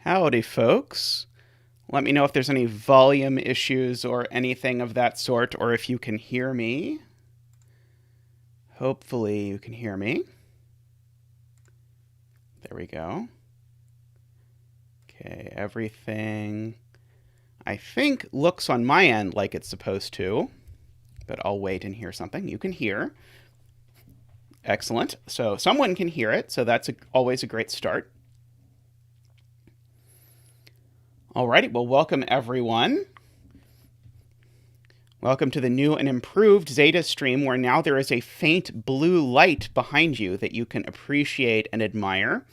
Howdy, folks. Let me know if there's any volume issues or anything of that sort, or if you can hear me. Hopefully you can hear me. There we go. Okay, everything, I think, looks on my end like it's supposed to, but I'll wait and hear something. You can hear. Excellent. So someone can hear it, so that's always a great start. Alrighty, well, welcome everyone. Welcome to the new and improved Zeta stream, where now there is a faint blue light behind you that you can appreciate and admire,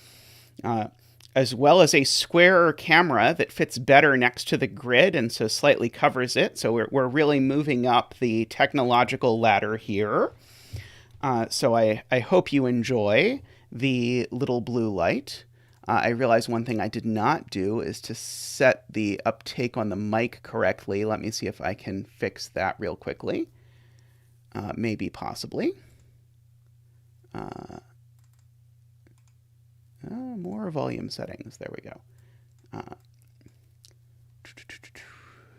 as well as a squarer camera that fits better next to the grid and so slightly covers it. So we're really moving up the technological ladder here. So I hope you enjoy the little blue light. I realized one thing I did not do is to set the uptake on the mic correctly. Let me see if I can fix that real quickly. Maybe, possibly. More volume settings. There we go.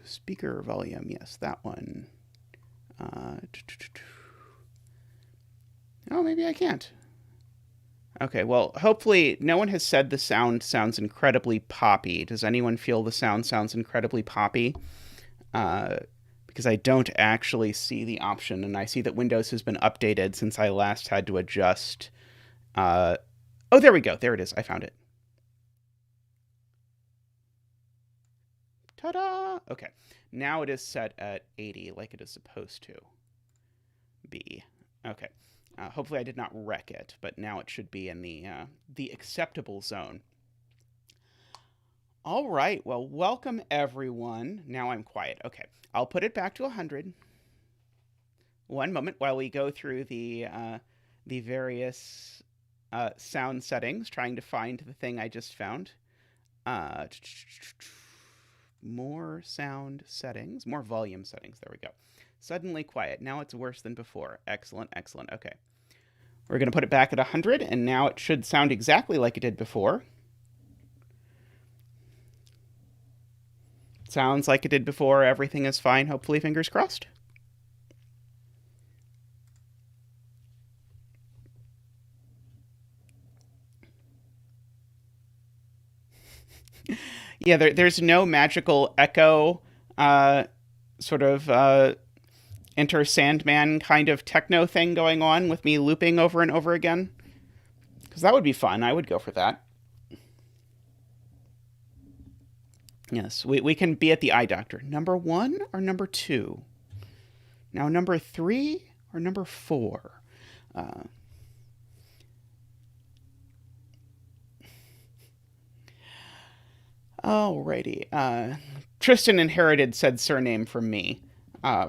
Speaker volume. Yes, that one. Oh, maybe I can't. Okay, well, hopefully no one has said the sound sounds incredibly poppy. Does anyone feel the sound sounds incredibly poppy? Because I don't actually see the option, and I see that Windows has been updated since I last had to adjust. Oh, there we go. There it is. I found it. Ta-da! Okay, now it is set at 80 like it is supposed to be. Okay. Hopefully I did not wreck it, but now it should be in the acceptable zone. All right, well, welcome everyone. Now I'm quiet. Okay, I'll put it back to 100. One moment while we go through the various sound settings, trying to find the thing I just found. More sound settings, more volume settings. There we go. Suddenly quiet. Now it's worse than before. Excellent, excellent. Okay. We're going to put it back at 100, and now it should sound exactly like it did before. Sounds like it did before. Everything is fine. Hopefully, fingers crossed. Yeah, there's no magical echo sort of Enter Sandman kind of techno thing going on with me looping over and over again. Because that would be fun. I would go for that. Yes, we can be at the eye doctor. Number 1 or number 2? Now number 3 or number 4? Alrighty. Tristan inherited said surname from me.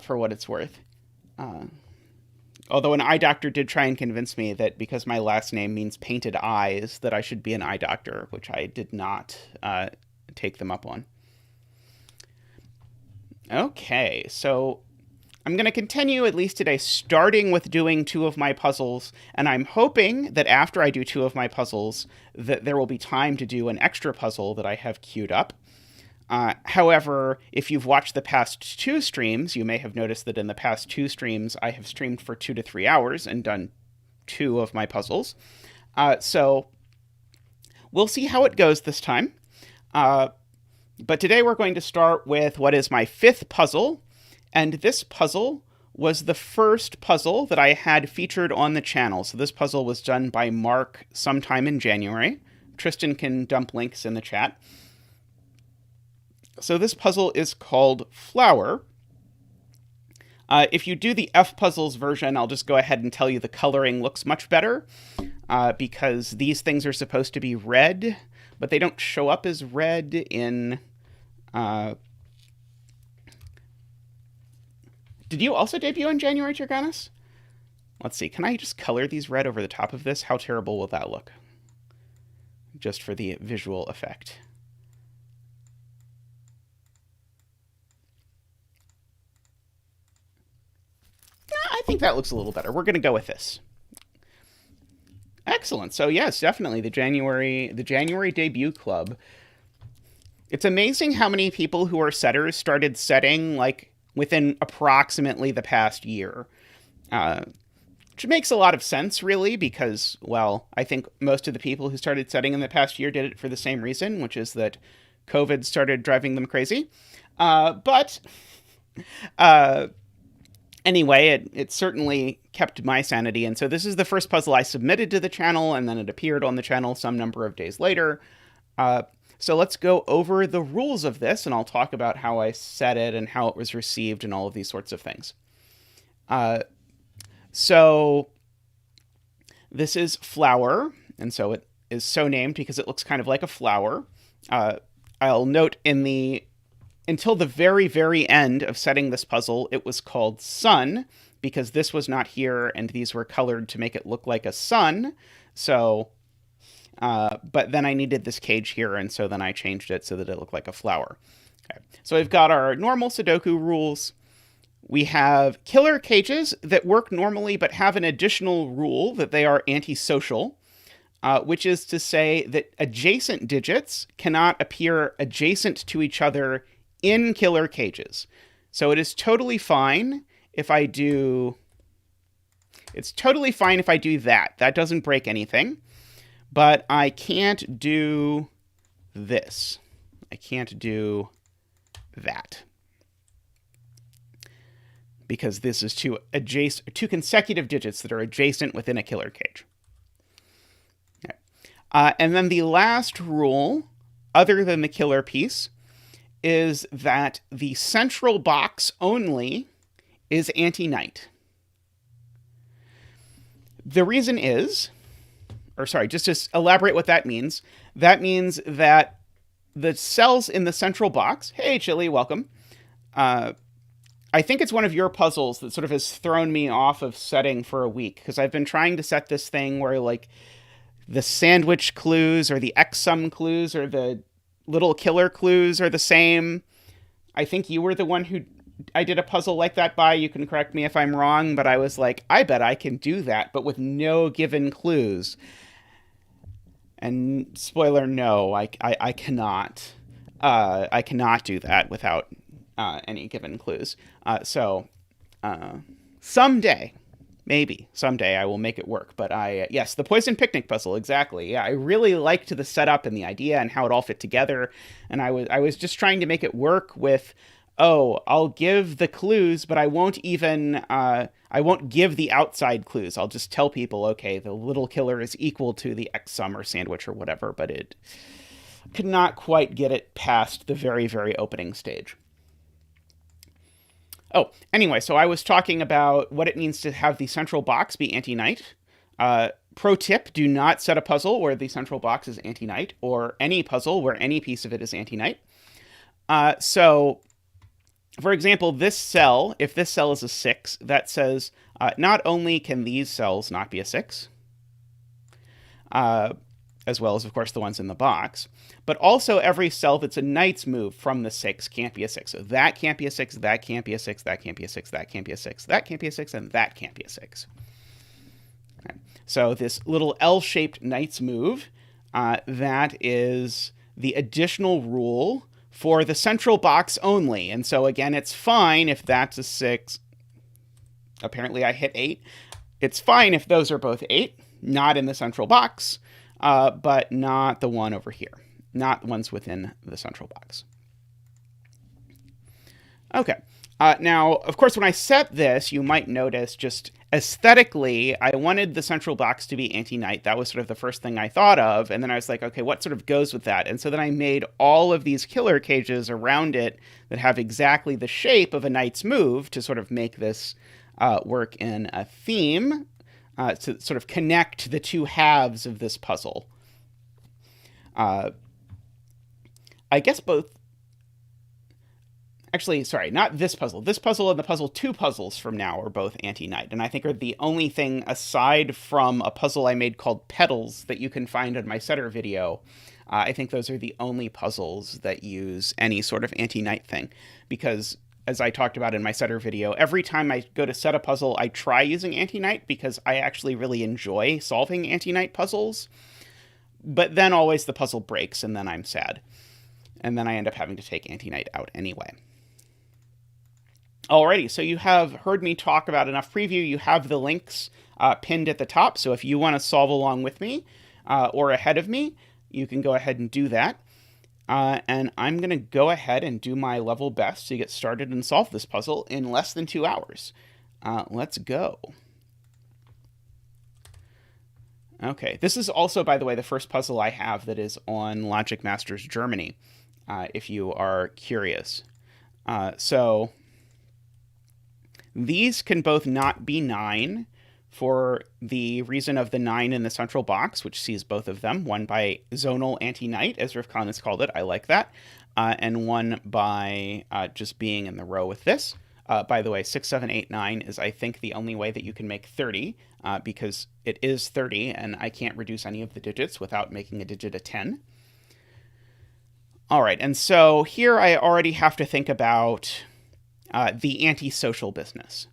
For what it's worth. Although an eye doctor did try and convince me that because my last name means painted eyes, that I should be an eye doctor, which I did not take them up on. Okay, so I'm going to continue, at least today, starting with doing 2 of my puzzles, and I'm hoping that after I do 2 of my puzzles, that there will be time to do an extra puzzle that I have queued up. However, if you've watched the past 2 streams, you may have noticed that in the past 2 streams, I have streamed for 2 to 3 hours and done 2 of my puzzles. So we'll see how it goes this time. But today we're going to start with what is my 5th puzzle. And this puzzle was the first puzzle that I had featured on the channel. So this puzzle was done by Mark sometime in January. Tristan can dump links in the chat. So this puzzle is called Flower. If you do the F puzzles version, I'll just go ahead and tell you the coloring looks much better, because these things are supposed to be red, but they don't show up as red in... Did you also debut in January, Turganis? Let's see, can I just color these red over the top of this? How terrible will that look? Just for the visual effect. I think that looks a little better. We're going to go with this. Excellent. So yes, definitely the January debut club. It's amazing how many people who are setters started setting like within approximately the past year. Which makes a lot of sense, really, because, well, I think most of the people who started setting in the past year did it for the same reason, which is that COVID started driving them crazy. But anyway, it certainly kept my sanity. And so this is the first puzzle I submitted to the channel, and then it appeared on the channel some number of days later. So let's go over the rules of this, and I'll talk about how I set it and how it was received and all of these sorts of things. So this is flower, and so it is so named because it looks kind of like a flower. I'll note until the very, very end of setting this puzzle, it was called sun, because this was not here, and these were colored to make it look like a sun. So, but then I needed this cage here, and so then I changed it so that it looked like a flower. Okay. So we've got our normal Sudoku rules. We have killer cages that work normally but have an additional rule that they are antisocial, which is to say that adjacent digits cannot appear adjacent to each other in killer cages. So it is totally fine if I do... It's totally fine if I do that. That doesn't break anything. But I can't do this. I can't do that. Because this is two consecutive digits that are adjacent within a killer cage. Okay. And then the last rule, other than the killer piece, is that the central box only is anti-night. The reason is, just to elaborate what that means that the cells in the central box, hey Chili, welcome, I think it's one of your puzzles that sort of has thrown me off of setting for a week, because I've been trying to set this thing where, like, the sandwich clues or the X-sum clues or the little killer clues are the same. I think you were the one who I did a puzzle like that by. You can correct me if I'm wrong, but I was like, I bet I can do that, but with no given clues. And spoiler, no, I cannot. I cannot do that without any given clues. So someday, maybe someday I will make it work. But yes, the poison picnic puzzle, exactly. Yeah, I really liked the setup and the idea and how it all fit together. And I was just trying to make it work with, I'll give the clues, but I won't even, I won't give the outside clues. I'll just tell people, okay, the little killer is equal to the X-sum or sandwich or whatever, but it could not quite get it past the very, very opening stage. Oh, anyway, so I was talking about what it means to have the central box be anti-night. Pro tip, do not set a puzzle where the central box is anti-night, or any puzzle where any piece of it is anti-night. So, for example, this cell, if this cell is a 6, that says not only can these cells not be a 6, as well as, of course, the ones in the box, but also every cell that's a knight's move from the 6 can't be a 6. So that can't be a 6, that can't be a 6, that can't be a 6, that can't be a 6, that can't be a 6, and that can't be a 6. Okay. So this little L-shaped knight's move, that is the additional rule for the central box only. And so, again, it's fine if that's a 6. Apparently I hit 8. It's fine if those are both 8, not in the central box, but not the one over here. Not the ones within the central box. Okay. Now, of course, when I set this, you might notice just aesthetically, I wanted the central box to be anti-night. That was sort of the first thing I thought of. And then I was like, okay, what sort of goes with that? And so then I made all of these killer cages around it that have exactly the shape of a knight's move to sort of make this work in a theme, to sort of connect the two halves of this puzzle. I guess both... Actually, sorry, not this puzzle. This puzzle and the puzzle 2 puzzles from now are both anti-night, and I think are the only thing aside from a puzzle I made called Petals that you can find in my setter video. I think those are the only puzzles that use any sort of anti-night thing, because as I talked about in my setter video, every time I go to set a puzzle, I try using anti-night because I actually really enjoy solving anti-night puzzles, but then always the puzzle breaks and then I'm sad. and then I end up having to take anti-knight out anyway. Alrighty, so you have heard me talk about enough preview. You have the links pinned at the top, so if you want to solve along with me or ahead of me, you can go ahead and do that. And I'm going to go ahead and do my level best to get started and solve this puzzle in less than 2 hours. Let's go. Okay, this is also, by the way, the first puzzle I have that is on Logic Masters Germany, if you are curious. So these can both not be 9 for the reason of the 9 in the central box, which sees both of them, one by zonal anti-knight, as Rivkan has called it. I like that. And one by just being in the row with this. By the way, 6, 7, 8, 9 is, I think, the only way that you can make 30, because it is 30, and I can't reduce any of the digits without making a digit a 10. All right, and so here I already have to think about the antisocial business,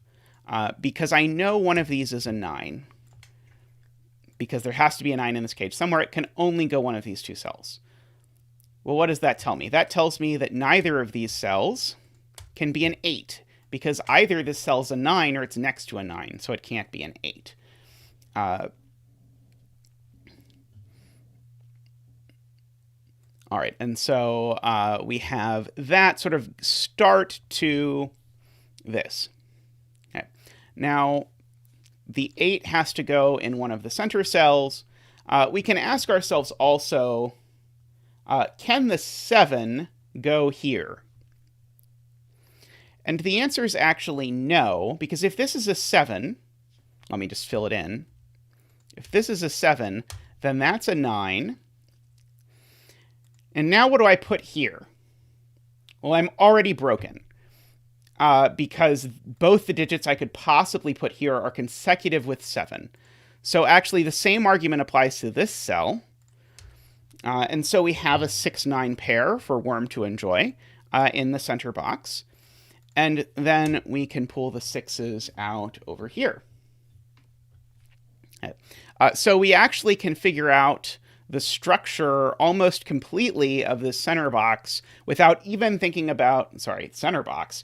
because I know one of these is a 9, because there has to be a 9 in this cage somewhere. It can only go one of these 2 cells. Well, what does that tell me? That tells me that neither of these cells can be an 8, because either this cell's a 9 or it's next to a 9, so it can't be an 8. All right, and so we have that sort of start to this. Okay. Now, the 8 has to go in one of the center cells. We can ask ourselves also, can the 7 go here? And the answer is actually no, because if this is a 7, let me just fill it in. If this is a 7, then that's a 9. And now what do I put here? Well, I'm already broken, because both the digits I could possibly put here are consecutive with 7. So actually the same argument applies to this cell. And so we have a 6-9 pair for Worm to enjoy in the center box. And then we can pull the 6s out over here. So we actually can figure out the structure almost completely of this center box without even thinking about, center box.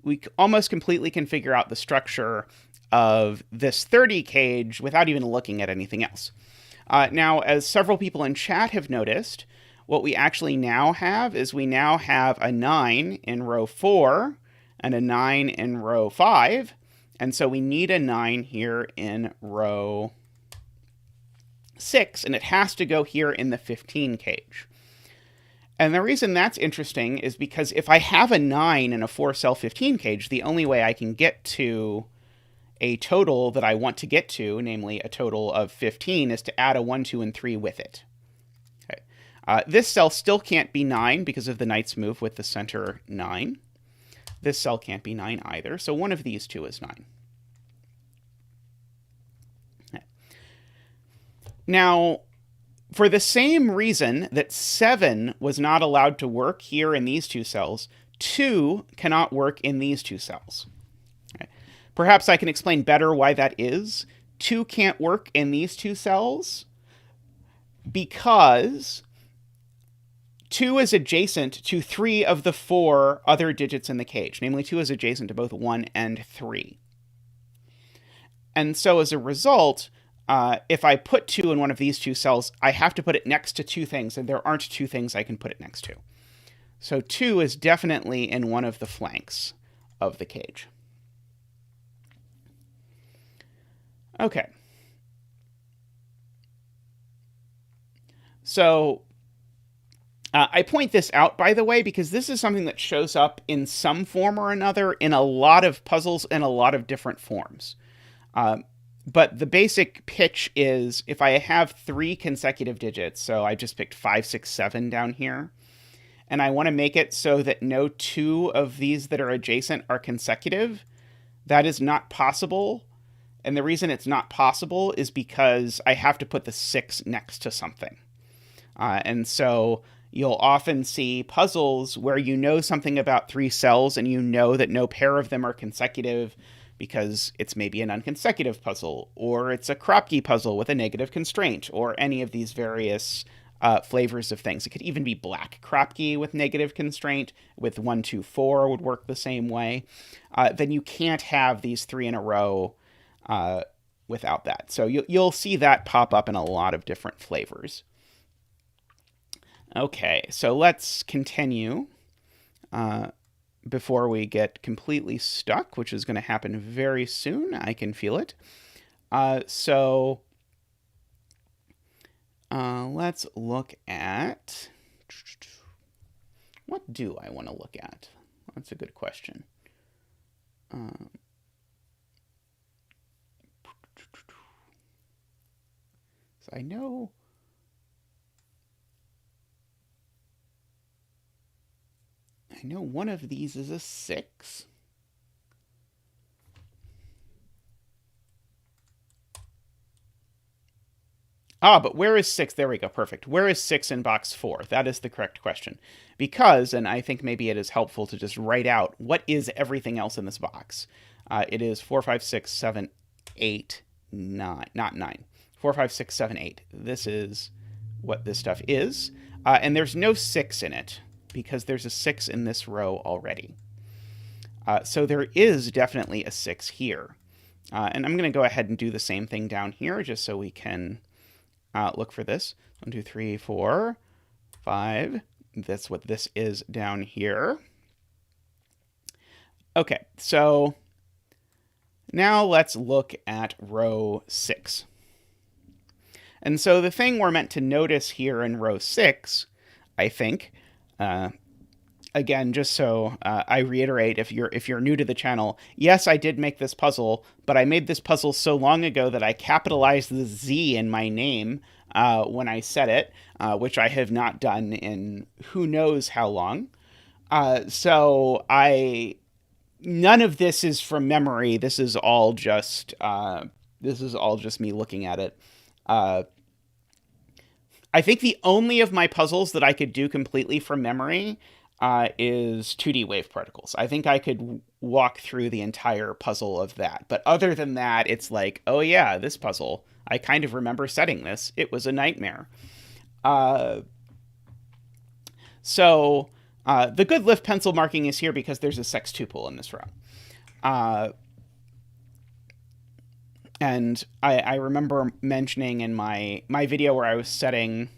We almost completely can figure out the structure of this 30 cage without even looking at anything else. Now, as several people in chat have noticed, what we actually now have is we now have a 9 in row 4 and a 9 in row 5. And so we need a 9 here in row 6, and it has to go here in the 15 cage. And the reason that's interesting is because if I have a 9 in a 4-cell 15 cage, the only way I can get to a total that I want to get to, namely a total of 15, is to add a 1, 2, and 3 with it. Okay. This cell still can't be 9 because of the knight's move with the center 9. This cell can't be 9 either, so one of these 2 is 9. Okay. Now, for the same reason that 7 was not allowed to work here in these 2 cells, 2 cannot work in these 2 cells. Okay. Perhaps I can explain better why that is. 2 can't work in these 2 cells because 2 is adjacent to 3 of the 4 other digits in the cage. Namely, 2 is adjacent to both 1 and 3. And so as a result, if I put 2 in one of these 2 cells, I have to put it next to 2 things, and there aren't 2 things I can put it next to. So 2 is definitely in one of the flanks of the cage. Okay. So I point this out, by the way, because this is something that shows up in some form or another in a lot of puzzles in a lot of different forms. But the basic pitch is if I have 3 consecutive digits, so I just picked 5, 6, 7 down here, and I want to make it so that no 2 of these that are adjacent are consecutive, that is not possible. And the reason it's not possible is because I have to put the 6 next to something. And so you'll often see puzzles where you know something about 3 cells and you know that no pair of them are consecutive because it's maybe an unconsecutive puzzle, or it's a Kropke puzzle with a negative constraint, or any of these various flavors of things. It could even be black Kropke with negative constraint, with 1, 2, 4 would work the same way. Then you can't have these 3 in a row without that. So you'll see that pop up in a lot of different flavors. Okay, so let's continue before we get completely stuck, which is going to happen very soon. I can feel it. Let's look at... What do I want to look at? That's a good question. So I know one of these is a 6. But where is 6? There we go. Perfect. Where is 6 in box 4? That is the correct question. Because, and I think maybe it is helpful to just write out what is everything else in this box. It is 4, 5, 6, 7, 8, 9. Not 9. 4, 5, 6, 7, 8. This is what this stuff is. And there's no 6 in it, because there's a 6 in this row already. So there is definitely a 6 here. And I'm going to go ahead and do the same thing down here, just so we can... look for this. 1, 2, 3, 4, 5. That's what this is down here. Okay, so now let's look at row 6. And so the thing we're meant to notice here in row 6, I think, again, just so I reiterate, if you're new to the channel, yes, I did make this puzzle, but I made this puzzle so long ago that I capitalized the Z in my name when I said it, which I have not done in who knows how long. So none of this is from memory. This is all just me looking at it. I think the only of my puzzles that I could do completely from memory is 2D wave particles. I think I could walk through the entire puzzle of that. But other than that, it's like, oh yeah, this puzzle, I kind of remember setting this. It was a nightmare. So the good lift pencil marking is here because there's a sextuple in this row. And I remember mentioning in my video where I was setting,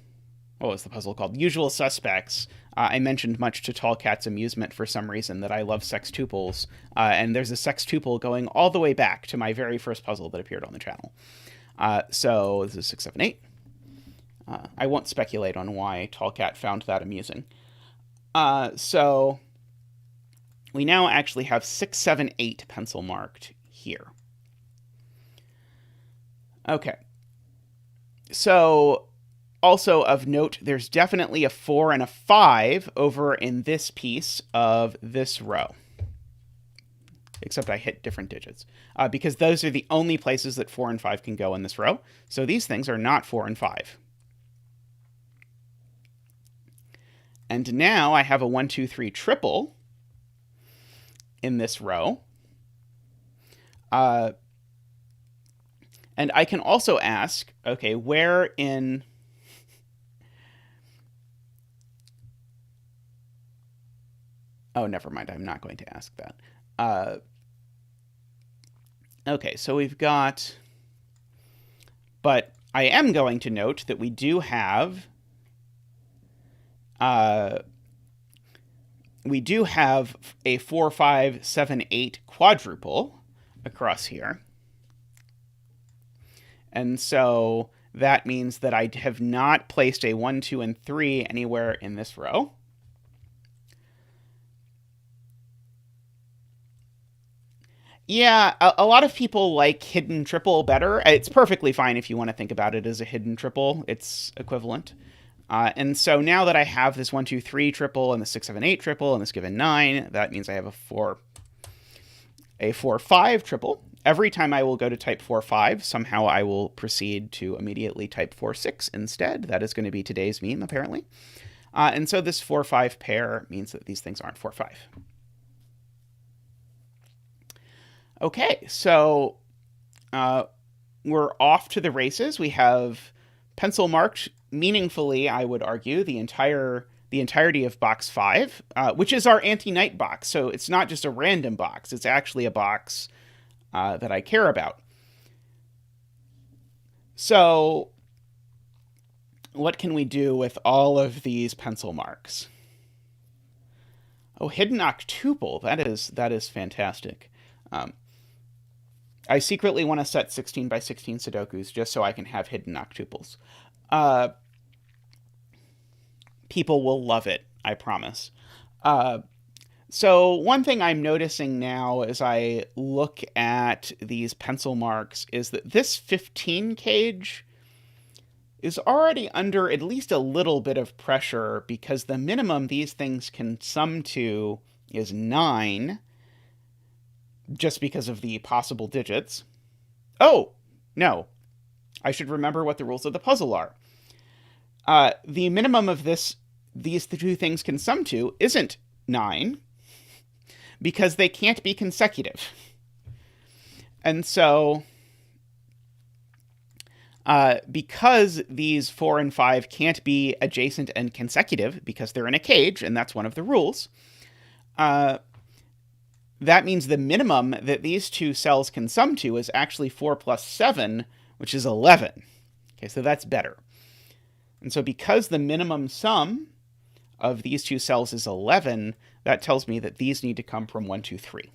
what was the puzzle called? Usual Suspects. I mentioned much to Tall Cat's amusement for some reason that I love sextuples. And there's a sextuple going all the way back to my very first puzzle that appeared on the channel. So this is 6, 7, 8. I won't speculate on why Tall Cat found that amusing. So we now actually have 6, 7, 8 pencil marked here. Okay. So also of note, there's definitely a 4 and a 5 over in this piece of this row. Except I hit different digits. Because those are the only places that 4 and 5 can go in this row. So these things are not 4 and 5. And now I have a 1, 2, 3 triple in this row. And I can also ask, okay, where in... Oh, never mind. I'm not going to ask that. Okay, so we've got... But I am going to note that we do have... we do have a 4, 5, 7, 8 quadruple across here. And so that means that I have not placed a 1, 2, and 3 anywhere in this row. Yeah, a lot of people like hidden triple better. It's perfectly fine if you want to think about it as a hidden triple. It's equivalent. And so now that I have this 1, 2, 3 triple and the 6, 7, 8 triple and this given 9, that means I have a 4, 5 triple. Every time I will go to type 4, 5, somehow I will proceed to immediately type 4, 6 instead. That is going to be today's meme, apparently. And so this 4, 5 pair means that these things aren't 4, 5. Okay, so we're off to the races. We have pencil marked meaningfully, I would argue, the entirety of box 5, which is our anti-knight box. So it's not just a random box. It's actually a box that I care about. So what can we do with all of these pencil marks? Oh, hidden octuple. That is fantastic. I secretly want to set 16 by 16 Sudokus just so I can have hidden octuples. People will love it, I promise. So one thing I'm noticing now as I look at these pencil marks is that this 15 cage is already under at least a little bit of pressure because the minimum these things can sum to is 9, just because of the possible digits. Oh, no. I should remember what the rules of the puzzle are. The minimum of these two things can sum to isn't 9, because they can't be consecutive. And so, because these 4 and 5 can't be adjacent and consecutive, because they're in a cage, and that's one of the rules, that means the minimum that these two cells can sum to is actually 4 plus 7, which is 11. Okay, so that's better. And so because the minimum sum of these two cells is 11, that tells me that these need to come from 1, 2, 3.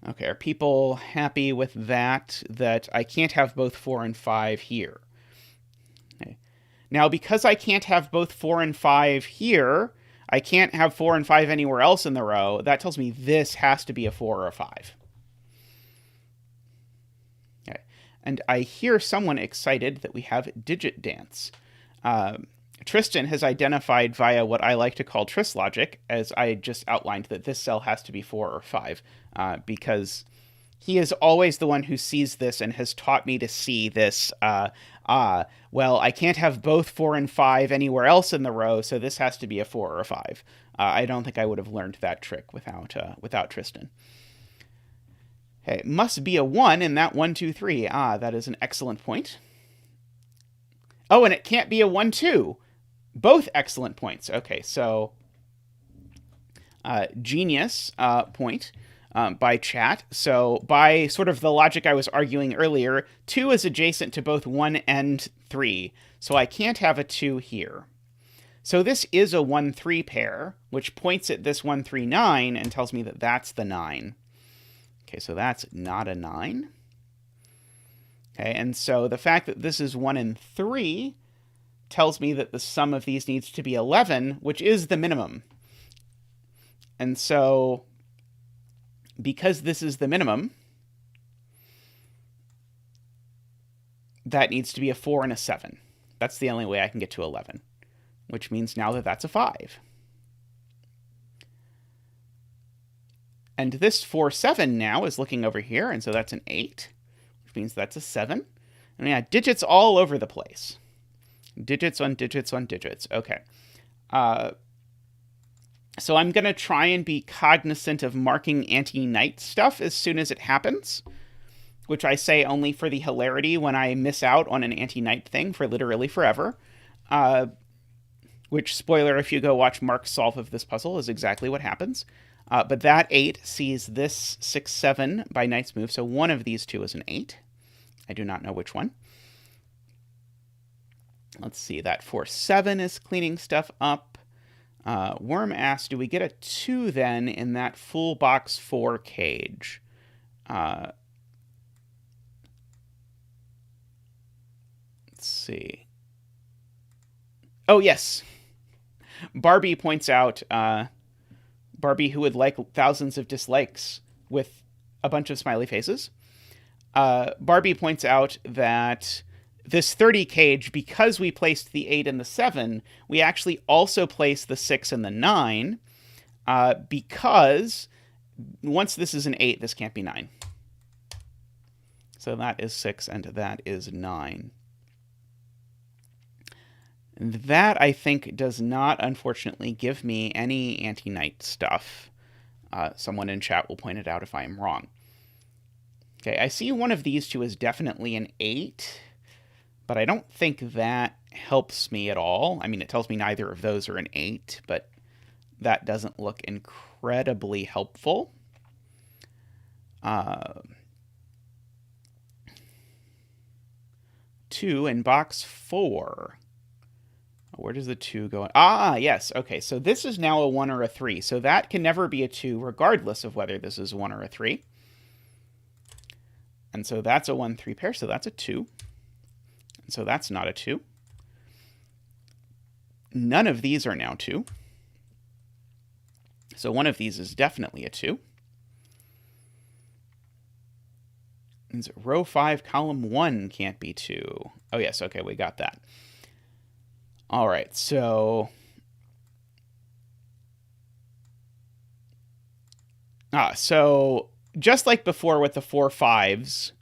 Okay, are people happy with that I can't have both 4 and 5 here? Okay. Now, because I can't have both 4 and 5 here, I can't have 4 and 5 anywhere else in the row. That tells me this has to be a 4 or a 5. Okay. And I hear someone excited that we have digit dance. Tristan has identified via what I like to call Tris logic, as I just outlined, that this cell has to be 4 or 5, because he is always the one who sees this and has taught me to see this, well, I can't have both 4 and 5 anywhere else in the row, so this has to be a 4 or a 5. I don't think I would have learned that trick without Tristan. Okay, it must be a 1 in that 1, 2, 3. That is an excellent point. Oh, and it can't be a 1, 2. Both excellent points. Okay, so genius point by chat. So by sort of the logic I was arguing earlier, 2 is adjacent to both 1 and 3. So I can't have a 2 here. So this is a 1, 3 pair, which points at this 1, 3, 9 and tells me that that's the 9. Okay, so that's not a 9. Okay, and so the fact that this is 1 and 3 tells me that the sum of these needs to be 11, which is the minimum. And so, because this is the minimum, that needs to be a 4 and a 7. That's the only way I can get to 11, which means now that that's a 5. And this 4, 7 now is looking over here, and so that's an 8, which means that's a 7. And yeah, digits all over the place. Digits on digits on digits. Okay. So I'm going to try and be cognizant of marking anti-knight stuff as soon as it happens, which I say only for the hilarity when I miss out on an anti-knight thing for literally forever. Which, spoiler, if you go watch Mark's solve of this puzzle, is exactly what happens. But that 8 sees this 6, 7 by knight's move, so one of these two is an 8. I do not know which one. Let's see, that 4, 7 is cleaning stuff up. Worm asks, do we get a 2 then in that full box 4 cage? Let's see. Oh, yes. Barbie points out, Barbie who would like thousands of dislikes with a bunch of smiley faces. Barbie points out that this 30 cage, because we placed the 8 and the 7, we actually also placed the 6 and the 9, because once this is an 8, this can't be 9. So that is 6 and that is 9. And that, I think, does not, unfortunately, give me any anti-knight stuff. Someone in chat will point it out if I am wrong. Okay, I see one of these two is definitely an 8, but I don't think that helps me at all. I mean, it tells me neither of those are an 8, but that doesn't look incredibly helpful. 2 in box 4. Where does the 2 go? Ah, yes. Okay, so this is now a 1 or a 3. So that can never be a 2, regardless of whether this is a 1 or a 3. And so that's a 1-3 pair, so that's a 2. And so that's not a 2. None of these are now 2. So one of these is definitely a 2. And row 5, column 1 can't be 2. Oh, yes, okay, we got that. All right, so... so just like before with the 4 5s,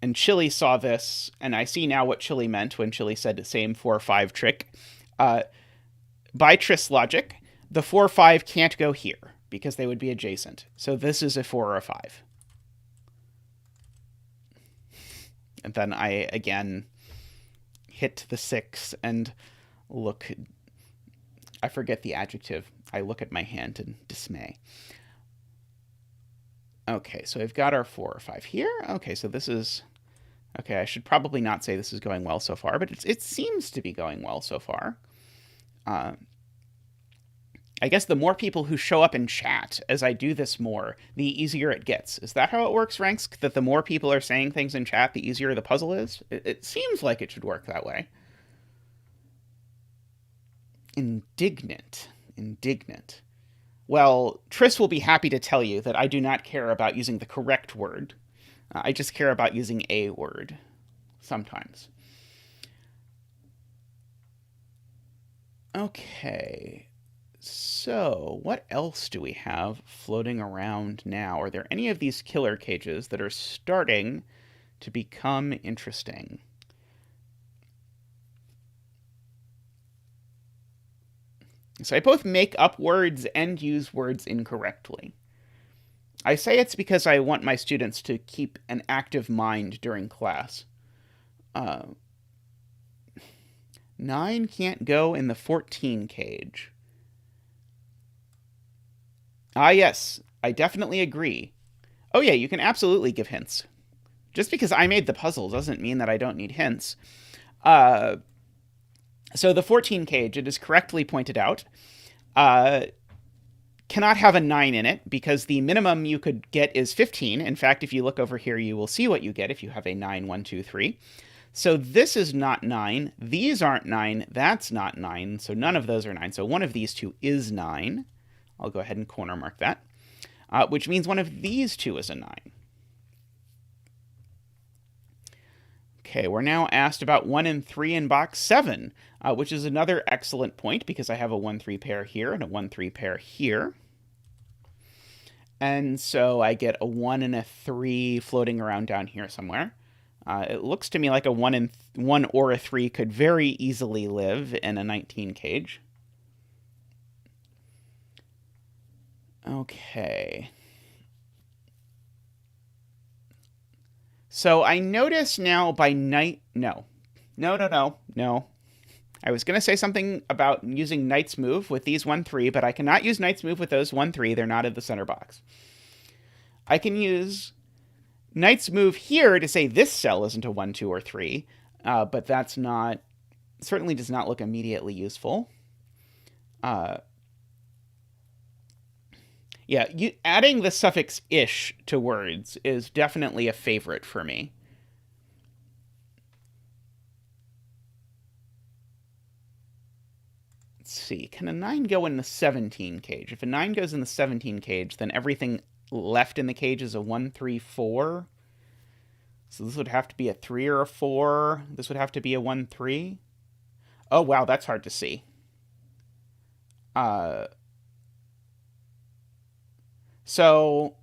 and Chili saw this, and I see now what Chili meant when Chili said the same 4-5 trick. By Triss logic, the 4-5 can't go here because they would be adjacent. So this is a 4 or a 5. And then I, again, hit the 6 and look. I forget the adjective. I look at my hand in dismay. Okay, so we've got our 4 or 5 here. Okay, so this is... Okay, I should probably not say this is going well so far, but it seems to be going well so far. I guess the more people who show up in chat as I do this more, the easier it gets. Is that how it works, Rangsk? That the more people are saying things in chat, the easier the puzzle is? It seems like it should work that way. Indignant. Indignant. Well, Triss will be happy to tell you that I do not care about using the correct word. I just care about using a word. Sometimes. Okay. So, what else do we have floating around now? Are there any of these killer cages that are starting to become interesting? So I both make up words and use words incorrectly. I say it's because I want my students to keep an active mind during class. 9 can't go in the 14 cage. Ah, yes, I definitely agree. Oh yeah, you can absolutely give hints. Just because I made the puzzle doesn't mean that I don't need hints. So the 14 cage, it is correctly pointed out, cannot have a 9 in it because the minimum you could get is 15. In fact, if you look over here, you will see what you get if you have a 9, 1, 2, 3. So this is not 9. These aren't 9. That's not 9. So none of those are 9. So one of these two is 9. I'll go ahead and corner mark that, which means one of these two is a 9. Okay, we're now asked about 1 and 3 in box 7, which is another excellent point because I have a 1-3 pair here and a 1-3 pair here. And so I get a 1 and a 3 floating around down here somewhere. It looks to me like a 1 or a 3 could very easily live in a 19 cage. Okay. So I notice now by night... No. I was going to say something about using Knight's Move with these 1-3, but I cannot use Knight's Move with those 1-3. They're not in the center box. I can use Knight's Move here to say this cell isn't a 1, 2, or 3, but that's not... certainly does not look immediately useful. Yeah, adding the suffix ish to words is definitely a favorite for me. Let's see, can a 9 go in the 17 cage? If a 9 goes in the 17 cage, then everything left in the cage is a 1, 3, 4. So this would have to be a 3 or a 4. This would have to be a 1, 3. Oh, wow, that's hard to see. So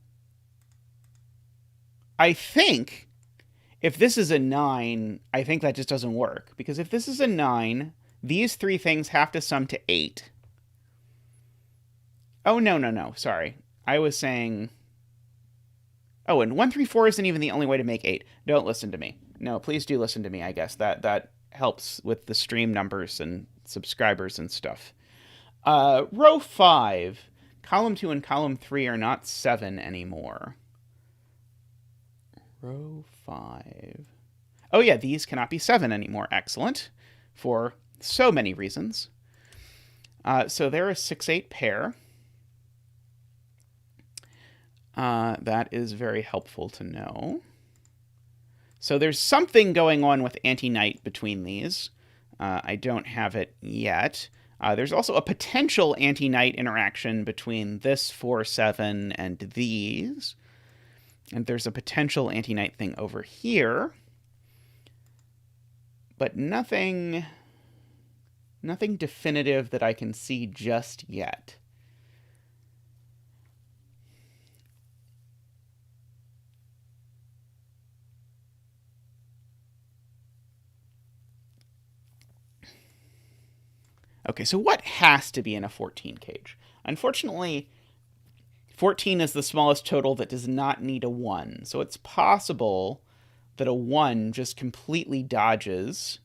I think if this is a 9, I think that just doesn't work. Because if this is a 9, these 3 things have to sum to 8. Oh, no. Sorry. I was saying... Oh, and 134 isn't even the only way to make 8. Don't listen to me. No, please do listen to me, I guess. That helps with the stream numbers and subscribers and stuff. Row 5. Column 2 and column 3 are not 7 anymore. Row 5. Oh yeah, these cannot be 7 anymore. Excellent. For so many reasons. So they're a 6-8 pair. That is very helpful to know. So there's something going on with anti-knight between these. I don't have it yet. There's also a potential anti-knight interaction between this 4-7 and these. And there's a potential anti-knight thing over here. But nothing definitive that I can see just yet. Okay, so what has to be in a 14 cage? Unfortunately, 14 is the smallest total that does not need a 1. So it's possible that a 1 just completely dodges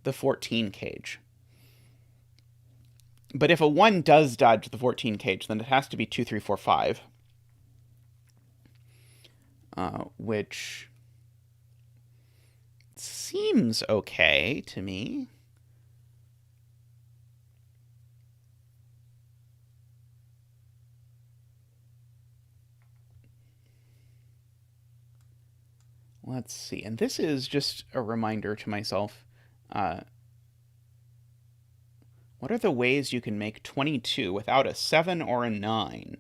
the 14 cage. But if a 1 does dodge the 14 cage, then it has to be 2, 3, 4, 5. Which seems okay to me. Let's see. And this is just a reminder to myself. What are the ways you can make 22 without a 7 or a 9?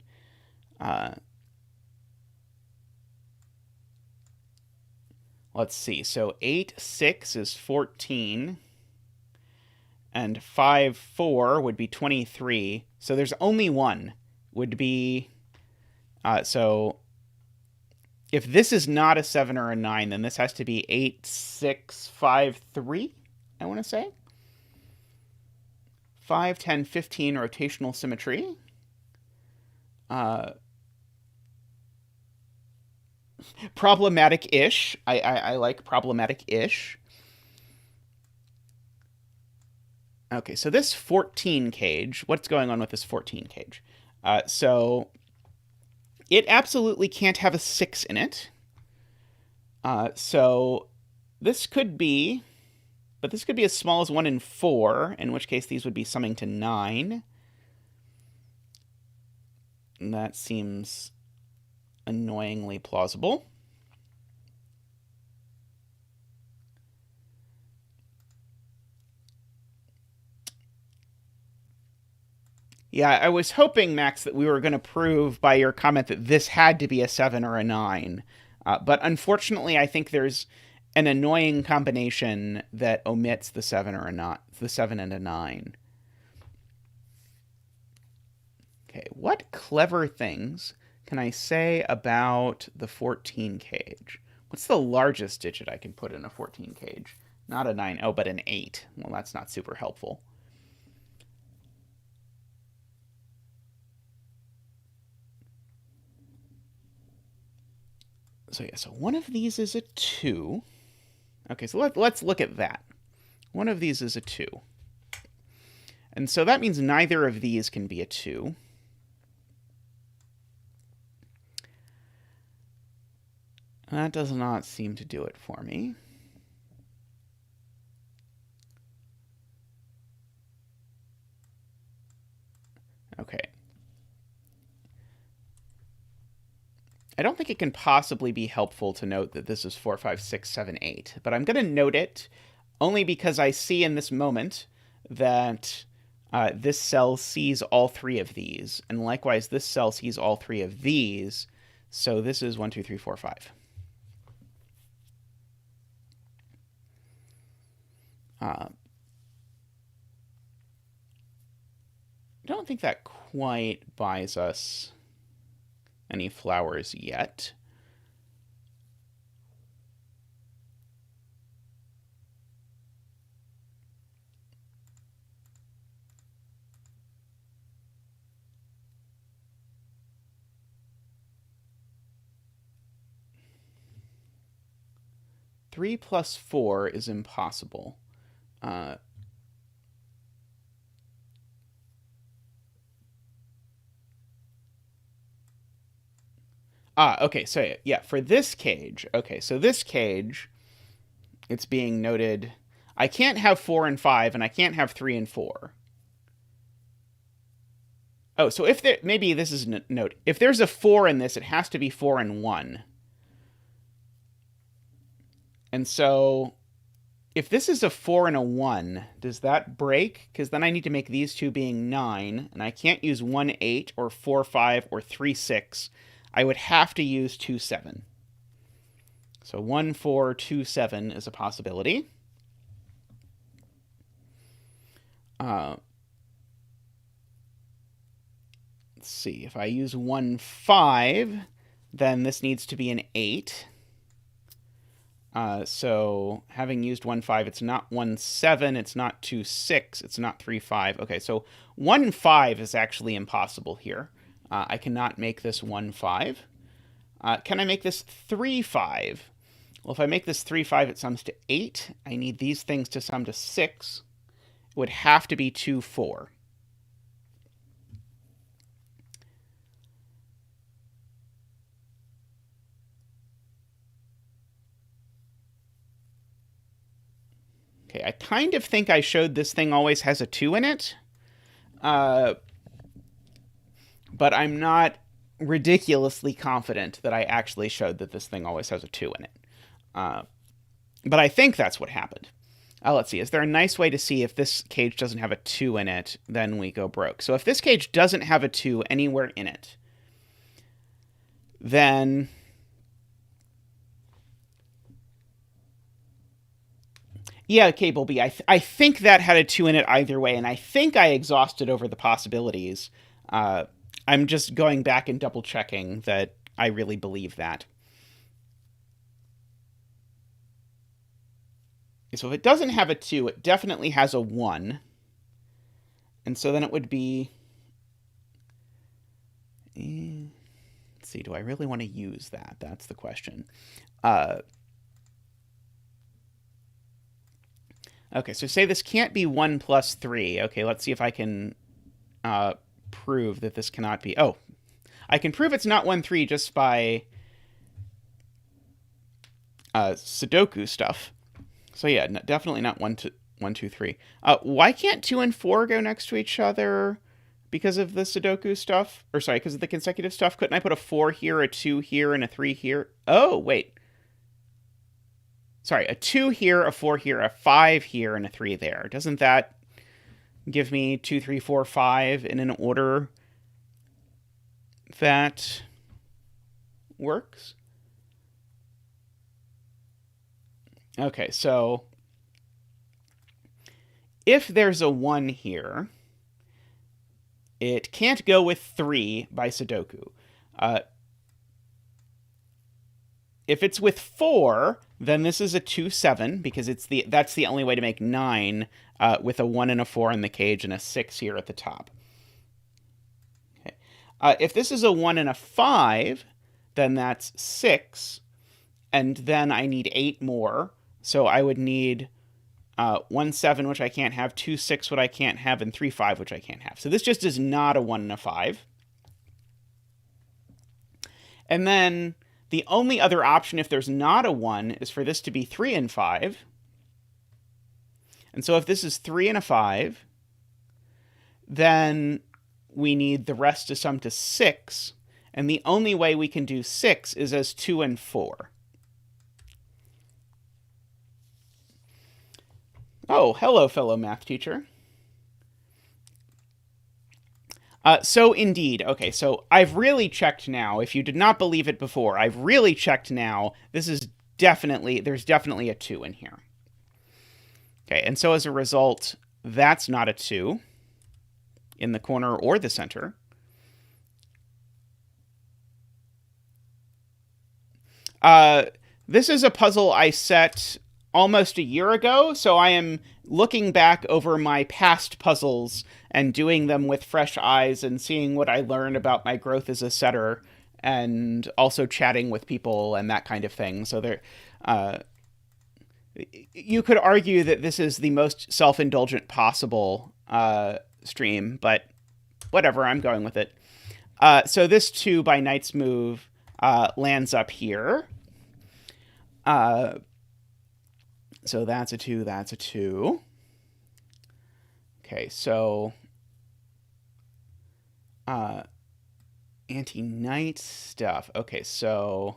Let's see. So 8, 6 is 14. And 5, 4 would be 23. So there's only one. Would be... so if this is not a 7 or a 9, then this has to be 8, 6, 5, 3, I want to say. 5, 10, 15, rotational symmetry. Problematic-ish. I like problematic-ish. Okay, so this 14 cage, what's going on with this 14 cage? So it absolutely can't have a 6 in it. So this could be, but this could be as small as 1 in 4, in which case these would be summing to 9. And that seems annoyingly plausible. Yeah, I was hoping, Max, that we were going to prove by your comment that this had to be a 7 or a 9. But unfortunately, I think there's an annoying combination that omits the 7 or a not, the 7 and a 9. Okay, what clever things can I say about the 14 cage? What's the largest digit I can put in a 14 cage? Not a 9, oh, but an 8. Well, that's not super helpful. So yeah, so one of these is a 2. Okay, so let's look at that. One of these is a 2. And so that means neither of these can be a 2. That does not seem to do it for me. Okay. I don't think it can possibly be helpful to note that this is 4, 5, 6, 7, 8, but I'm going to note it only because I see in this moment that this cell sees all 3 of these, and likewise this cell sees all 3 of these, so this is 1, 2, 3, 4, 5. I don't think that quite buys us any flowers yet. 3 plus 4 is impossible. Okay, so yeah, for this cage, okay, so this cage, it's being noted, I can't have 4 and 5, and I can't have 3 and 4. Oh, so if there, maybe this is a note. If there's a 4 in this, it has to be 4 and 1. And so if this is a 4 and a 1, does that break? Because then I need to make these two being 9, and I can't use 1, 8, or 4, 5, or 3, 6. I would have to use 2, 7. So 1, 4, 2, 7 is a possibility. Let's see. If I use 1, 5, then this needs to be an 8. So having used 1, 5, it's not 1, 7, it's not 2, 6, it's not 3, 5. Okay, so 1, 5 is actually impossible here. I cannot make this 1, 5. Can I make this 3, 5? Well, if I make this 3, 5, it sums to 8. I need these things to sum to 6. It would have to be 2, 4. Okay, I kind of think I showed this thing always has a 2 in it. But I'm not ridiculously confident that I actually showed that this thing always has a 2 in it. But I think that's what happened. Let's see. Is there a nice way to see if this cage doesn't have a 2 in it, then we go broke? So if this cage doesn't have a 2 anywhere in it, then... Yeah, Cable B. I think that had a 2 in it either way, and I think I exhausted over the possibilities. I'm just going back and double-checking that I really believe that. So if it doesn't have a 2, it definitely has a 1. And so then it would be... Let's see, do I really want to use that? That's the question. Okay, so say this can't be 1 plus 3. Okay, let's see if I can prove that this cannot be... Oh, I can prove it's not 1, 3 just by Sudoku stuff. So yeah, definitely not 1, 2, 3. Why can't 2 and 4 go next to each other because of the Sudoku stuff? Or sorry, because of the consecutive stuff? Couldn't I put a 4 here, a 2 here, and a 3 here? Oh, wait. Sorry, a 2 here, a 4 here, a 5 here, and a 3 there. Doesn't that give me 2, 3, 4, 5 in an order that works? Okay, so if there's a 1 here, it can't go with 3 by Sudoku. If it's with 4, then this is a 2, 7, because that's the only way to make 9 with a 1 and a 4 in the cage and a 6 here at the top. Okay. If this is a 1 and a 5, then that's 6, and then I need 8 more. So I would need 1, 7, which I can't have, 2, 6, which I can't have, and 3, 5, which I can't have. So this just is not a 1 and a 5. And then the only other option if there's not a 1 is for this to be 3 and 5. And so if this is 3 and a 5, then we need the rest to sum to 6. And the only way we can do 6 is as 2 and 4. Oh, hello, fellow math teacher. So indeed, okay, so I've really checked now. If you did not believe it before, I've really checked now. There's definitely a 2 in here. Okay, and so as a result, that's not a 2 in the corner or the center. This is a puzzle I set almost a year ago, so I am looking back over my past puzzles and doing them with fresh eyes and seeing what I learned about my growth as a setter, and also chatting with people and that kind of thing. So you could argue that this is the most self-indulgent possible stream, but whatever, I'm going with it. So this 2 by Knight's Move lands up here. So that's a 2, that's a 2. Okay, so anti-knight stuff. Okay, so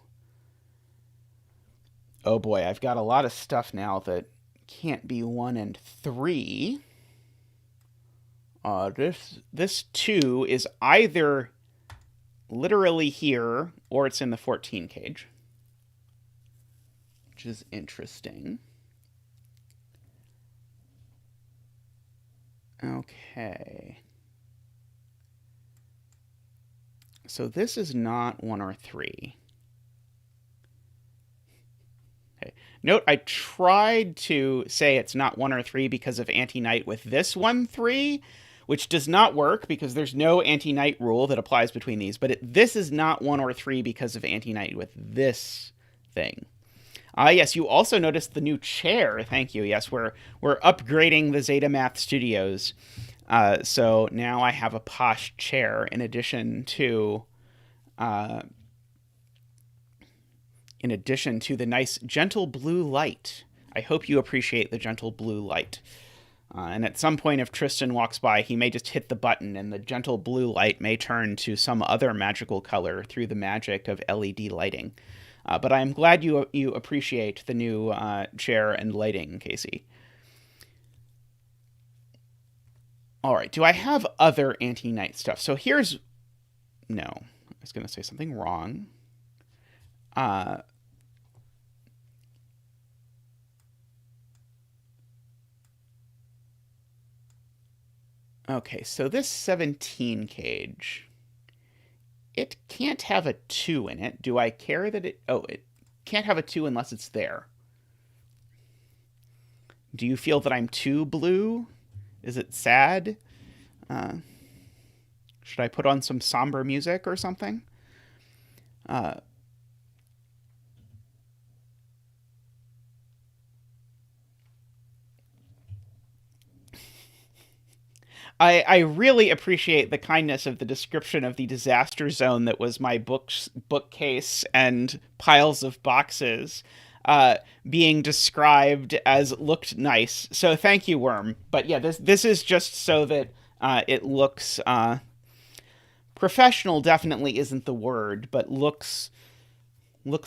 oh boy, I've got a lot of stuff now that can't be 1 and 3. This 2 is either literally here or it's in the 14 cage, which is interesting. Okay. So this is not 1 or 3. Okay. Note, I tried to say it's not 1 or 3 because of anti-knight with this 1-3, which does not work because there's no anti-knight rule that applies between these. But this is not 1 or 3 because of anti-knight with this thing. Yes, you also noticed the new chair. Thank you. Yes, we're upgrading the zetamath studios. So now I have a posh chair in addition to the nice gentle blue light. I hope you appreciate the gentle blue light. And at some point, if Tristan walks by, he may just hit the button and the gentle blue light may turn to some other magical color through the magic of LED lighting. But I'm glad you appreciate the new chair and lighting, Casey. All right, do I have other anti-knight stuff? So here's... No, I was going to say something wrong. Okay, so this 17 cage... It can't have a 2 in it. Do I care that it... Oh, it can't have a 2 unless it's there. Do you feel that I'm too blue? Is it sad? Should I put on some somber music or something? I really appreciate the kindness of the description of the disaster zone that was my bookcase and piles of boxes being described as looked nice. So thank you, Worm. But yeah, this is just so that it looks professional. Definitely isn't the word, but looks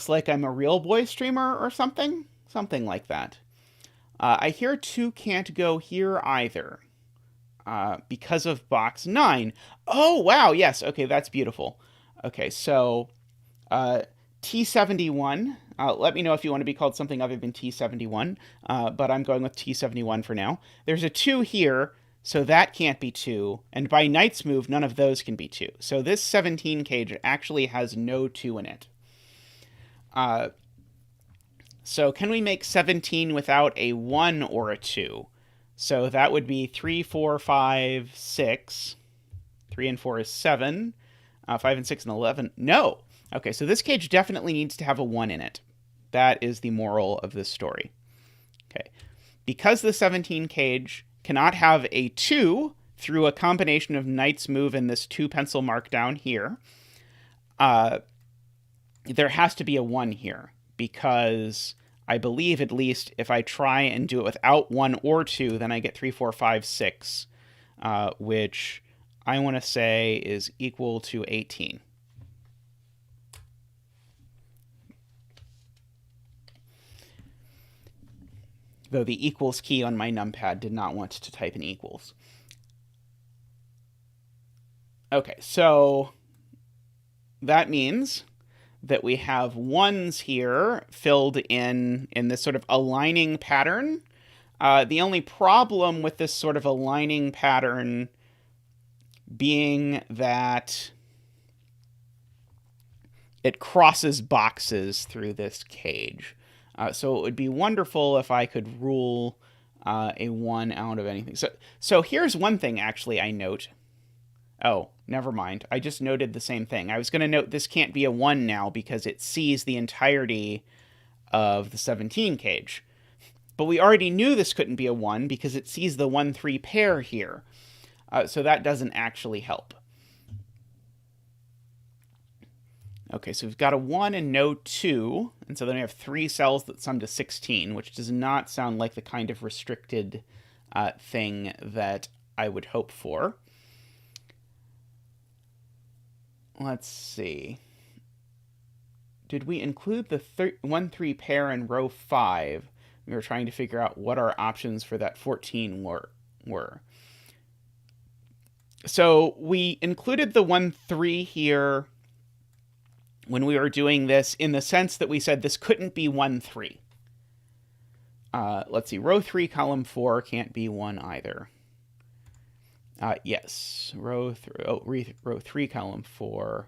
like I'm a real boy streamer or something like that. I hear 2 can't go here either. Because of box 9. Oh, wow, yes, okay, that's beautiful. Okay, so T71, let me know if you want to be called something other than T71, but I'm going with T71 for now. There's a 2 here, so that can't be 2, and by Knight's Move, none of those can be 2. So this 17 cage actually has no 2 in it. So can we make 17 without a 1 or a 2? So that would be 3, 4, 5, 6. 3 and 4 is 7. 5 and 6 and 11. No. Okay, so this cage definitely needs to have a 1 in it. That is the moral of this story. Okay. Because the 17 cage cannot have a 2 through a combination of Knight's Move and this 2 pencil mark down here, there has to be a 1 here. Because... I believe, at least, if I try and do it without 1 or 2, then I get 3, 4, 5, 6, which I want to say is equal to 18. Though the equals key on my numpad did not want to type in equals. Okay, so that means that we have 1s here filled in this sort of aligning pattern. The only problem with this sort of aligning pattern being that it crosses boxes through this cage. So it would be wonderful if I could rule a 1 out of anything. So here's one thing, actually, I note. Oh, never mind. I just noted the same thing. I was going to note this can't be a 1 now because it sees the entirety of the 17 cage. But we already knew this couldn't be a 1 because it sees the 1-3 pair here. So that doesn't actually help. Okay, so we've got a 1 and no 2, and so then we have 3 cells that sum to 16, which does not sound like the kind of restricted thing that I would hope for. Let's see. Did we include the 1-3 pair in row 5? We were trying to figure out what our options for that 14 were. So we included the 1-3 here when we were doing this in the sense that we said this couldn't be 1-3. Let's see, row 3, column 4 can't be 1 either. Yes, row 3, column 4.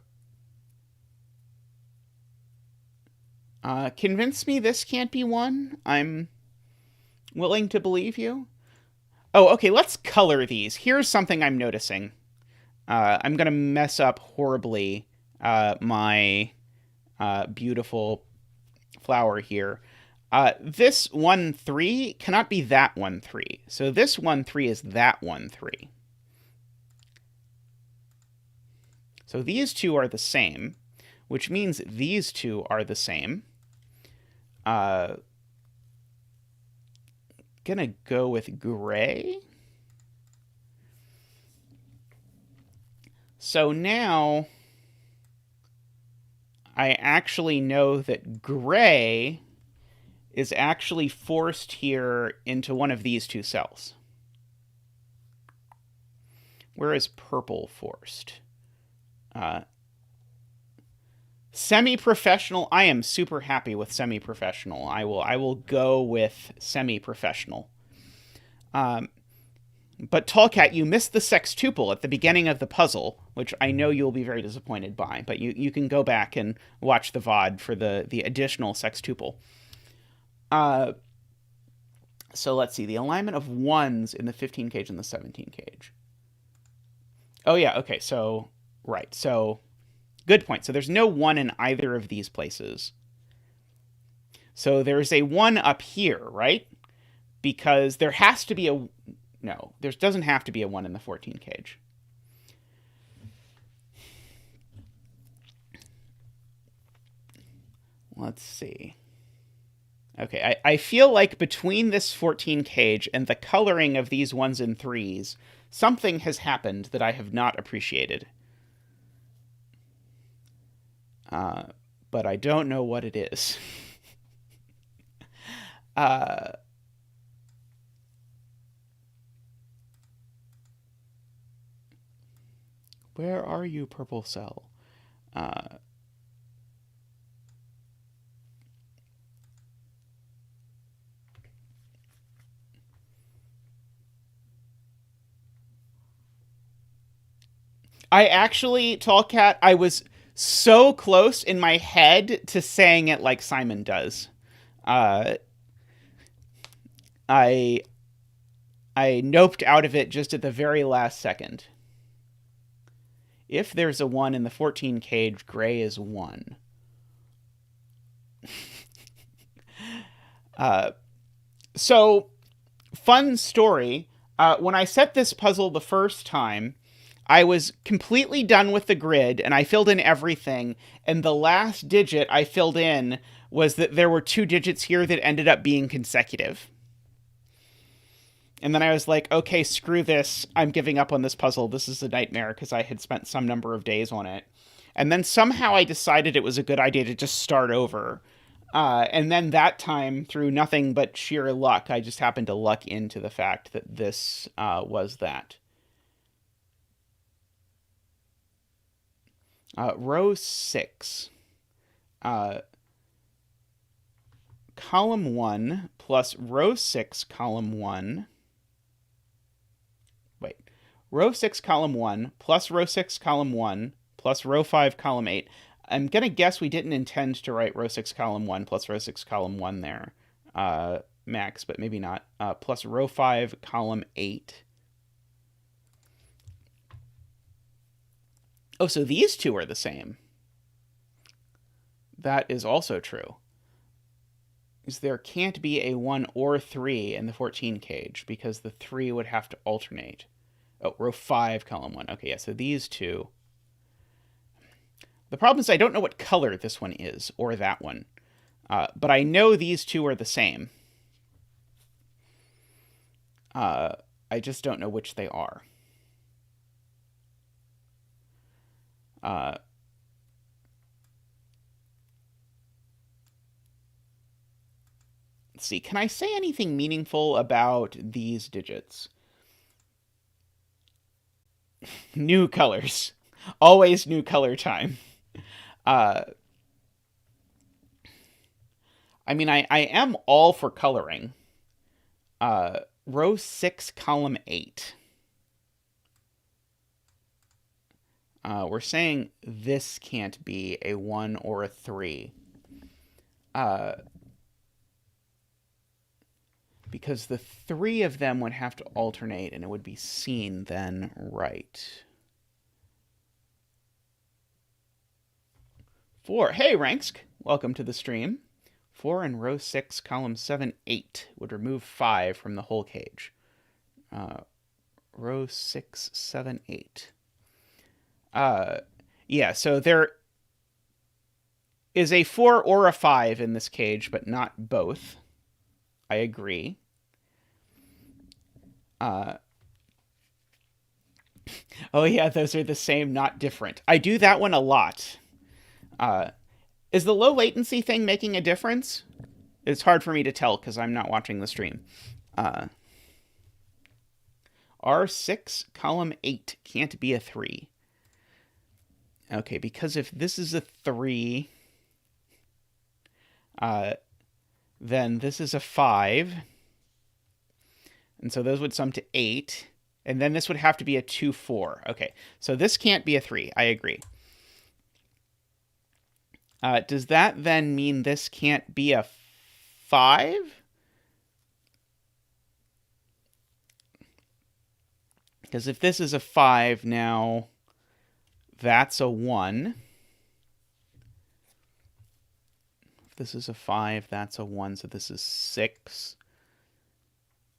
Convince me this can't be 1. I'm willing to believe you. Oh, okay, let's color these. Here's something I'm noticing. I'm going to mess up horribly my beautiful flower here. This 1-3 cannot be that 1-3. So this 1-3 is that 1-3. So these two are the same, which means these two are the same. Gonna go with gray. So now I actually know that gray is actually forced here into one of these two cells. Where is purple forced? Semi-professional. I am super happy with semi-professional. I will go with semi-professional. But Tallcat, you missed the sextuple at the beginning of the puzzle, which I know you'll be very disappointed by. But you can go back and watch the VOD for the additional sextuple. So let's see. The alignment of 1s in the 15 cage and the 17 cage. Oh, yeah. Okay. So, right. So, good point. So there's no 1 in either of these places. So there's a 1 up here, right? Because there has to be a... No, there doesn't have to be a 1 in the 14 cage. Let's see. Okay, I feel like between this 14 cage and the coloring of these 1s and 3s, something has happened that I have not appreciated. But I don't know what it is. Where are you, purple cell? I actually, Tallcat, I was so close in my head to saying it like Simon does. I noped out of it just at the very last second. If there's a 1 in the 14 cage, gray is 1. So, fun story. When I set this puzzle the first time, I was completely done with the grid, and I filled in everything, and the last digit I filled in was that there were 2 digits here that ended up being consecutive. And then I was like, okay, screw this. I'm giving up on this puzzle. This is a nightmare, because I had spent some number of days on it. And then somehow I decided it was a good idea to just start over. And then that time, through nothing but sheer luck, I just happened to luck into the fact that this was that. Row 6. Column 1 plus row 6, column 1. Wait. Row 6, column 1 plus row 6, column 1 plus row 5, column 8. I'm going to guess we didn't intend to write row 6, column 1 plus row 6, column 1 there, Max, but maybe not. Plus row 5, column 8. Oh, so these two are the same. That is also true. is there can't be a 1 or 3 in the 14 cage because the 3 would have to alternate. Oh, row 5, column 1. Okay, yeah, so these two. The problem is I don't know what color this one is, or that one. But I know these two are the same. I just don't know which they are. Let's see, can I say anything meaningful about these digits? New colors. Always new color time. I mean, I am all for coloring. Row 6, column 8. We're saying this can't be a 1 or a 3. Because the 3 of them would have to alternate, and it would be seen then right. 4. Hey, Rangsk. Welcome to the stream. 4 in row 6, column 7, 8 would remove 5 from the whole cage. Row 6, 7, 8. Yeah, so there is a 4 or a 5 in this cage, but not both. I agree. Oh yeah, those are the same, not different. I do that one a lot. Is the low latency thing making a difference? It's hard for me to tell because I'm not watching the stream. R6, column 8 can't be a 3. Okay, because if this is a 3, then this is a 5. And so those would sum to 8. And then this would have to be a 2, 4. Okay, so this can't be a 3. I agree. Does that then mean this can't be a 5? Because if this is a 5 now, that's a 1. If this is a 5, that's a 1, so this is 6.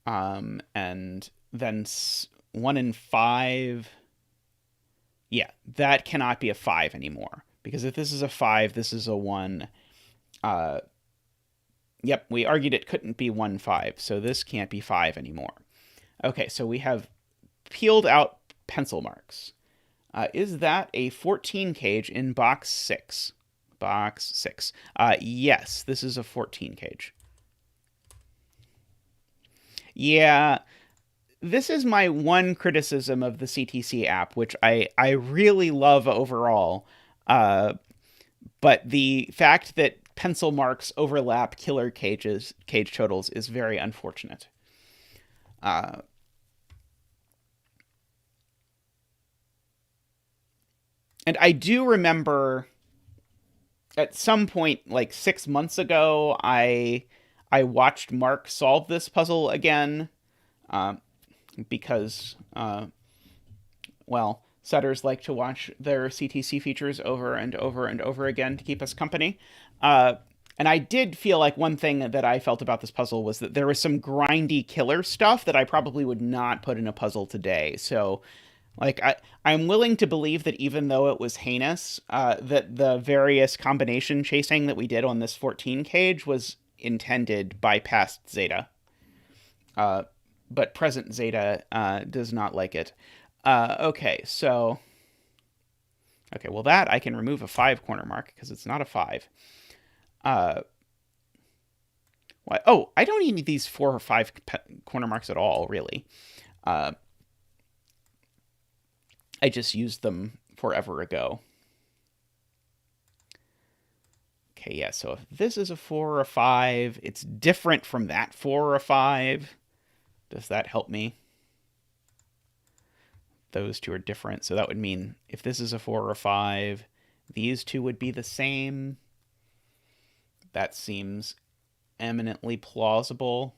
And then 1 and 5. Yeah, that cannot be a 5 anymore. Because if this is a 5, this is a 1. Yep, we argued it couldn't be 1, 5, so this can't be 5 anymore. Okay, so we have peeled out pencil marks. Is that a 14 cage in box 6? Box 6. Yes, this is a 14 cage. Yeah, this is my one criticism of the CTC app, which I really love overall. But the fact that pencil marks overlap killer cage totals is very unfortunate. And I do remember at some point, like 6 months ago, I watched Mark solve this puzzle again, because, well, setters like to watch their CTC features over and over and over again to keep us company. And I did feel like one thing that I felt about this puzzle was that there was some grindy killer stuff that I probably would not put in a puzzle today. So, like, I'm willing to believe that even though it was heinous, that the various combination chasing that we did on this 14 cage was intended by past Zeta. But present Zeta does not like it. Okay, so... Okay, well that I can remove a 5 corner mark because it's not a 5. Oh, I don't need these 4 or 5 corner marks at all, really. I just used them forever ago. Okay, yeah, so if this is a 4 or a 5, it's different from that 4 or a 5. Does that help me? Those two are different, so that would mean if this is a 4 or a 5, these two would be the same. That seems eminently plausible.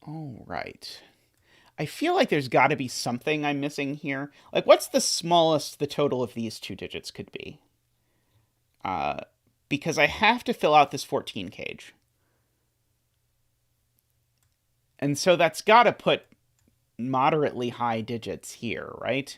All right. I feel like there's got to be something I'm missing here. Like, what's the smallest the total of these two digits could be? Because I have to fill out this 14 cage. And so that's got to put moderately high digits here, right?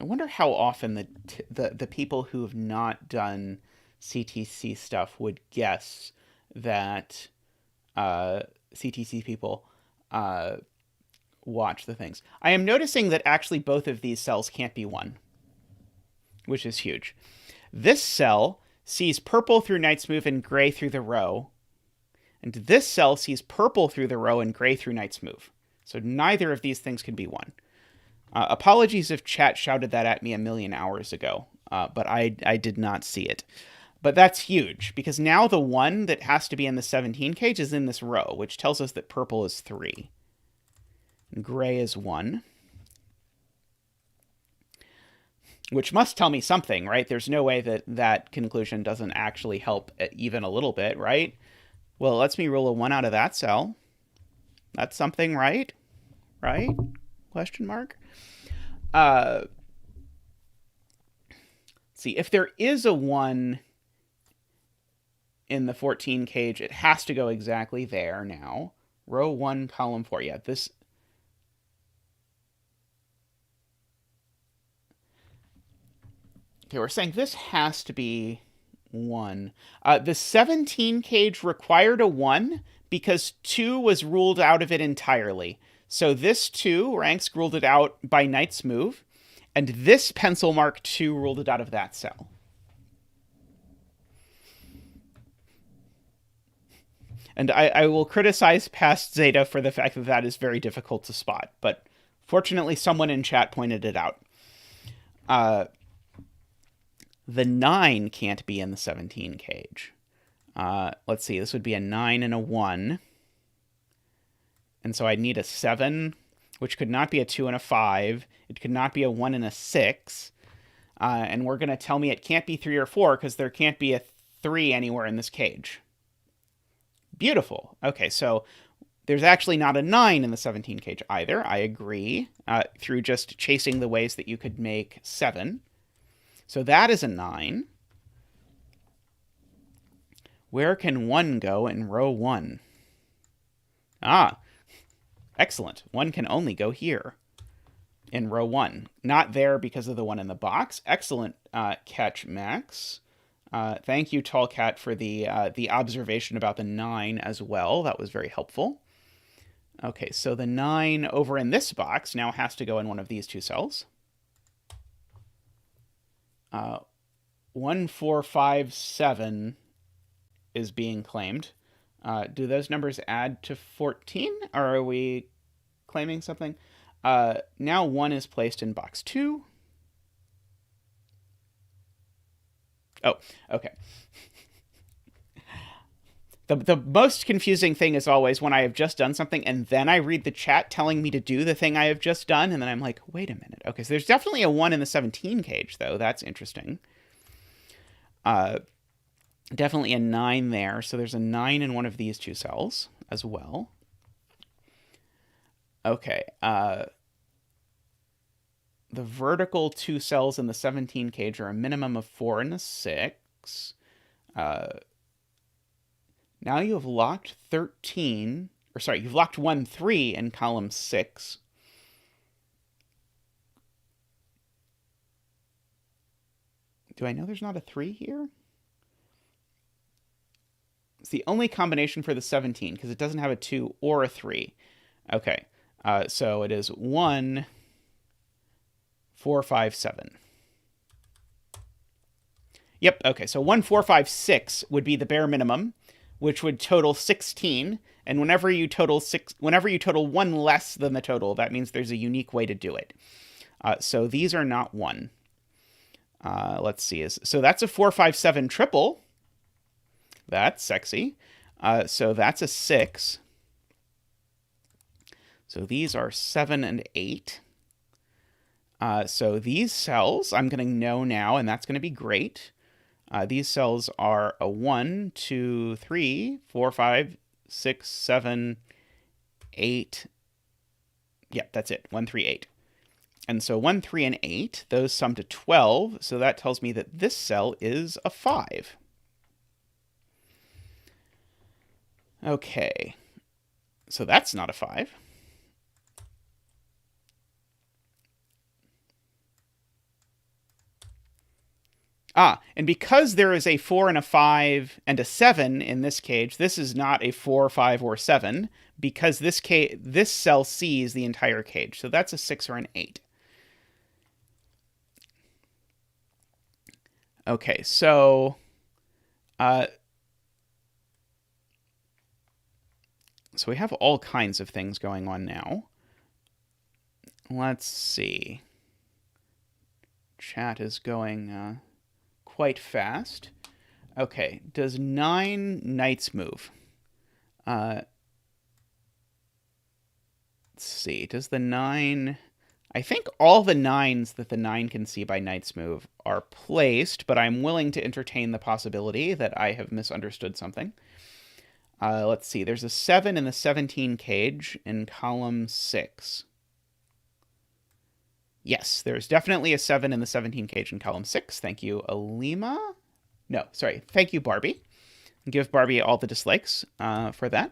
I wonder how often the people who have not done CTC stuff would guess that CTC people watch the things. I am noticing that actually both of these cells can't be 1, which is huge. This cell sees purple through Knight's Move and gray through the row. And this cell sees purple through the row and gray through Knight's Move. So neither of these things can be 1. Apologies if chat shouted that at me a million hours ago, but I did not see it. But that's huge, because now the 1 that has to be in the 17 cage is in this row, which tells us that purple is 3. And gray is 1. Which must tell me something, right? There's no way that that conclusion doesn't actually help even a little bit, right? Well, it lets me roll a 1 out of that cell. That's something, right? Right? Question mark? See, if there is a 1 in the 14 cage, it has to go exactly there now. Row 1, column 4. Yeah, this... Okay, we're saying this has to be 1. The 17 cage required a 1 because 2 was ruled out of it entirely. So this 2, Rangsk ruled it out by Knight's Move, and this pencil mark 2 ruled it out of that cell. And I will criticize past Zeta for the fact that that is very difficult to spot, but fortunately someone in chat pointed it out. The 9 can't be in the 17 cage. Let's see, this would be a 9 and a 1. And so I'd need a 7, which could not be a 2 and a 5. It could not be a 1 and a 6. And we're going to tell me it can't be 3 or 4 because there can't be a 3 anywhere in this cage. Beautiful. Okay, so there's actually not a 9 in the 17 cage either. I agree, through just chasing the ways that you could make 7. So that is a 9. Where can 1 go in row 1? Ah, excellent. 1 can only go here in row 1. Not there because of the 1 in the box. Excellent catch, Max. Thank you, Tall Cat, for the observation about the 9 as well. That was very helpful. Okay, so the 9 over in this box now has to go in one of these two cells. 1, 4, 5, 7 is being claimed. Do those numbers add to 14? Or are we claiming something? Now 1 is placed in box 2. Oh, okay. The most confusing thing is always when I have just done something and then I read the chat telling me to do the thing I have just done, and then I'm like, wait a minute. Okay, so there's definitely a 1 in the 17 cage, though. That's interesting. Definitely a 9 there, so there's a 9 in one of these two cells as well. Okay, the vertical 2 cells in the 17 cage are a minimum of 4 and a 6. Now you have locked 13, or sorry, you've locked 1, 3 in column 6. Do I know there's not a 3 here? It's the only combination for the 17, because it doesn't have a 2 or a 3. Okay, so it is 1, 4, 5, 7. Yep, okay, so 1, 4, 5, 6 would be the bare minimum, which would total 16, and whenever you total 1 less than the total, that means there's a unique way to do it. So these are not 1. Let's see. So that's a 4, 5, 7 triple. That's sexy. So that's a 6. So these are 7 and 8. So these cells I'm going to know now, and that's going to be great. These cells are a 1, 2, 3, 4, 5, 6, 7, 8. Yeah, that's it. 1, 3, 8. And so 1, 3, and 8, those sum to 12. So that tells me that this cell is a 5. Okay. So that's not a 5. And because there is a 4 and a 5 and a 7 in this cage, this is not a 4, 5, or 7, because this cell sees the entire cage. So that's a 6 or an 8. Okay, so we have all kinds of things going on now. Let's see. Chat is going quite fast. Okay, does 9 knights move? Let's see. Does the 9... I think all the 9s that the 9 can see by knight's move are placed, but I'm willing to entertain the possibility that I have misunderstood something. Let's see. There's a 7 in the 17 cage in column 6. Yes, there's definitely a 7 in the 17 cage in column 6. Thank you, Alima. No, sorry. Thank you, Barbie. Give Barbie all the dislikes for that,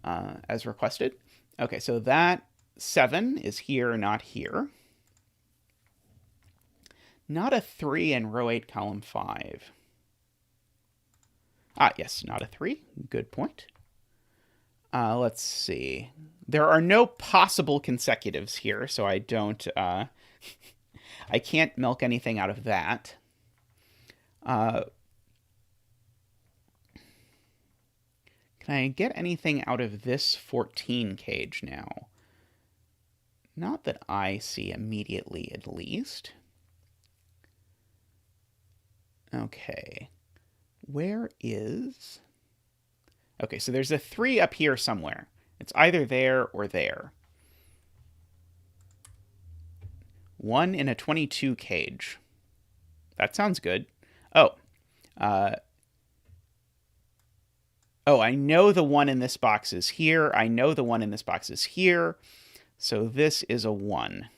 as requested. Okay, so that 7 is here, not here. Not a 3 in row 8, column 5. Yes, not a 3. Good point. Let's see. There are no possible consecutives here, so I don't... I can't milk anything out of that. Can I get anything out of this 14 cage now? Not that I see immediately, at least. Okay. Where is... Okay, so there's a 3 up here somewhere. It's either there or there. 1 in a 22 cage. That sounds good. Oh. I know the one in this box is here. I know the one in this box is here. So this is a 1.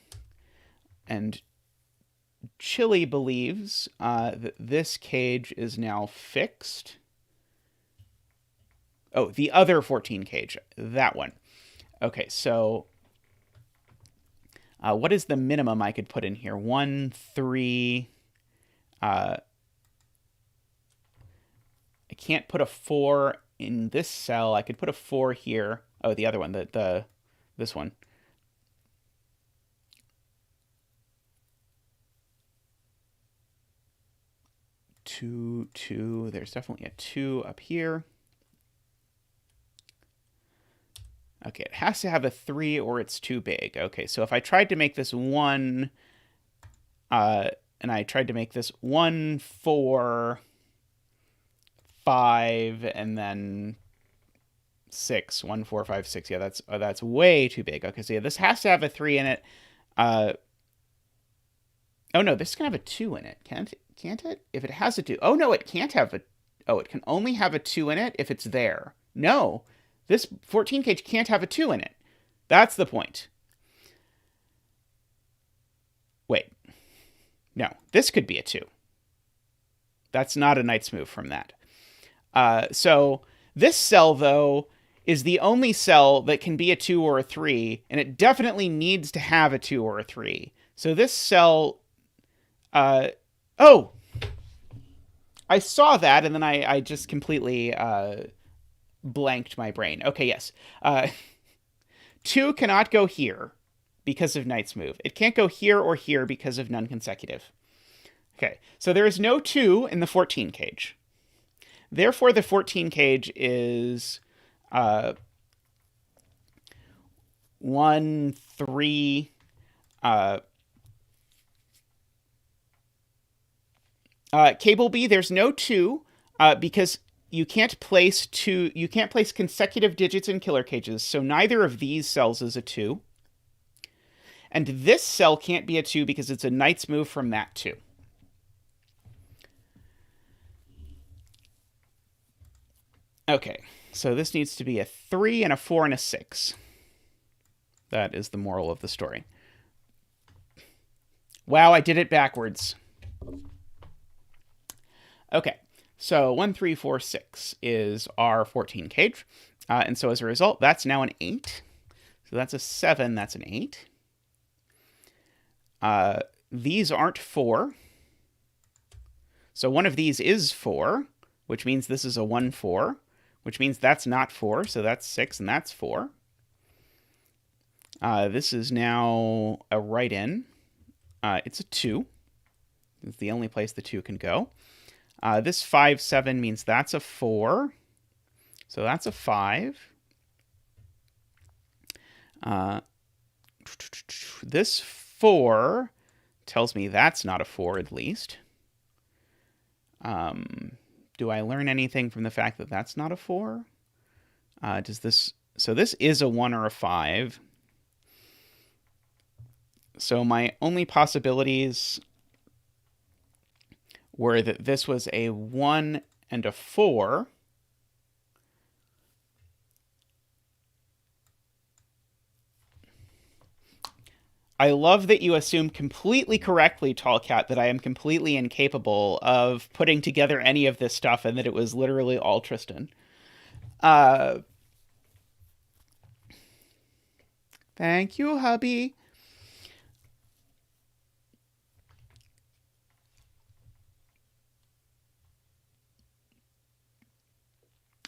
And Chili believes that this cage is now fixed. Oh, the other 14 cage. That one. Okay, so what is the minimum I could put in here? 1, 3. I can't put a 4 in this cell. I could put a 4 here. Oh, the other one. This one. 2, 2. There's definitely a 2 up here. Okay, it has to have a 3 or it's too big. Okay, so if I tried to make this 1, and I tried to make this 1, 4, 5, and then 6. 1, 4, 5, 6. Yeah, that's way too big. Okay, so yeah, this has to have a 3 in it. Oh no, this can have a 2 in it. Can't it? If it has a 2. Oh no, it can't have a... Oh, it can only have a 2 in it if it's there. No. This 14 cage can't have a 2 in it. That's the point. Wait. No, this could be a 2. That's not a knight's move from that. So this cell, though, is the only cell that can be a 2 or a 3, and it definitely needs to have a 2 or a 3. So this cell... Oh! I saw that, and then I just completely... blanked my brain. Okay, yes. 2 cannot go here because of knight's move. It can't go here or here because of non-consecutive. Okay, so there is no 2 in the 14 cage. Therefore, the 14 cage is 1, 3, Cable B, there's no 2 because you can't place consecutive digits in killer cages, so neither of these cells is a 2. And this cell can't be a 2 because it's a knight's move from that 2. Okay, so this needs to be a 3 and a 4 and a 6. That is the moral of the story. Wow, I did it backwards. Okay, so 1, 3, 4, 6 is our 14 cage. And so as a result, that's now an 8. So that's a 7, that's an 8. These aren't 4. So one of these is 4, which means this is a 1, 4, which means that's not 4, so that's 6 and that's 4. This is now a right-in. It's a 2. It's the only place the 2 can go. This 5, 7 means that's a 4. So that's a 5. This 4 tells me that's not a 4, at least. Do I learn anything from the fact that that's not a 4? So this is a 1 or a 5. So my only possibilities were that this was a 1 and a 4. I love that you assume completely correctly, Tall Cat, that I am completely incapable of putting together any of this stuff and that it was literally all Tristan. Thank you, hubby.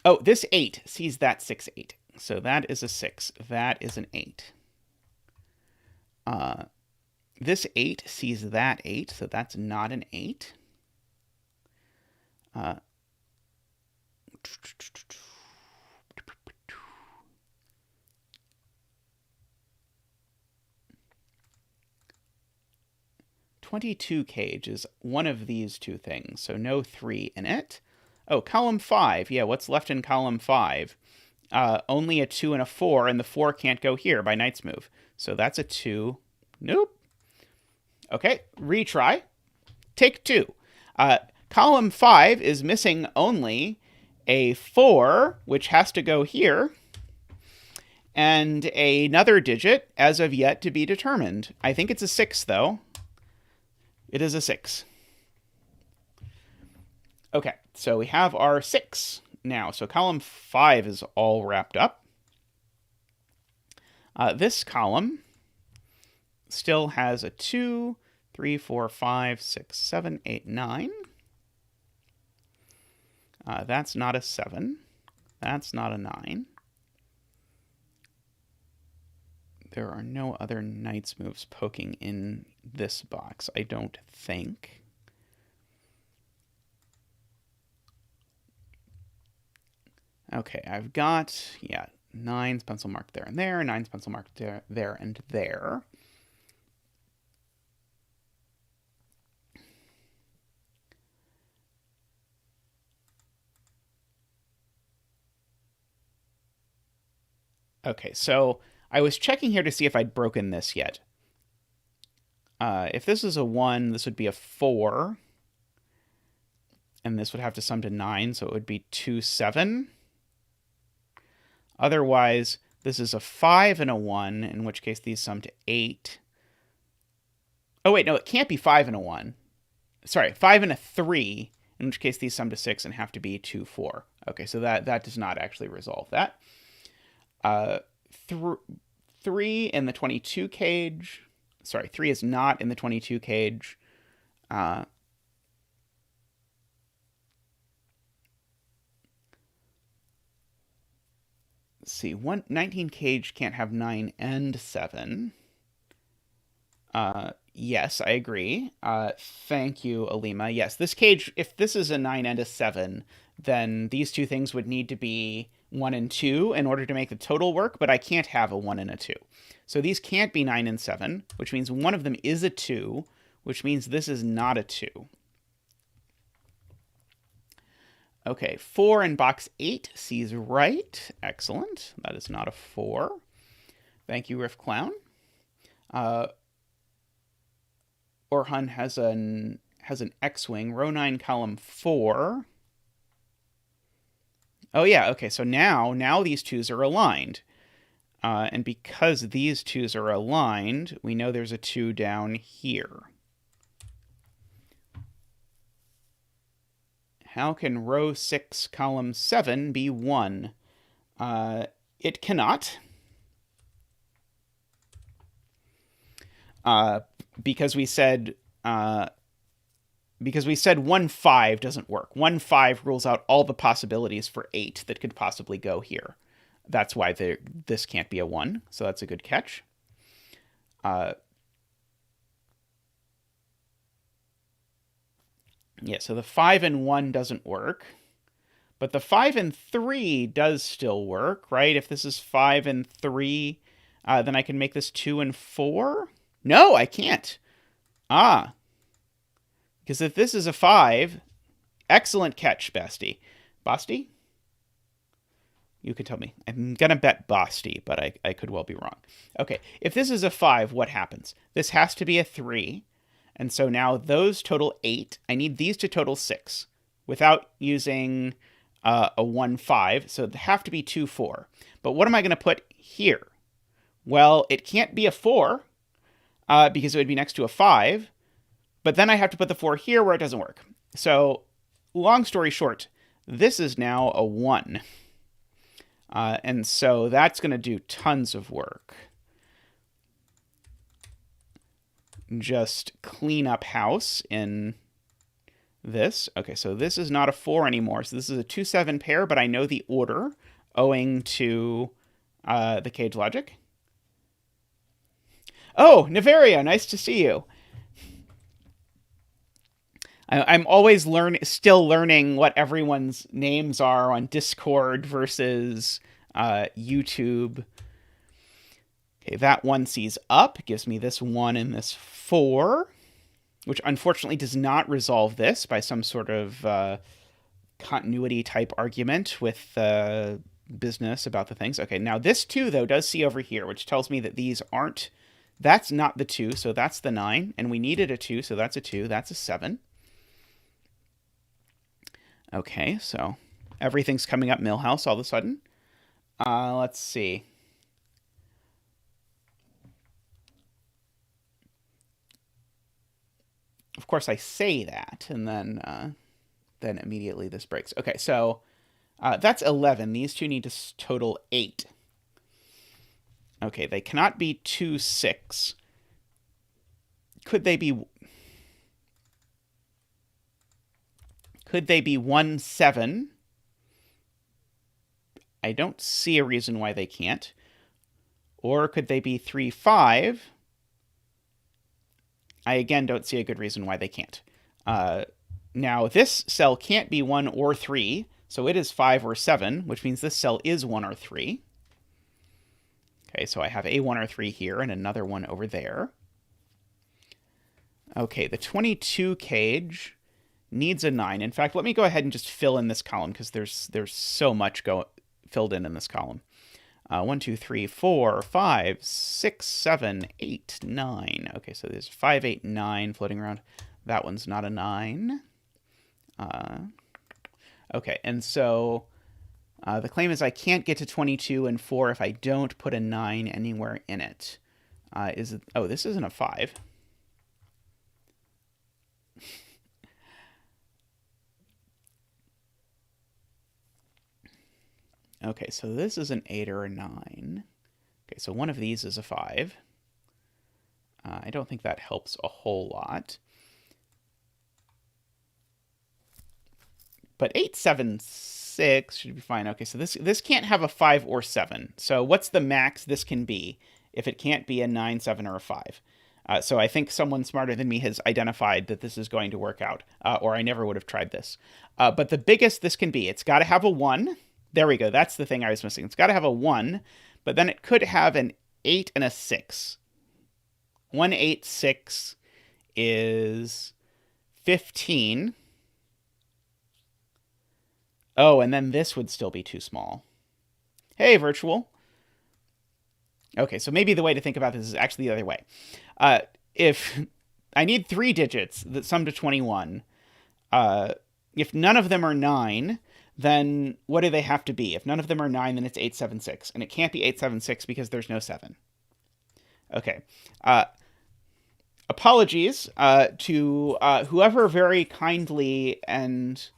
Oh, this 8 sees that 6, 8. So that is a 6. That is an 8. This 8 sees that 8, so that's not an 8. Uh, $22 cage is one of these two things, so no 3 in it. Oh, column 5. Yeah, what's left in column 5? Only a 2 and a 4, and the 4 can't go here by knight's move. So that's a 2. Nope. Okay, retry. Take 2. Column 5 is missing only a 4, which has to go here, and another digit as of yet to be determined. I think it's a 6, though. It is a 6. Okay, so we have our 6 now. So column 5 is all wrapped up. This column still has a 2, 3, 4, 5, 6, 7, 8, 9. That's not a 7. That's not a 9. There are no other knight's moves poking in this box, I don't think. Okay, I've got, 9's pencil marked there and there, 9's pencil marked there and there. Okay, so I was checking here to see if I'd broken this yet. If this is a 1, this would be a 4. And this would have to sum to 9, so it would be 2, 7. Otherwise, this is a 5 and a 1, in which case these sum to 8. Oh, wait, no, it can't be 5 and a 1. Sorry, 5 and a 3, in which case these sum to 6 and have to be 2, 4. Okay, so that does not actually resolve that. 3 in the 22 cage. Sorry, 3 is not in the 22 cage. Let's see, 19 cage can't have 9 and 7. Yes, I agree. Thank you, Alima. Yes, this cage, if this is a 9 and a 7, then these two things would need to be 1 and 2 in order to make the total work, but I can't have a 1 and a 2. So these can't be 9 and 7, which means one of them is a 2, which means this is not a 2. Okay, 4 in box 8 sees right. Excellent. That is not a 4. Thank you, Riff Clown. Orhan has an X-wing. Row 9, column 4. Oh yeah, okay, so now these twos are aligned. And because these twos are aligned, we know there's a 2 down here. How can row 6, column 7 be 1? It cannot. Because we said 1-5 doesn't work. 1-5 rules out all the possibilities for 8 that could possibly go here. That's why this can't be a 1, so that's a good catch. Yeah, so the 5 and 1 doesn't work. But the 5 and 3 does still work, right? If this is 5 and 3, then I can make this 2 and 4? No, I can't. Because if this is a 5, excellent catch, Basti. Basti? You can tell me. I'm going to bet Basti, but I could well be wrong. Okay, if this is a 5, what happens? This has to be a 3. And so now those total 8. I need these to total 6 without using a 1-5. So they have to be 2-4. But what am I going to put here? Well, it can't be a 4 because it would be next to a 5. But then I have to put the 4 here where it doesn't work. So long story short, this is now a 1. And so that's going to do tons of work. Just clean up house in this. Okay, so this is not a 4 anymore. So this is a 2-7 pair, but I know the order owing to the cage logic. Oh, Nevario, nice to see you. I'm always still learning what everyone's names are on Discord versus YouTube. Okay, that 1 sees up, gives me this 1 and this 4, which unfortunately does not resolve this by some sort of continuity type argument with business about the things. Okay, now this 2, though, does see over here, which tells me that these aren't... That's not the 2, so that's the 9, and we needed a 2, so that's a 2, that's a 7. Okay, so everything's coming up Millhouse all of a sudden. Let's see. Of course, I say that, and then immediately this breaks. Okay, so that's 11. These two need to total 8. Okay, they cannot be 2-6. Could they be 1-7? I don't see a reason why they can't. Or could they be 3-5? I again don't see a good reason why they can't. Now, this cell can't be 1 or 3, so it is 5 or 7, which means this cell is 1 or 3. Okay, so I have a 1 or 3 here and another one over there. Okay, the 22 cage needs a 9. In fact, let me go ahead and just fill in this column because there's so much filled in this column. 1, 2, 3, 4, 5, 6, 7, 8, 9. Okay, so there's 5, 8, 9 floating around. That one's not a 9. Okay, and so the claim is I can't get to 22 and 4 if I don't put a 9 anywhere in it. Oh, this isn't a 5. Okay, so this is an 8 or a 9. Okay, so one of these is a 5. I don't think that helps a whole lot. But 8, 7, 6 should be fine. Okay, so this can't have a 5 or 7. So what's the max this can be if it can't be a 9, 7, or a 5? So I think someone smarter than me has identified that this is going to work out, or I never would have tried this. But the biggest this can be, it's got to have a 1. There we go. That's the thing I was missing. It's got to have a 1, but then it could have an 8 and a 6. 1, 8, 6 is 15. Oh, and then this would still be too small. Hey, virtual. Okay, so maybe the way to think about this is actually the other way. If I need 3 digits that sum to 21, uh, if none of them are 9, then what do they have to be? If none of them are 9, then it's 876. And it can't be 876 because there's no 7. Okay. Apologies to whoever very kindly and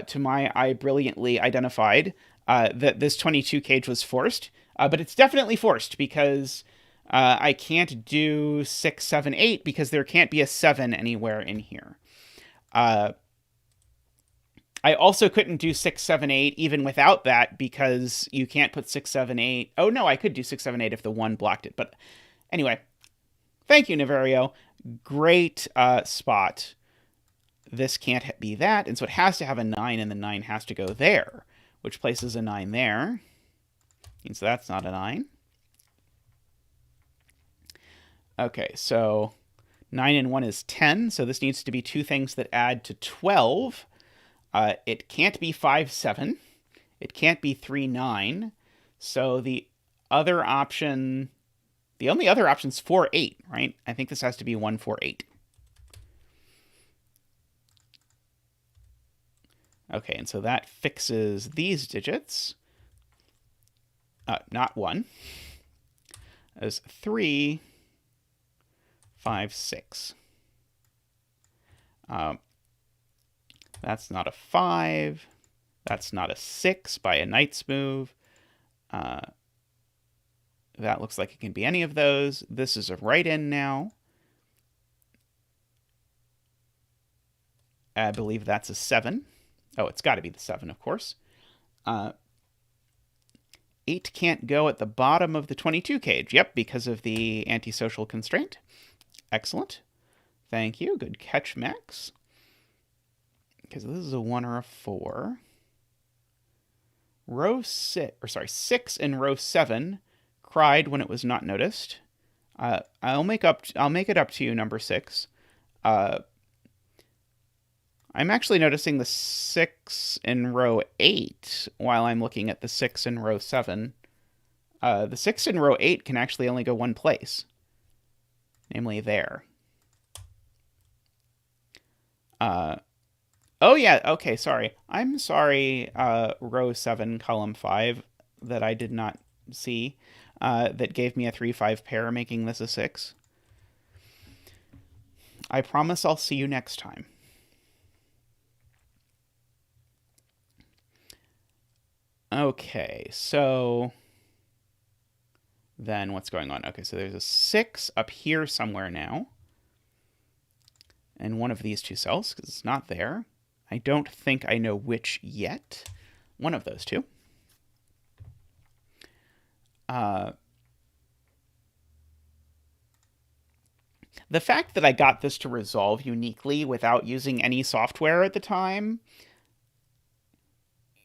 to my eye brilliantly identified that this 22 cage was forced. But it's definitely forced because I can't do 6, 7, 8 because there can't be a 7 anywhere in here. I also couldn't do 6, 7, 8 even without that because you can't put 6, 7, 8. Oh, no, I could do 6, 7, 8 if the 1 blocked it. But anyway, thank you, Naverio. Great spot. This can't be that, and so it has to have a 9, and the 9 has to go there, which places a 9 there. Means that's not a 9. Okay, so 9 and 1 is 10, so this needs to be 2 things that add to 12. It can't be 5, 7. It can't be 3, 9. So the other option, the only other option is 4, 8, right? I think this has to be 1, 4, 8. Okay, and so that fixes these digits. Not 1. As 3, 5, 6. That's not a 5. That's not a 6 by a knight's move. That looks like it can be any of those. This is a right-in now. I believe that's a 7. Oh, it's got to be the 7, of course. 8 can't go at the bottom of the 22 cage. Yep, because of the antisocial constraint. Excellent. Thank you. Good catch, Max. Because this is a 1 or a 4. Row 6, or sorry, 6 in row 7 cried when it was not noticed. I'll make it up to you, number 6. I'm actually noticing the 6 in row 8 while I'm looking at the 6 in row 7. The 6 in row 8 can actually only go one place, namely there. Oh, yeah, okay, sorry. I'm sorry, row 7, column 5, that I did not see, that gave me a 3-5 pair, making this a 6. I promise I'll see you next time. Okay, so then what's going on? Okay, so there's a 6 up here somewhere now. And one of these 2 cells, because it's not there. I don't think I know which yet. One of those 2. The fact that I got this to resolve uniquely without using any software at the time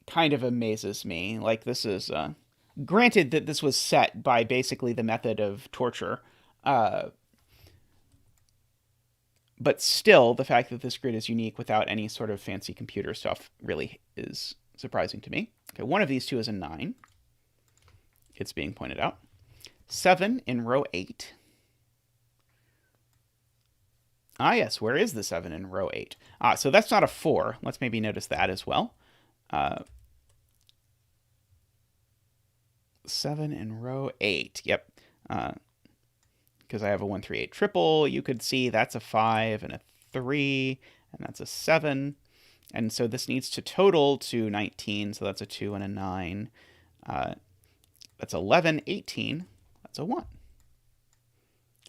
kind of amazes me. Like, this is, granted that this was set by basically the method of torture, but still, the fact that this grid is unique without any sort of fancy computer stuff really is surprising to me. Okay, one of these 2 is a 9. It's being pointed out. 7 in row 8. Ah, yes, where is the 7 in row 8? Ah, so that's not a 4. Let's maybe notice that as well. 7 in row 8. Yep. Because I have a 1, 3, 8 triple. You could see that's a 5 and a 3, and that's a 7. And so this needs to total to 19, so that's a 2 and a 9. That's 11, 18. That's a 1.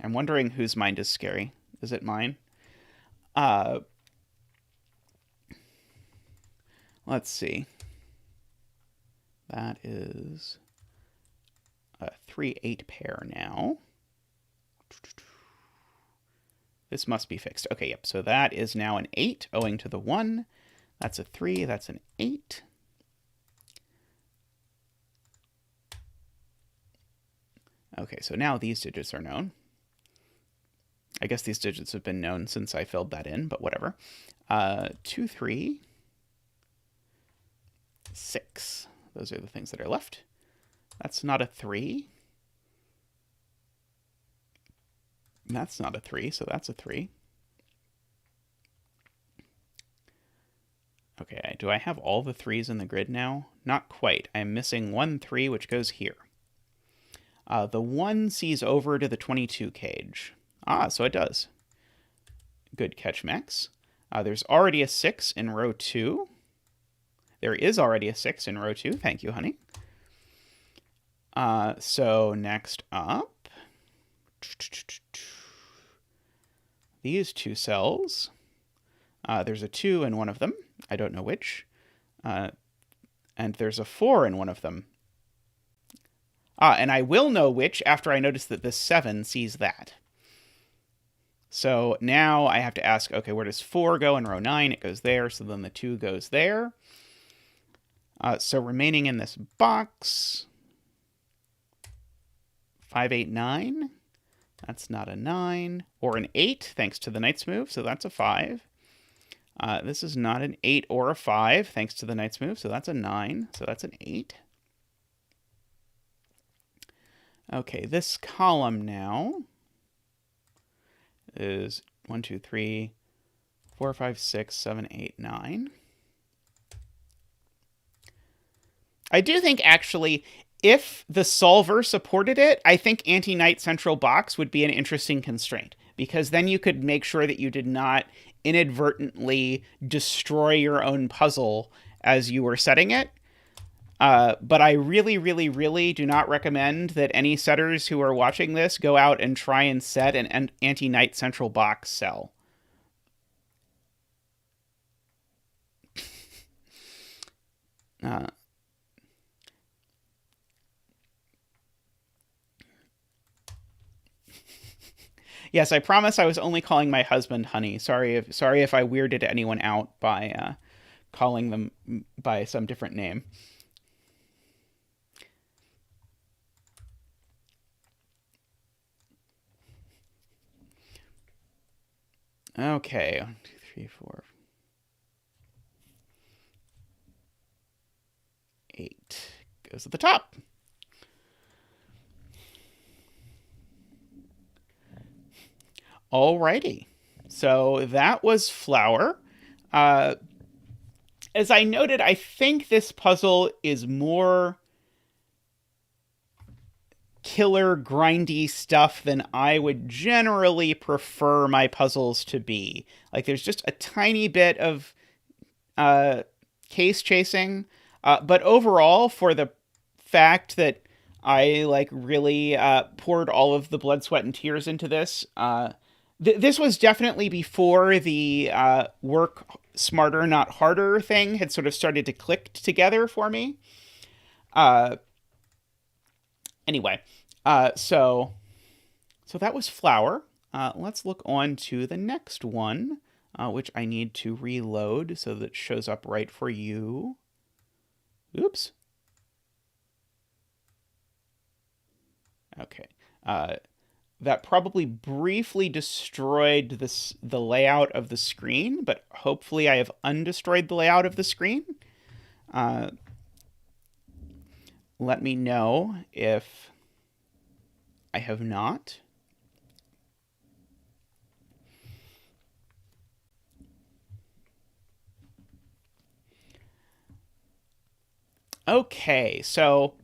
I'm wondering whose mind is scary. Is it mine? Let's see. That is a 3-8 pair now. This must be fixed. Okay, yep. So that is now an 8 owing to the 1. That's a 3. That's an 8. Okay, so now these digits are known. I guess these digits have been known since I filled that in, but whatever. 2, 3. 6. Those are the things that are left. That's not a 3. That's not a 3, so that's a 3. Okay, do I have all the 3s in the grid now? Not quite. I'm missing 1 3, which goes here. The 1 sees over to the 22 cage. Ah, so it does. Good catch, Max. There's already a 6 in row 2. There is already a 6 in row 2. Thank you, honey. So next up, these 2 cells. There's a 2 in one of them. I don't know which. And there's a 4 in one of them. And I will know which after I notice that this 7 sees that. So now I have to ask, okay, where does 4 go in row 9? It goes there, so then the 2 goes there. So remaining in this box, 5, 8, 9. That's not a 9. Or an 8, thanks to the knight's move, so that's a 5. This is not an 8 or a 5, thanks to the knight's move, so that's a 9. So that's an 8. Okay, this column now is 1, 2, 3, 4, 5, 6, 7, 8, 9. I do think, actually, if the solver supported it, I think anti-knight central box would be an interesting constraint, because then you could make sure that you did not inadvertently destroy your own puzzle as you were setting it. But I really, really, really do not recommend that any setters who are watching this go out and try and set an anti-knight central box cell. Yes, I promise I was only calling my husband honey. Sorry if I weirded anyone out by calling them by some different name. Okay, 1, 2, 3, 4, 8 goes at the top. Alrighty, so that was flour. As I noted, I think this puzzle is more killer grindy stuff than I would generally prefer my puzzles to be. Like, there's just a tiny bit of case chasing, but overall, for the fact that I really poured all of the blood, sweat, and tears into this, this was definitely before the work smarter, not harder thing had sort of started to click together for me. Anyway, so that was flour. Let's look on to the next one, which I need to reload so that it shows up right for you. Oops. Okay. That probably briefly destroyed the layout of the screen, but hopefully I have undestroyed the layout of the screen. Let me know if I have not. Okay, so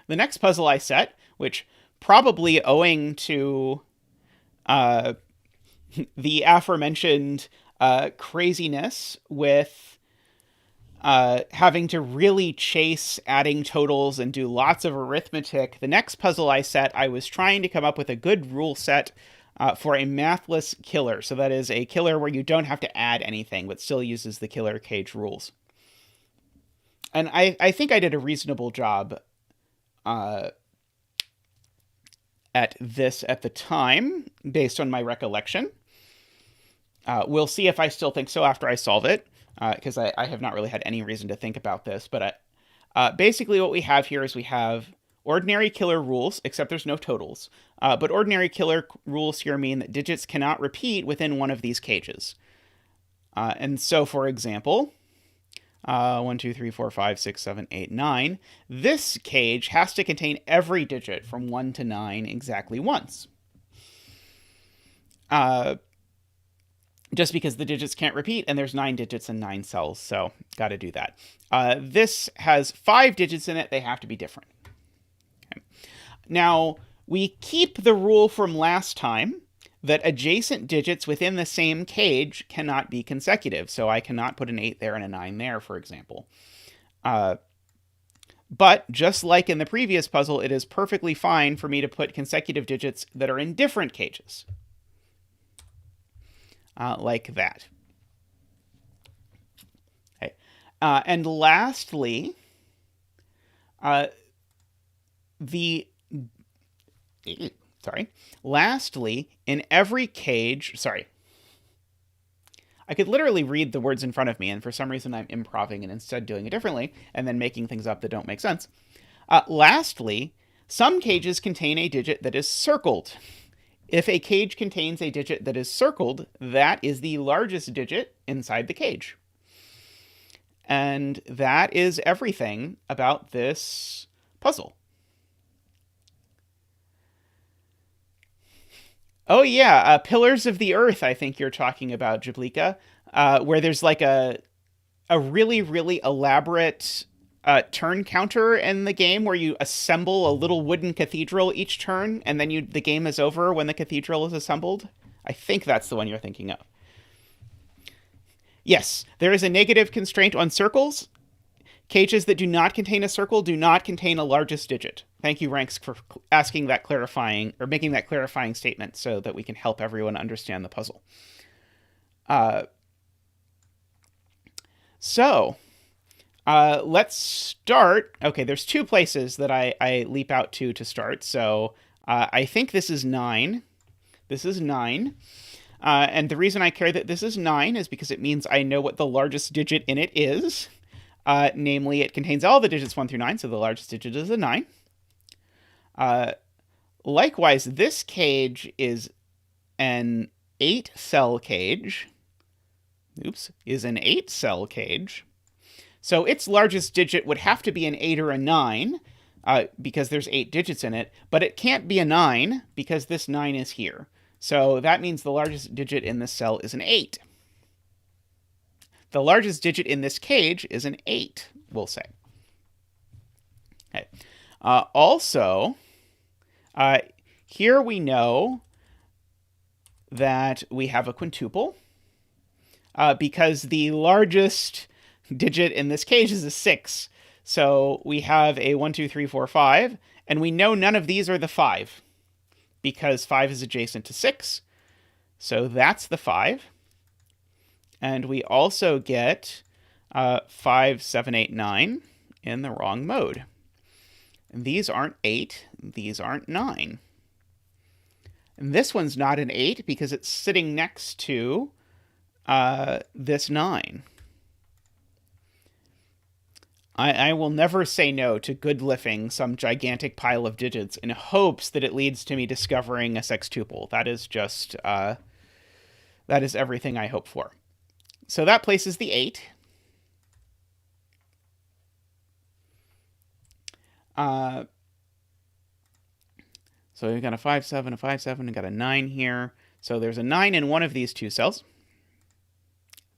the next puzzle I set, which probably owing to the aforementioned craziness with having to really chase adding totals and do lots of arithmetic, the next puzzle I set, I was trying to come up with a good rule set for a mathless killer. So that is a killer where you don't have to add anything, but still uses the killer cage rules. And I think I did a reasonable job at this at the time, based on my recollection. We'll see if I still think so after I solve it, because I have not really had any reason to think about this. But basically what we have here is we have ordinary killer rules, except there's no totals. But ordinary killer rules here mean that digits cannot repeat within one of these cages. And so, for example, 1, 2, 3, 4, 5, 6, 7, 8, 9. This cage has to contain every digit from 1 to 9 exactly once. Just because the digits can't repeat, and there's 9 digits and 9 cells, so got to do that. This has 5 digits in it. They have to be different. Okay. Now, we keep the rule from last time that adjacent digits within the same cage cannot be consecutive. So I cannot put an 8 there and a 9 there, for example. But just like in the previous puzzle, it is perfectly fine for me to put consecutive digits that are in different cages. Like that. Okay. And lastly, Lastly, in every cage, I could literally read the words in front of me, and for some reason I'm improving and instead doing it differently, and then making things up that don't make sense. Lastly, some cages contain a digit that is circled. If a cage contains a digit that is circled, that is the largest digit inside the cage. And that is everything about this puzzle. Oh yeah, Pillars of the Earth, I think you're talking about, Jablika, where there's like a really, really elaborate turn counter in the game where you assemble a little wooden cathedral each turn, and then the game is over when the cathedral is assembled. I think that's the one you're thinking of. Yes, there is a negative constraint on circles. Cages that do not contain a circle do not contain a largest digit. Thank you, Rangsk, for asking that clarifying, or making that clarifying statement so that we can help everyone understand the puzzle. Let's start. Okay, there's 2 places that I leap out to start. So I think this is 9. This is 9. And the reason I care that this is 9 is because it means I know what the largest digit in it is. Namely, it contains all the digits 1 through 9, so the largest digit is a 9. Likewise, this cage is an 8-cell cage. Is an 8-cell cage. So its largest digit would have to be an 8 or a 9, because there's 8 digits in it, but it can't be a 9 because this 9 is here. So that means the largest digit in this cell is an 8. The largest digit in this cage is an 8, we'll say. Okay. Also, here we know that we have a quintuple, because the largest digit in this cage is a 6. So we have a 1, 2, 3, 4, 5, and we know none of these are the 5, because 5 is adjacent to 6. So that's the 5. And we also get 5, 7, 8, 9 in the wrong mode. And these aren't 8. These aren't 9. And this one's not an 8 because it's sitting next to this 9. I will never say no to good-lifting some gigantic pile of digits in hopes that it leads to me discovering a sextuple. That is just, that is everything I hope for. So that places the 8. So we've got a 5, 7, a 5, 7, and got a 9 here. So there's a 9 in one of these 2 cells.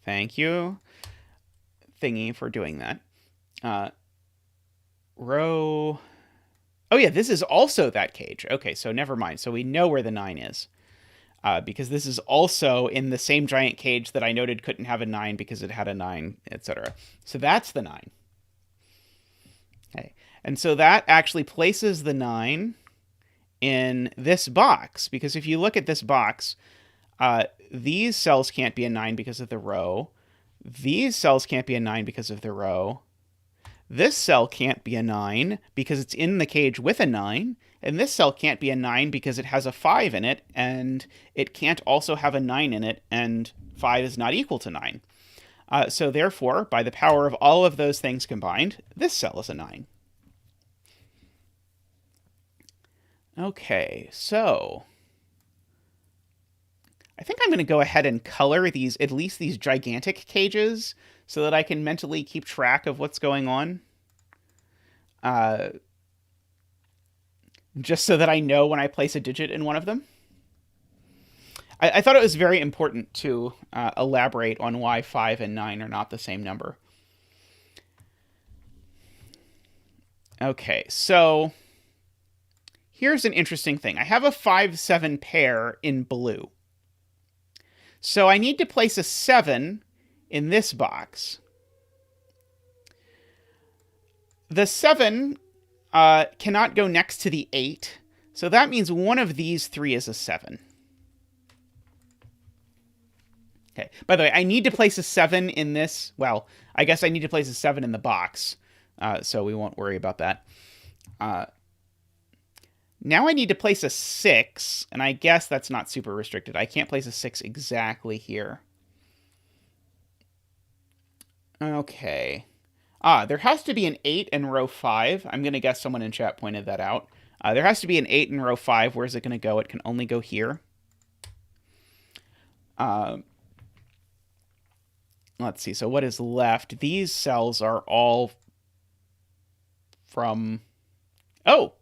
Thank you, thingy, for doing that. Row. Oh yeah, this is also that cage. Okay, so never mind. So we know where the 9 is. Because this is also in the same giant cage that I noted couldn't have a 9 because it had a 9, etc. So that's the 9. Okay. And so that actually places the 9 in this box, because if you look at this box, these cells can't be a 9 because of the row. These cells can't be a 9 because of the row. This cell can't be a 9 because it's in the cage with a 9. And this cell can't be a 9 because it has a 5 in it, and it can't also have a 9 in it, and 5 is not equal to 9. So therefore, by the power of all of those things combined, this cell is a 9. Okay, so I think I'm going to go ahead and color these, at least these gigantic cages, so that I can mentally keep track of what's going on. Just so that I know when I place a digit in one of them. I thought it was very important to elaborate on why 5 and 9 are not the same number. Okay, so here's an interesting thing. I have a 5-7 pair in blue. So I need to place a 7 in this box. The 7 cannot go next to the 8, so that means one of these 3 is a 7. Okay, by the way, I need to place a 7 in this. Well, I guess I need to place a 7 in the box, so we won't worry about that. Now I need to place a 6, and I guess that's not super restricted. I can't place a 6 exactly here. Okay. There has to be an 8 in row 5. I'm going to guess someone in chat pointed that out. There has to be an 8 in row 5. Where's it going to go? It can only go here. Let's see. So what is left? These cells are all from... Oh!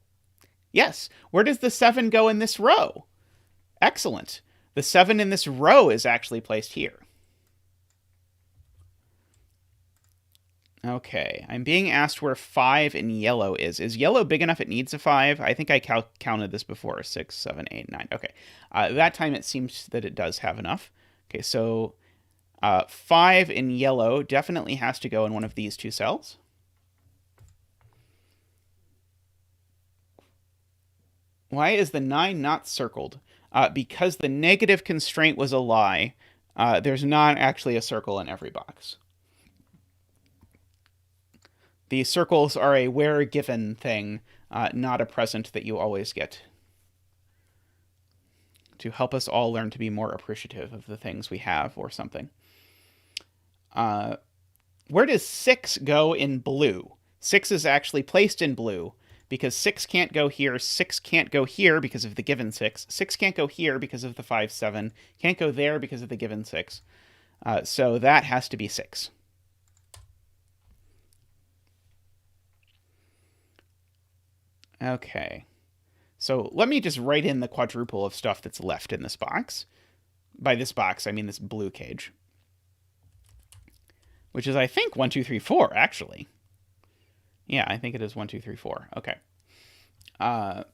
Yes. Where does the 7 go in this row? Excellent. The 7 in this row is actually placed here. Okay. I'm being asked where 5 in yellow is. Is yellow big enough it needs a 5? I think I counted this before. 6, 7, 8, 9. Okay. That time it seems that it does have enough. Okay, so 5 in yellow definitely has to go in one of these two cells. Why is the 9 not circled? Because the negative constraint was a lie. There's not actually a circle in every box. The circles are a where given thing, not a present that you always get. To help us all learn to be more appreciative of the things we have or something. Where does 6 go in blue? 6 is actually placed in blue because 6 can't go here. 6 can't go here because of the given 6. 6 can't go here because of the 5, 7. Can't go there because of the given 6. So that has to be 6. Okay. So let me just write in the quadruple of stuff that's left in this box. By this box, I mean this blue cage. Which is, I think, 1, 2, 3, 4, actually. Yeah, I think it is 1, 2, 3, 4. Okay. And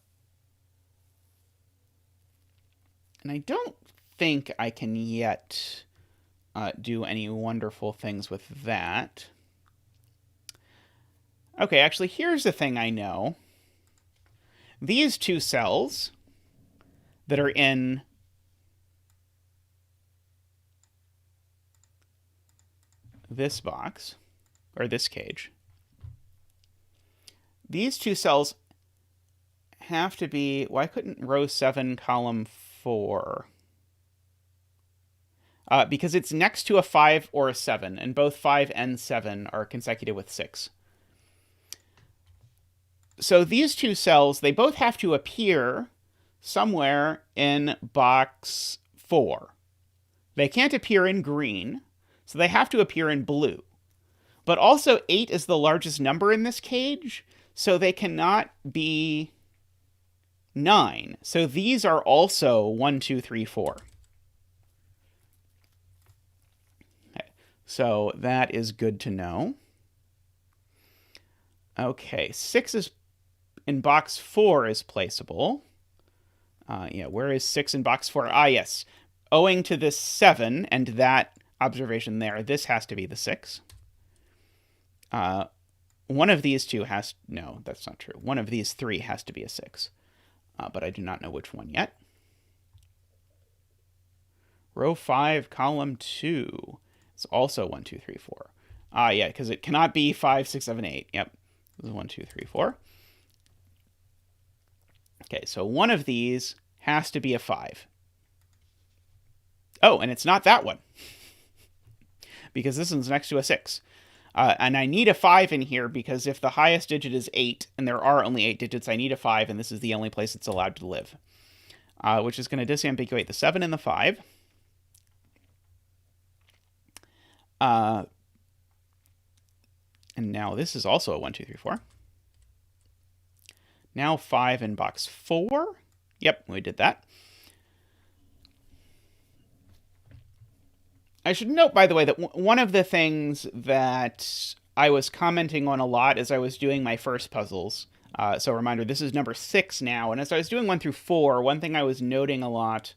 I don't think I can yet do any wonderful things with that. Okay, actually, here's the thing I know. These two cells that are in this box, or this cage, these two cells have to be... Why couldn't row 7, column 4? Because it's next to a 5 or a 7, and both 5 and 7 are consecutive with 6. So these two cells, they both have to appear somewhere in box 4. They can't appear in green, so they have to appear in blue. But also 8 is the largest number in this cage, so they cannot be 9. So these are also 1, 2, 3, 4. Okay, so that is good to know. Okay, 6 is in box 4 is placeable. Yeah, where is 6 in box 4? Ah, yes. Owing to this 7 and that observation there, this has to be the 6. One of these two has... No, that's not true. One of these 3 has to be a 6. But I do not know which one yet. Row 5, column 2. It's also 1, 2, 3, 4. Ah, yeah, because it cannot be 5, 6, 7, 8. Yep. This is 1, 2, 3, 4. Okay, so one of these has to be a 5. Oh, and it's not that one. Because this one's next to a 6. And I need a 5 in here because if the highest digit is 8, and there are only 8 digits, I need a 5, and this is the only place it's allowed to live. Which is going to disambiguate the 7 and the 5. And now this is also a 1, 2, 3, 4. Now 5 in box 4. Yep, we did that. I should note, by the way, that one of the things that I was commenting on a lot as I was doing my first puzzles, so a reminder, this is number 6 now, and as I was doing 1 through 4, one thing I was noting a lot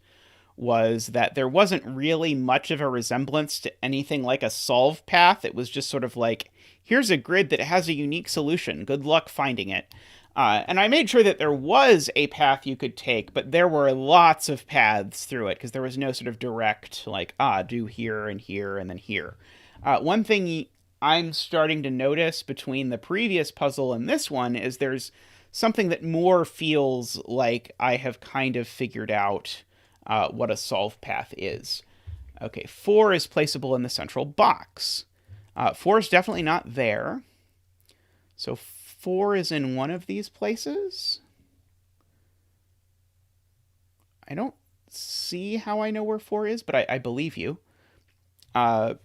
was that there wasn't really much of a resemblance to anything like a solve path. It was just sort of like, here's a grid that has a unique solution. Good luck finding it. And I made sure that there was a path you could take, but there were lots of paths through it because there was no sort of direct, like, do here and here and then here. One thing I'm starting to notice between the previous puzzle and this one is there's something that more feels like I have kind of figured out what a solve path is. Okay, 4 is placeable in the central box. 4 is definitely not there. So 4 is in one of these places. I don't see how I know where 4 is, but I believe you. Let's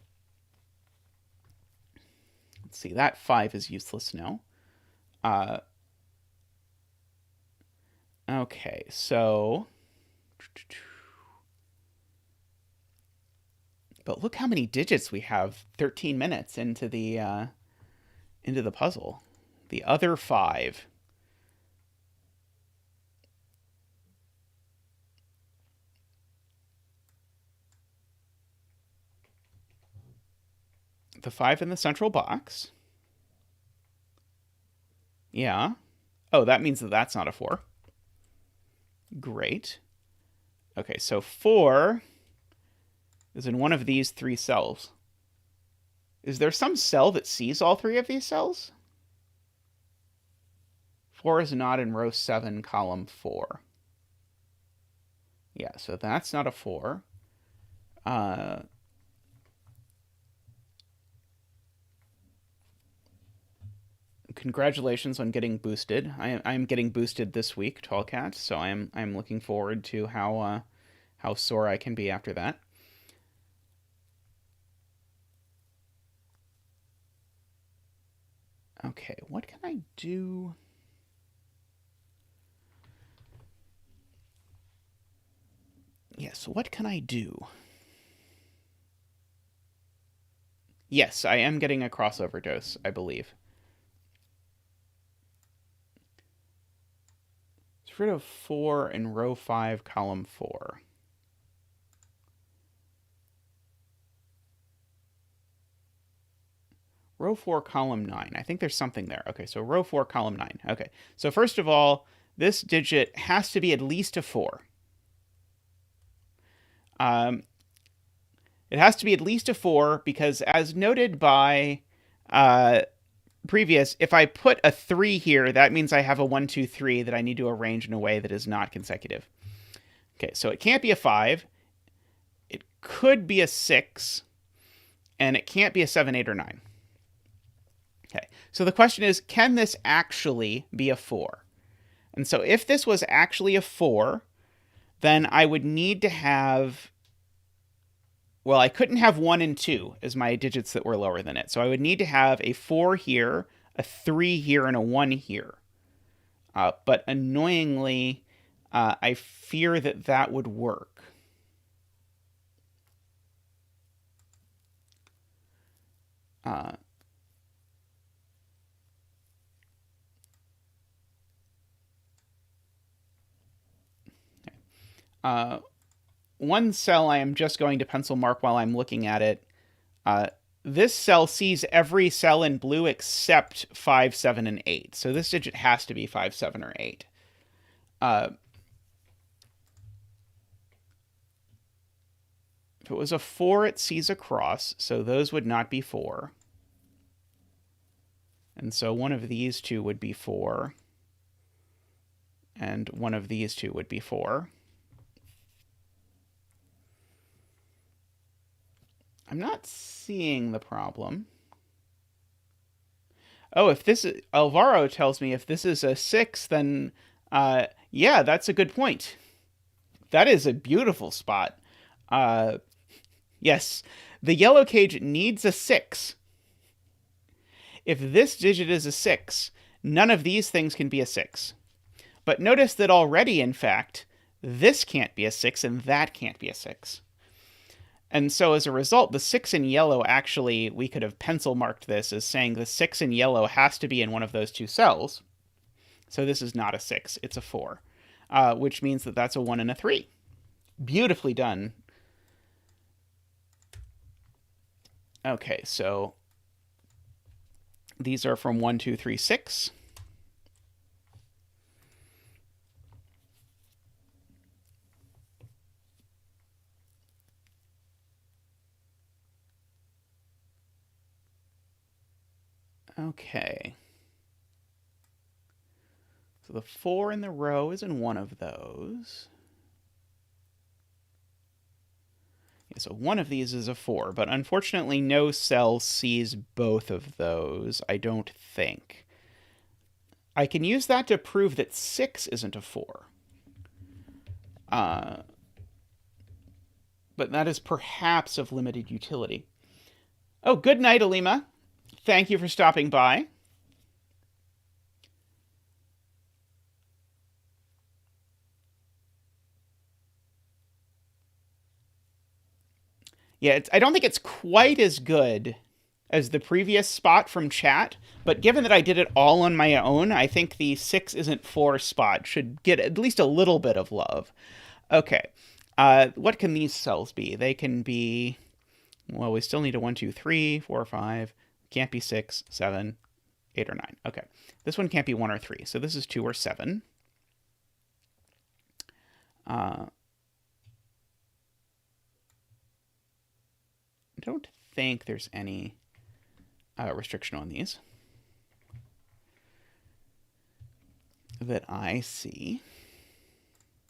see, that 5 is useless now. Okay, so... But look how many digits we have 13 minutes into the puzzle. The other 5. The 5 in the central box. Yeah. Oh, that means that that's not a 4. Great. Okay, so 4 is in one of these 3 cells. Is there some cell that sees all 3 of these cells? 4 is not in row 7, column 4. Yeah, so that's not a 4. Congratulations on getting boosted. I am getting boosted this week, Tallcat, so I'm looking forward to how sore I can be after that. Okay, what can I do? Yes, what can I do? Yes, I am getting a crossover dose, I believe. Get rid of 4 in row 5, column 4. Row 4, column 9. I think there's something there. Okay, so row 4, column 9. Okay, so first of all, this digit has to be at least a 4. It has to be at least a 4 because, as noted by previous, if I put a 3 here, that means I have a 1, 2, 3 that I need to arrange in a way that is not consecutive. Okay, so it can't be a 5. It could be a 6. And it can't be a 7, 8, or 9. Okay, so the question is, can this actually be a 4? And so if this was actually a 4, then I would need to have... Well, I couldn't have 1 and 2 as my digits that were lower than it. So I would need to have a 4 here, a 3 here, and a 1 here. But annoyingly, I fear that that would work. One cell I am just going to pencil mark while I'm looking at it. This cell sees every cell in blue except 5, 7, and 8. So this digit has to be 5, 7, or 8. If it was a 4, it sees across, so those would not be 4. And so one of these two would be 4. And one of these two would be 4. I'm not seeing the problem. Oh, if this is... Alvaro tells me if this is a 6, then... yeah, that's a good point. That is a beautiful spot. Yes, the yellow cage needs a 6. If this digit is a 6, none of these things can be a 6. But notice that already, in fact, this can't be a 6 and that can't be a 6. And so as a result, the 6 in yellow, actually, we could have pencil marked this as saying the 6 in yellow has to be in one of those two cells. So this is not a 6, it's a 4, which means that that's a 1 and a 3. Beautifully done. Okay, so these are from 1, 2, 3, 6. Okay. So the 4 in the row is in one of those. Yeah, so one of these is a 4, but unfortunately no cell sees both of those, I don't think. I can use that to prove that 6 isn't a 4. But that is perhaps of limited utility. Oh, good night, Alima. Thank you for stopping by. Yeah, I don't think it's quite as good as the previous spot from chat, but given that I did it all on my own, I think the 6 isn't 4 spot should get at least a little bit of love. Okay, what can these cells be? They can be, well, we still need a 1, 2, 3, 4, 5. Can't be 6, 7, 8, or 9. Okay, this one can't be 1 or 3, so this is 2 or 7. I don't think there's any restriction on these that I see.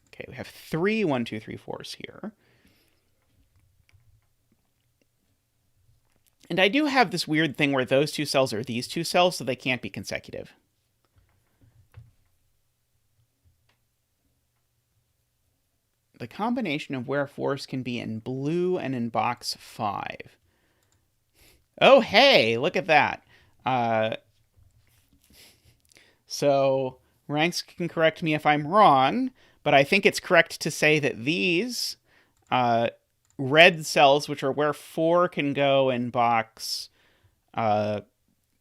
Okay, we have 3 1, 2, 3, 4s here. And I do have this weird thing where those two cells are these two cells, so they can't be consecutive. The combination of where 4s can be in blue and in box 5. Oh, hey, look at that. So Rangsk can correct me if I'm wrong, but I think it's correct to say that these red cells, which are where 4 can go in box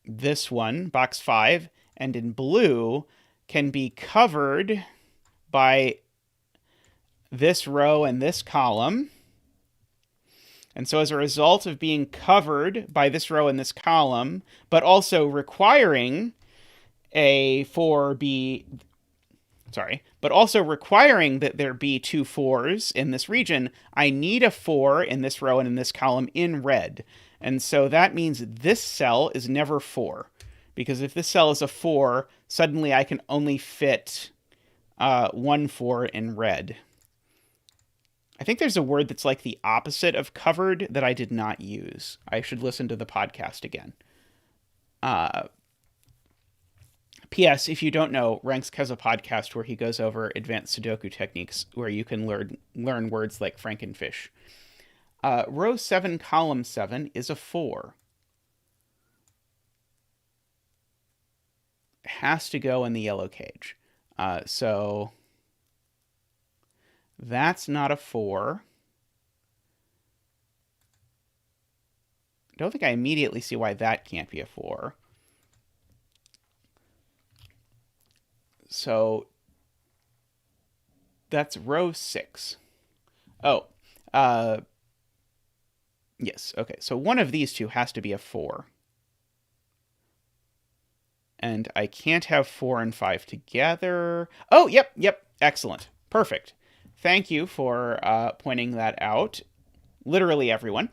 this one, box 5, and in blue, can be covered by this row and this column. And so as a result of being covered by this row and this column, but also requiring a 4B, but also requiring that there be 2 4s in this region, I need a 4 in this row and in this column in red. And so that means this cell is never 4. Because if this cell is a 4, suddenly I can only fit 1 4 in red. I think there's a word that's like the opposite of covered that I did not use. I should listen to the podcast again. P.S. If you don't know, Rangsk has a podcast where he goes over advanced Sudoku techniques where you can learn words like frankenfish. Row 7, column 7 is a 4. It has to go in the yellow cage. So that's not a 4. I don't think I immediately see why that can't be a 4. So that's row 6. Oh, yes, okay. So one of these two has to be a 4. And I can't have 4 and 5 together. Oh, yep, excellent. Perfect. Thank you for pointing that out. Literally everyone.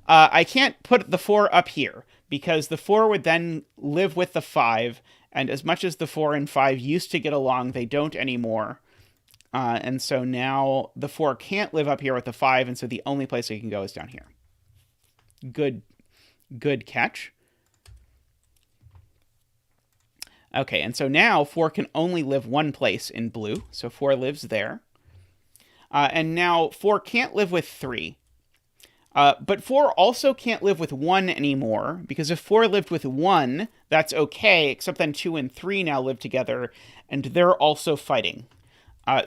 I can't put the 4 up here because the 4 would then live with the 5, and as much as the 4 and 5 used to get along, they don't anymore. And so now the 4 can't live up here with the 5, and so the only place it can go is down here. Good catch. Okay, and so now 4 can only live one place in blue, so 4 lives there. And now 4 can't live with 3. But 4 also can't live with 1 anymore, because if 4 lived with 1, that's okay, except then 2 and 3 now live together, and they're also fighting.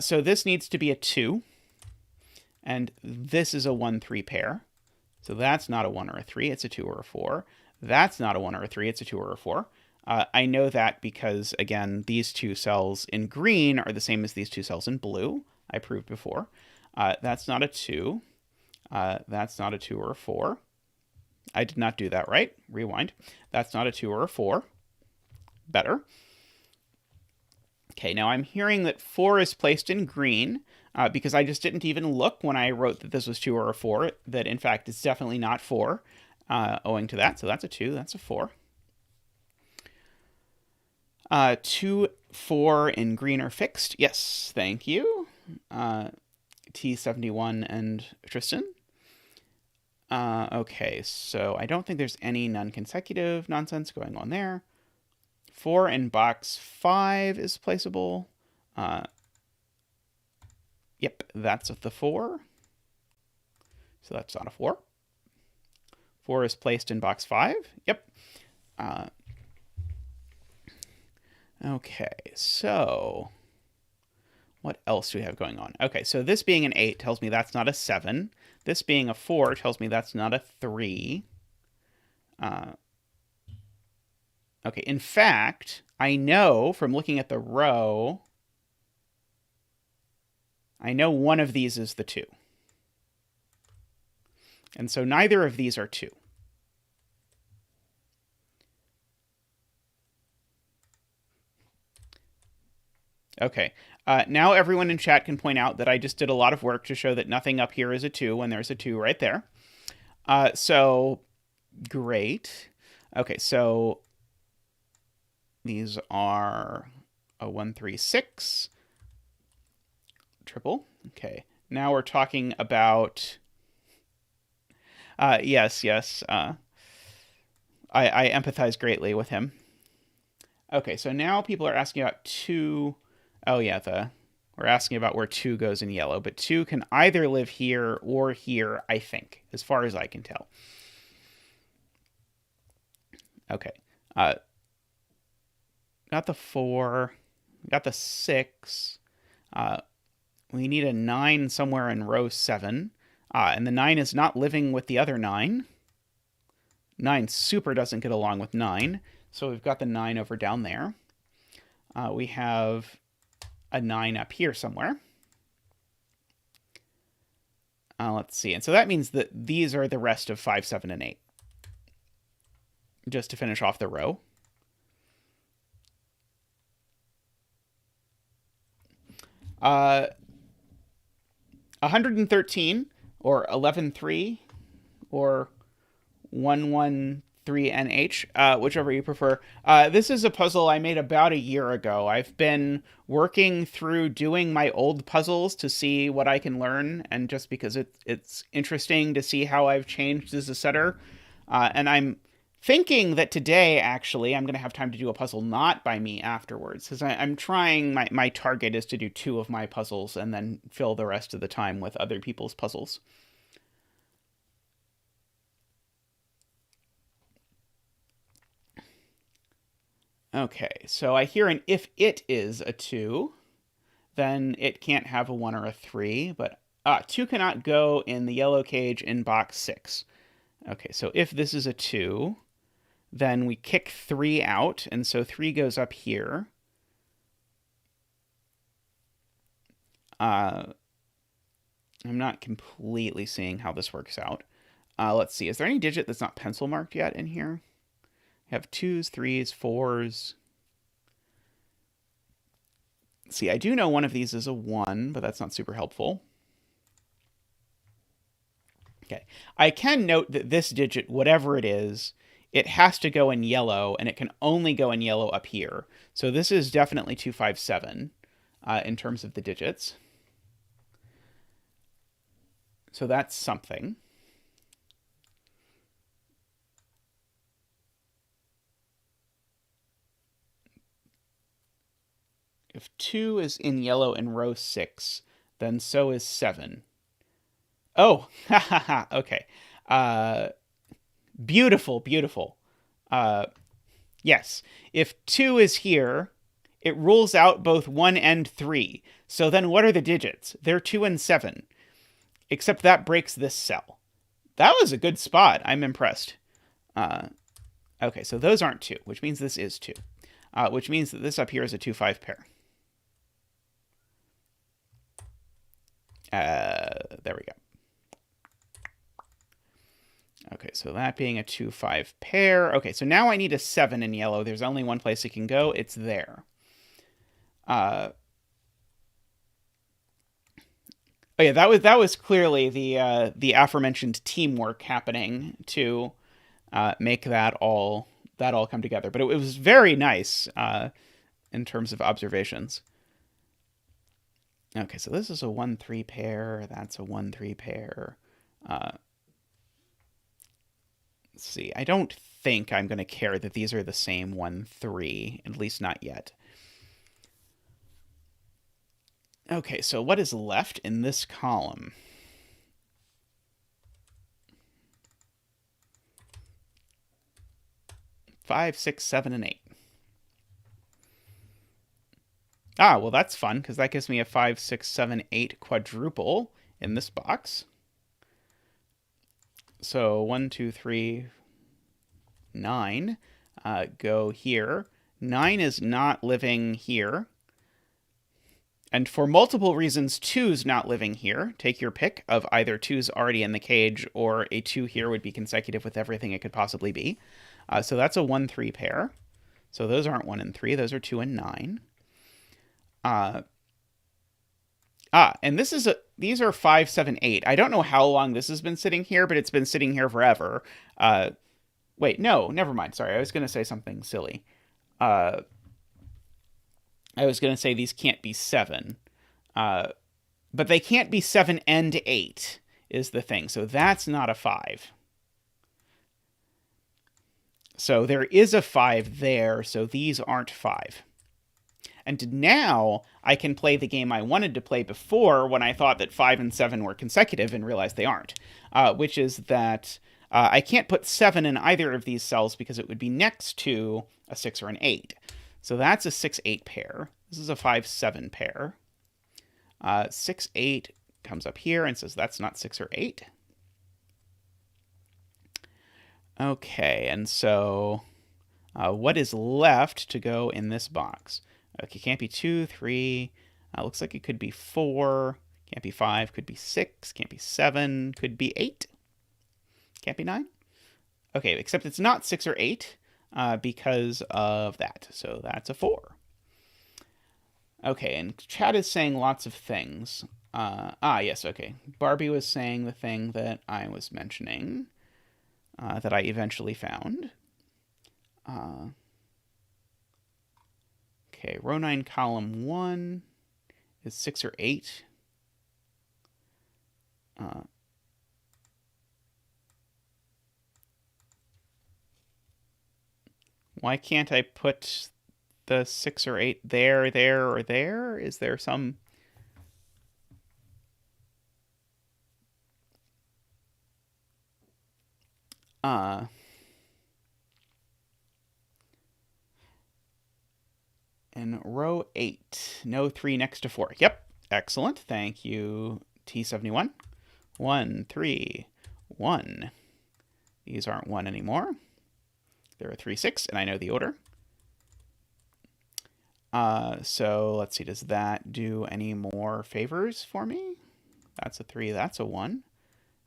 So this needs to be a 2, and this is a 1-3 pair. So that's not a 1 or a 3, it's a 2 or a 4. That's not a 1 or a 3, it's a 2 or a 4. I know that because, again, these two cells in green are the same as these two cells in blue. I proved before. That's not a 2. That's not a 2 or a 4. I did not do that right. Rewind. That's not a 2 or a 4. Better. Okay, now I'm hearing that 4 is placed in green because I just didn't even look when I wrote that this was 2 or a 4, that in fact it's definitely not 4 owing to that. So that's a 2, that's a 4. 2, 4 in green are fixed. Yes, thank you. T71 and Tristan. Okay, so I don't think there's any non-consecutive nonsense going on there. 4 in box 5 is placeable. Yep, that's the 4. So that's not a 4. 4 is placed in box 5. Yep. Okay, so what else do we have going on? Okay, so this being an 8 tells me that's not a 7. This being a 4 tells me that's not a 3. Okay, in fact, I know from looking at the row, I know one of these is the 2. And so neither of these are 2. Okay, now everyone in chat can point out that I just did a lot of work to show that nothing up here is a 2 when there's a 2 right there. So, great. Okay, so these are a 1, 3, 6. Triple. Okay, now we're talking about... yes. I empathize greatly with him. Okay, so now people are asking about 2... Oh, yeah, we're asking about where 2 goes in yellow, but 2 can either live here or here, I think, as far as I can tell. Okay. Got the 4. Got the 6. We need a 9 somewhere in row 7. And the 9 is not living with the other 9. 9 super doesn't get along with 9. So we've got the 9 over down there. We have a 9 up here somewhere. Let's see. And so that means that these are the rest of 5, 7, and 8. Just to finish off the row. Uh, 113 or 11-3 or 113NH, whichever you prefer. This is a puzzle I made about a year ago. I've been working through doing my old puzzles to see what I can learn, and just because it's interesting to see how I've changed as a setter. And I'm thinking that today, actually, I'm going to have time to do a puzzle not by me afterwards, because I'm trying, my target is to do 2 of my puzzles and then fill the rest of the time with other people's puzzles. Okay, so I hear an if it is a 2, then it can't have a 1 or a 3, but 2 cannot go in the yellow cage in box 6. Okay, so if this is a 2, then we kick 3 out, and so 3 goes up here. I'm not completely seeing how this works out. Let's see, is there any digit that's not pencil marked yet in here? We have 2s, 3s, 4s. See, I do know one of these is a 1, but that's not super helpful. Okay, I can note that this digit, whatever it is, it has to go in yellow, and it can only go in yellow up here. So this is definitely 257 in terms of the digits. So that's something. If 2 is in yellow in row 6, then so is 7. Oh, okay. Beautiful. Yes. If 2 is here, it rules out both 1 and 3. So then what are the digits? They're 2 and 7. Except that breaks this cell. That was a good spot. I'm impressed. Okay, so those aren't 2, which means this is 2. Which means that this up here is a 2-5 pair. There we go. Okay, so that being a 2-5 pair. Okay, so now I need a 7 in yellow. There's only one place it can go. It's there. Oh yeah, that was clearly the aforementioned teamwork happening to make that all come together. But it was very nice in terms of observations. Okay, so this is a 1-3 pair. That's a 1-3 pair. Let's see. I don't think I'm going to care that these are the same 1-3, at least not yet. Okay, so what is left in this column? Five, 6, 7, and 8. Ah, well, that's fun, because that gives me a 5, 6, 7, 8 quadruple in this box. So 1, 2, 3, 9 go here. 9 is not living here. And for multiple reasons, 2's not living here. Take your pick of either 2's already in the cage or a 2 here would be consecutive with everything it could possibly be. So that's a 1-3 pair. So those aren't 1 and 3. Those are 2 and 9. And these are 5, 7, 8. I don't know how long this has been sitting here, but it's been sitting here forever. Wait, no, never mind. Sorry, I was going to say something silly. I was going to say these can't be 7. But they can't be 7 and 8 is the thing. So that's not a 5. So there is a 5 there, so these aren't 5. And now I can play the game I wanted to play before when I thought that 5 and 7 were consecutive and realized they aren't, which is that I can't put 7 in either of these cells because it would be next to a 6 or an 8. So that's a 6-8 pair. This is a 5-7 pair. 6-8 comes up here and says that's not 6 or 8. Okay, and so what is left to go in this box? Okay, can't be 2, 3. Looks like it could be 4. Can't be 5. Could be 6. Can't be 7. Could be 8. Can't be 9. Okay, except it's not 6 or 8 because of that. So that's a 4. Okay, and chat is saying lots of things. Yes, okay. Barbie was saying the thing that I was mentioning. That I eventually found. Okay, row 9, column 1 is 6 or 8. Why can't I put the 6 or 8 there, there, or there? Is there some... in row 8, no 3 next to 4. Yep, excellent. Thank you, T71. 1, 3, 1. These aren't 1 anymore. They're a 3, 6, and I know the order. So let's see, does that do any more favors for me? That's a 3, that's a 1.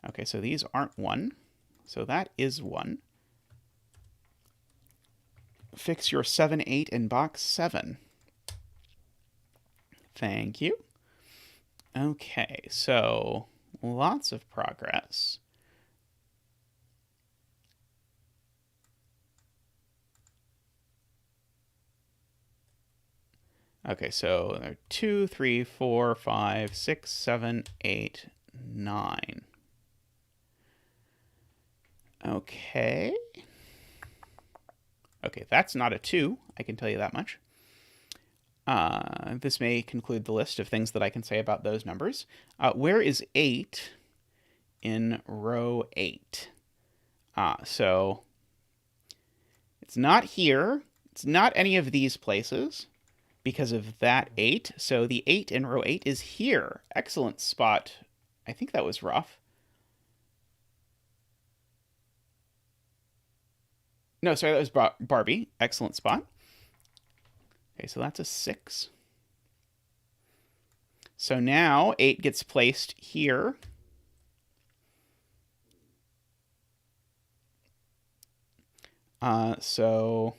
Okay, so these aren't 1. So that is 1. Fix your 7, 8 in box 7. Thank you. Okay, so lots of progress. Okay, so there are 2, 3, 4, 5, 6, 7, 8, 9. Okay. Okay, that's not a 2, I can tell you that much. This may conclude the list of things that I can say about those numbers. Where is 8 in row 8? So it's not here. It's not any of these places because of that 8. So the 8 in row 8 is here. Excellent spot. I think that was rough. No, sorry, that was Barbie. Excellent spot. Okay, so that's a 6. So now 8 gets placed here. So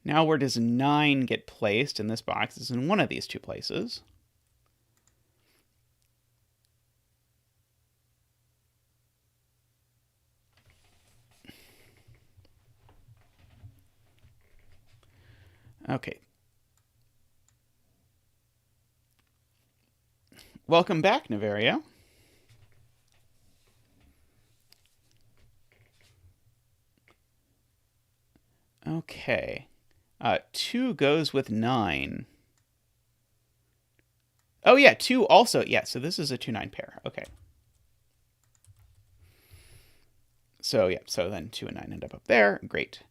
now where does 9 get placed in this box? It's in one of these two places. Okay. Welcome back, Naverio. Okay. 2 goes with 9. Oh, yeah, 2 also. Yeah, so this is a 2-9 pair. Okay. So, yeah, so then 2 and 9 end up there. Great.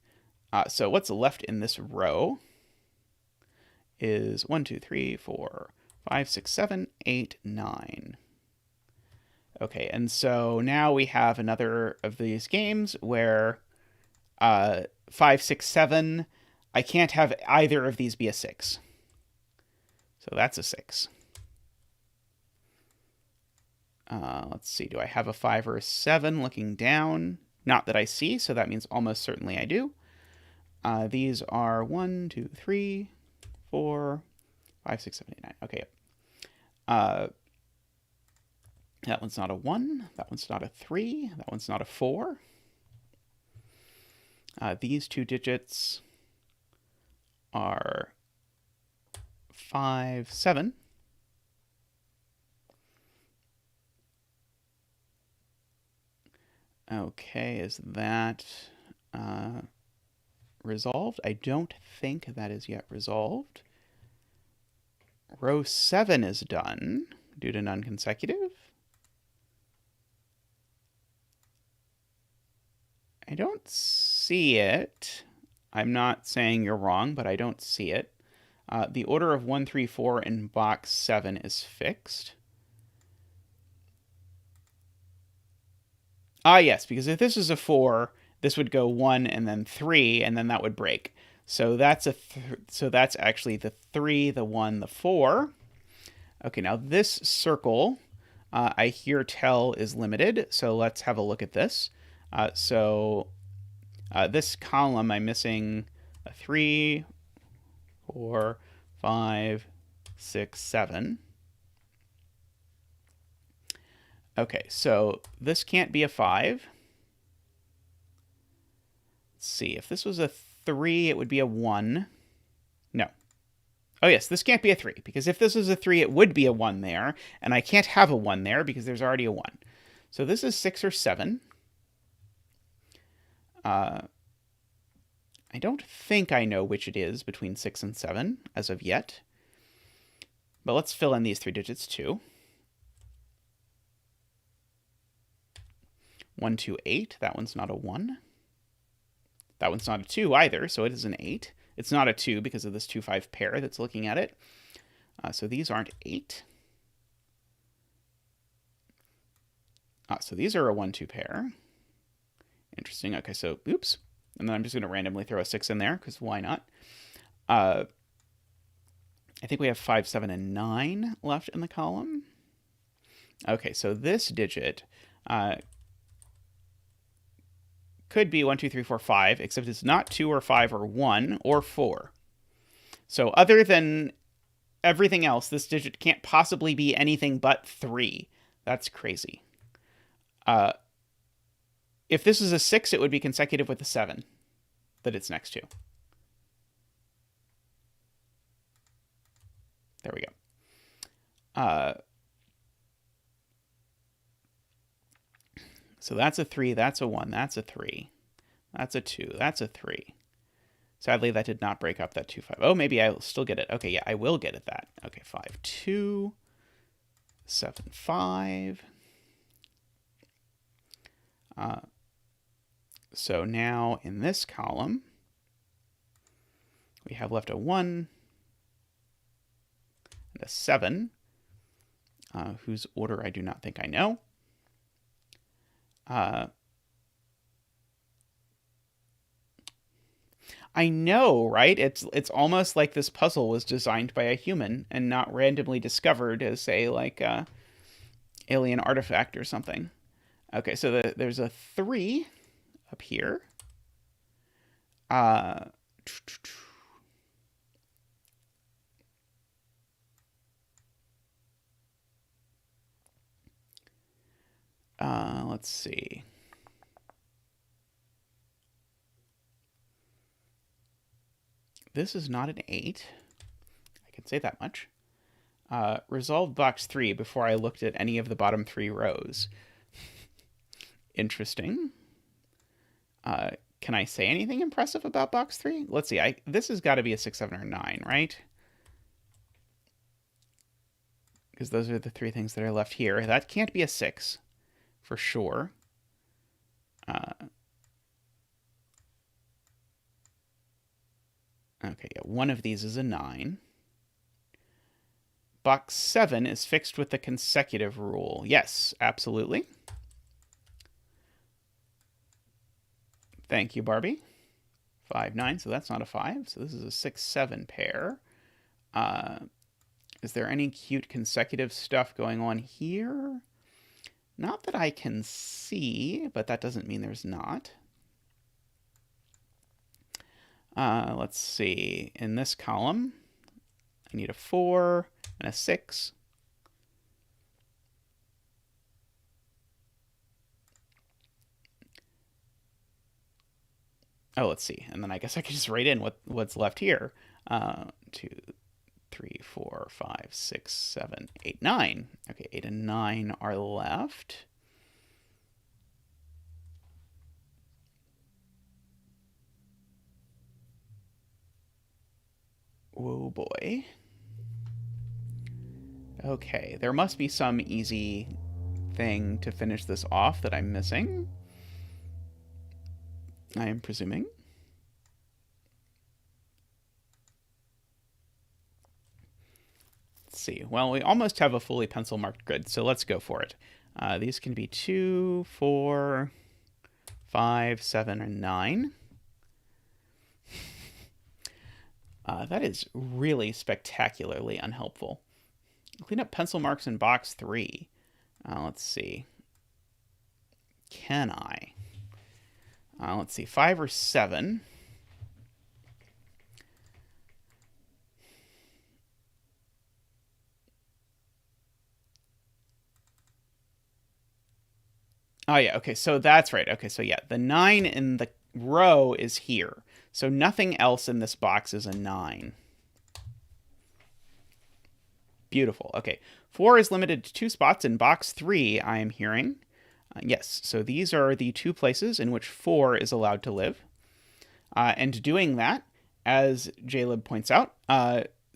So what's left in this row is 1, 2, 3, 4, 5, 6, 7, 8, 9. Okay, and so now we have another of these games where 5, 6, 7, I can't have either of these be a 6. So that's a 6. Let's see, do I have a 5 or a 7 looking down? Not that I see, so that means almost certainly I do. These are 1, 2, 3, 4, 5, 6, 7, 8, 9. Okay. That one's not a 1. That one's not a 3. That one's not a 4. These two digits are 5, 7. Okay, is that resolved? I don't think that is yet resolved. Row 7 is done due to non-consecutive. I don't see it. I'm not saying you're wrong, but I don't see it. The order of 1, 3, 4 in box 7 is fixed. Yes, because if this is a 4, this would go 1 and then 3, and then that would break. So that's that's actually the 3, the 1, the 4. Okay, now this circle, I hear tell is limited, so let's have a look at this. This column, I'm missing a 3, 4, 5, 6, 7. Okay, so this can't be a 5. Let's see, if this was a 3, it would be a 1. No. Oh yes, this can't be a 3, because if this is a 3, it would be a 1 there, and I can't have a 1 there because there's already a 1. So this is 6 or 7. I don't think I know which it is between 6 and 7 as of yet. But let's fill in these 3 digits too. 1, 2, 8. That one's not a 1. That one's not a 2 either, so it is an 8. It's not a 2 because of this 2, 5 pair that's looking at it. So these aren't 8. So these are a 1, 2 pair. Interesting. Okay, so oops. And then I'm just going to randomly throw a 6 in there, because why not? I think we have 5, 7, and 9 left in the column. Okay, so this digit could be 1, 2, 3, 4, 5, except it's not 2 or 5 or 1 or 4. So other than everything else, this digit can't possibly be anything but 3. That's crazy. If this is a 6, it would be consecutive with the 7 that it's next to. There we go. So that's a 3, that's a 1, that's a 3. That's a 2, that's a 3. Sadly, that did not break up that 2, 5. Oh, maybe I'll still get it. Okay, yeah, I will get it that. Okay, 5, 2, 7, 5. So now in this column, we have left a 1 and a 7, whose order I do not think I know. I know, right? It's almost like this puzzle was designed by a human and not randomly discovered as, say, like a alien artifact or something. Okay, so there's a 3 up here. Let's see. This is not an 8. I can say that much. Resolved box 3 before I looked at any of the bottom 3 rows. Interesting. Can I say anything impressive about box 3? Let's see. This has got to be a 6, 7, or 9, right? Because those are the 3 things that are left here. That can't be a 6, for sure. Okay, yeah, one of these is a 9. Box 7 is fixed with the consecutive rule. Yes, absolutely. Thank you, Barbie. 5, 9, so that's not a 5. So this is a 6, 7 pair. Is there any cute consecutive stuff going on here? Not that I can see, but that doesn't mean there's not. Let's see. In this column, I need a 4 and a 6. Oh, let's see. And then I guess I could just write in what's left here. 2, 3, 4, 5, 6, 7, 8, 9. Okay, 8 and 9 are left. Whoa, boy. Okay, there must be some easy thing to finish this off that I'm missing. I am presuming. Let's see. Well, we almost have a fully pencil marked grid, so let's go for it. These can be 2, 4, 5, 7, and 9. That is really spectacularly unhelpful. Clean up pencil marks in box 3. Let's see. Can I? Let's see. 5 or 7. Oh, yeah. Okay, so that's right. Okay, so yeah, the 9 in the row is here. So nothing else in this box is a 9. Beautiful. Okay, 4 is limited to 2 spots in box 3, I am hearing. Yes, so these are the 2 places in which 4 is allowed to live. And doing that, as Jaleb points out,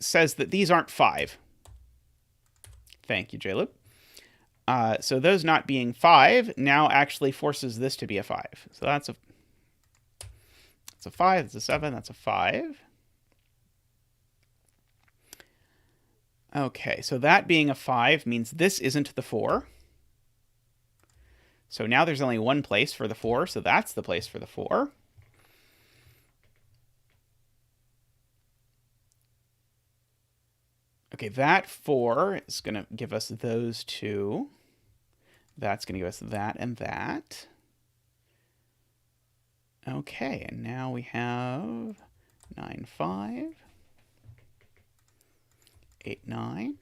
says that these aren't 5. Thank you, Jaleb. So those not being 5 now actually forces this to be a 5. So that's a 5, that's a 7, that's a 5. Okay, so that being a 5 means this isn't the 4. So now there's only one place for the 4, so that's the place for the 4. Okay, that 4 is going to give us those 2. That's going to give us that and that. Okay, and now we have 9, 5, 8, 9.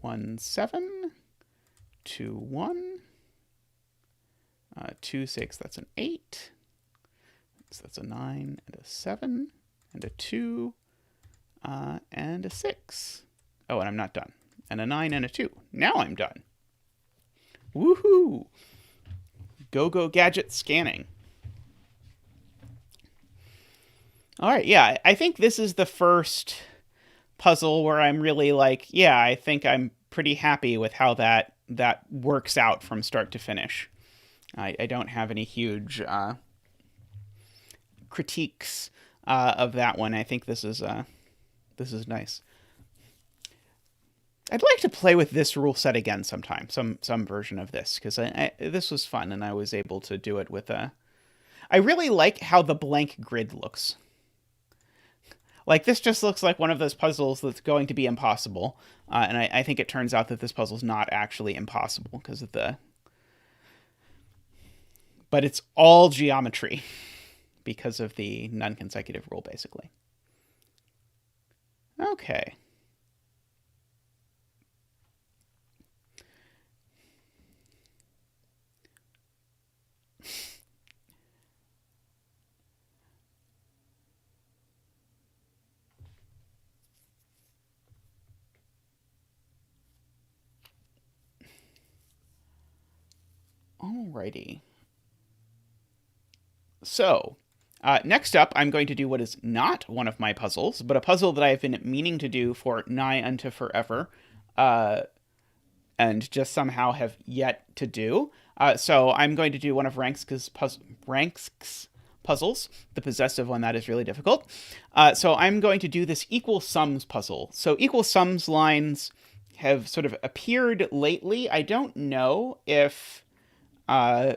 1, 7, 2, 1, 2, 6, that's an 8. So that's a 9 and a 7 and a 2 and a 6. Oh, and I'm not done. And a 9 and a 2. Now I'm done. Woohoo! Go gadget scanning. All right, yeah, I think this is the first puzzle where I'm really like, yeah, I think I'm pretty happy with how that that works out from start to finish. I don't have any huge critiques of that one. I think this is nice. I'd like to play with this rule set again sometime, some version of this, because this was fun, and I was able to do it with a... I really like how the blank grid looks. Like, this just looks like one of those puzzles that's going to be impossible, and I think it turns out that this puzzle's not actually impossible because of the... But it's all geometry because of the non-consecutive rule, basically. Okay. Alrighty. So, next up, I'm going to do what is not one of my puzzles, but a puzzle that I've been meaning to do for nigh unto forever, and just somehow have yet to do. So I'm going to do one of Rangsk's puzzles. The possessive one, that is really difficult. So I'm going to do this equal sums puzzle. So equal sums lines have sort of appeared lately. I don't know if they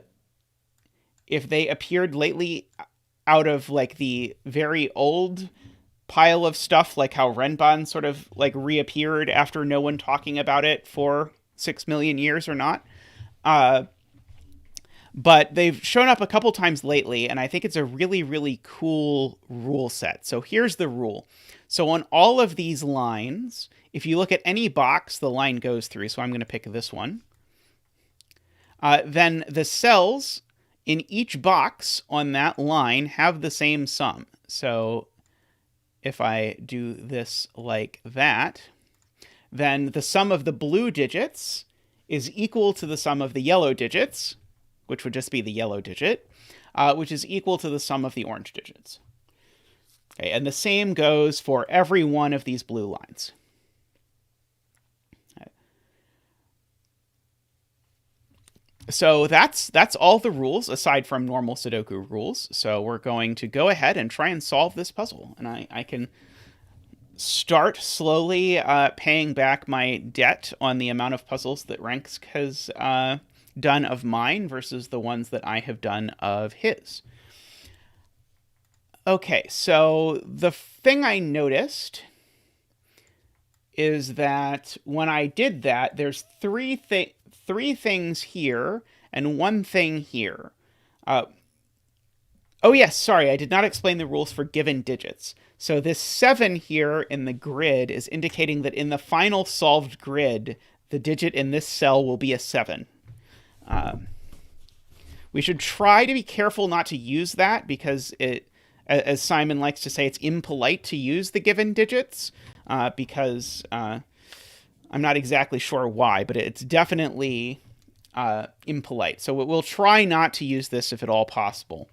appeared lately out of like the very old pile of stuff, like how Renban sort of like reappeared after no one talking about it for 6 million years or not. But they've shown up a couple times lately, and I think it's a really, really cool rule set. So here's the rule. So on all of these lines, if you look at any box the line goes through, so I'm going to pick this one, then the cells in each box on that line have the same sum. So if I do this like that, then the sum of the blue digits is equal to the sum of the yellow digits, which would just be the yellow digit, which is equal to the sum of the orange digits. Okay, and the same goes for every one of these blue lines. So that's all the rules, aside from normal Sudoku rules. So we're going to go ahead and try and solve this puzzle. And I can start slowly paying back my debt on the amount of puzzles that Rangsk has done of mine versus the ones that I have done of his. Okay, so the thing I noticed is that when I did that, there's three things here and one thing here. Oh yes, sorry, I did not explain the rules for given digits. So this 7 here in the grid is indicating that in the final solved grid, the digit in this cell will be a 7. We should try to be careful not to use that because it, as Simon likes to say, it's impolite to use the given digits because I'm not exactly sure why, but it's definitely impolite. So we'll try not to use this if at all possible.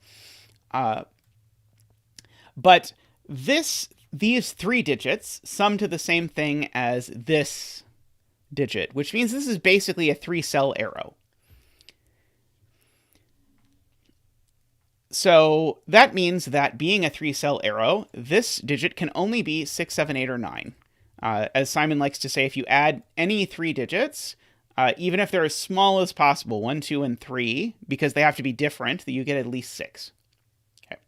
But these 3 digits sum to the same thing as this digit, which means this is basically a 3-cell arrow. So that means that being a 3-cell arrow, this digit can only be 6, 7, 8, or 9. As Simon likes to say, if you add any 3 digits, even if they're as small as possible, 1, 2, and 3, because they have to be different, that you get at least 6. Okay.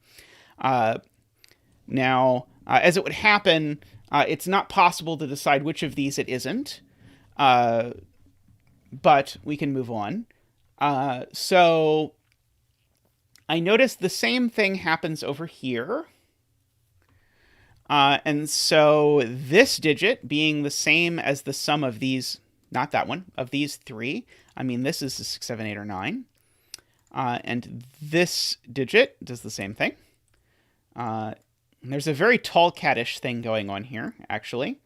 Now, as it would happen, it's not possible to decide which of these it isn't, but we can move on. So I noticed the same thing happens over here. And so this digit being the same as the sum of these, not that one, of these 3, I mean, this is a 6, 7, 8, or 9. And this digit does the same thing. There's a very tall cat-ish thing going on here, actually,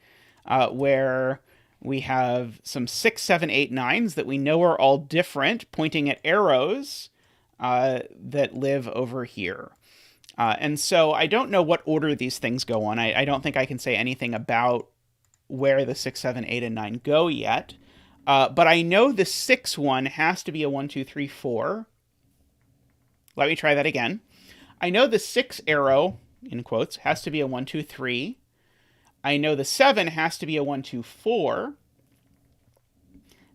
where we have some 6, 7, 8, 9s that we know are all different, pointing at arrows that live over here. And so I don't know what order these things go on. I don't think I can say anything about where the 6, 7, 8, and 9 go yet. But I know the 6 one has to be a 1, 2, 3, 4. Let me try that again. I know the 6 arrow, in quotes, has to be a 1, 2, 3. I know the 7 has to be a 1, 2, 4.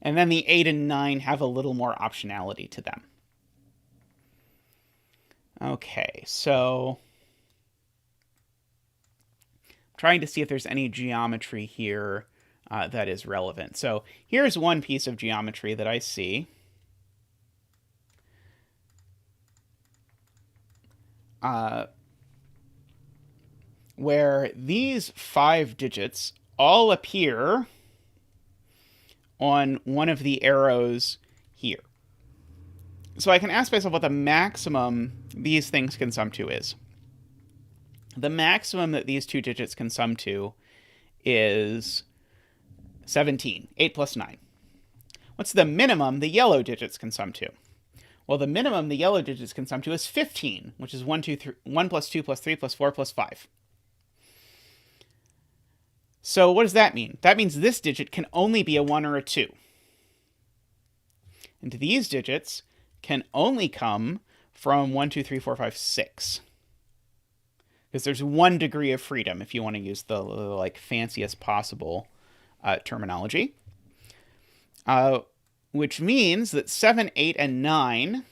And then the 8 and 9 have a little more optionality to them. Okay, so I'm trying to see if there's any geometry here that is relevant. So here's one piece of geometry that I see. Where these 5 digits all appear on one of the arrows here. So I can ask myself what the maximum these things can sum to is. The maximum that these 2 digits can sum to is 17, 8 plus 9. What's the minimum the yellow digits can sum to? Well, the minimum the yellow digits can sum to is 15, which is 1, 2, 3, 1 plus 2 plus 3 plus 4 plus 5. So what does that mean? That means this digit can only be a 1 or a 2. And these digits can only come from 1, 2, 3, 4, 5, 6. Because there's 1 degree of freedom, if you want to use the like fanciest possible terminology. Which means that 7, 8, and 9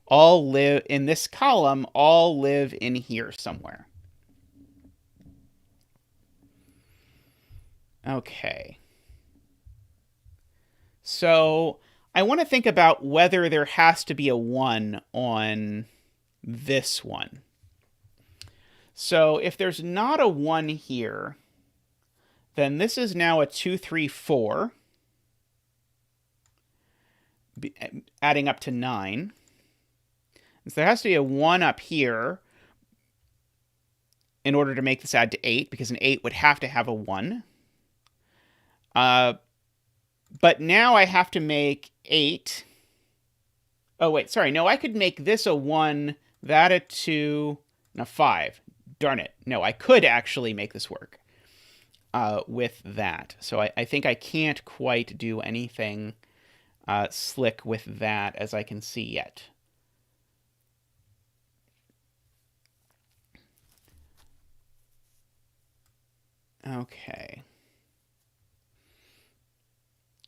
all live in this column, all live in here somewhere. Okay. So I want to think about whether there has to be a 1 on this one. So if there's not a 1 here, then this is now a 2, 3, 4, adding up to 9. So there has to be a 1 up here in order to make this add to 8, because an 8 would have to have a 1. But now I have to make 8. Oh, wait, sorry. No, I could make this a 1, that a 2, and a 5. Darn it. No, I could actually make this work with that. So I think I can't quite do anything slick with that as I can see yet. Okay.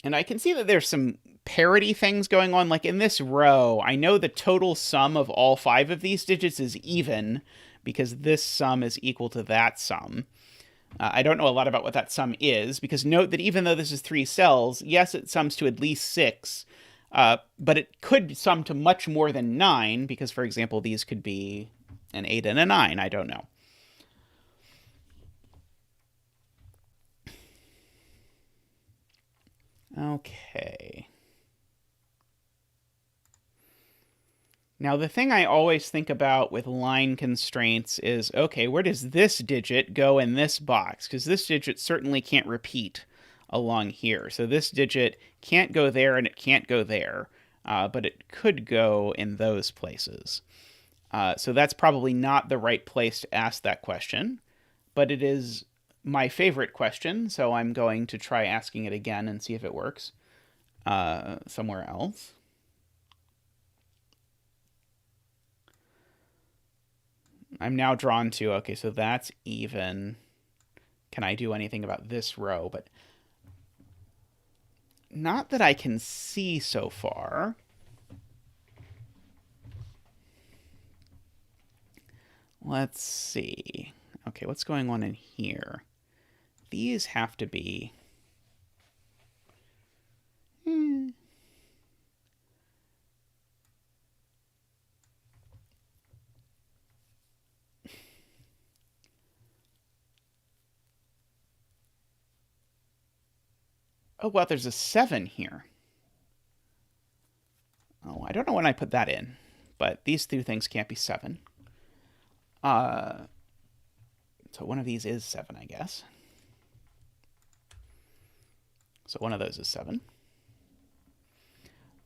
And I can see that there's some parity things going on. Like in this row, I know the total sum of all 5 of these digits is even, because this sum is equal to that sum. I don't know a lot about what that sum is, because note that even though this is 3 cells, yes, it sums to at least 6, but it could sum to much more than 9, because, for example, these could be an 8 and a 9. I don't know. Okay. Now, the thing I always think about with line constraints is, okay, where does this digit go in this box? Because this digit certainly can't repeat along here. So this digit can't go there and it can't go there, but it could go in those places. So that's probably not the right place to ask that question, but it is my favorite question, so I'm going to try asking it again and see if it works somewhere else. I'm now drawn to, okay, so that's even. Can I do anything about this row? But not that I can see so far. Let's see. Okay, what's going on in here? These have to be. Oh, well, there's a 7 here. Oh, I don't know when I put that in, but these 2 things can't be 7. So one of these is 7, I guess. So one of those is 7.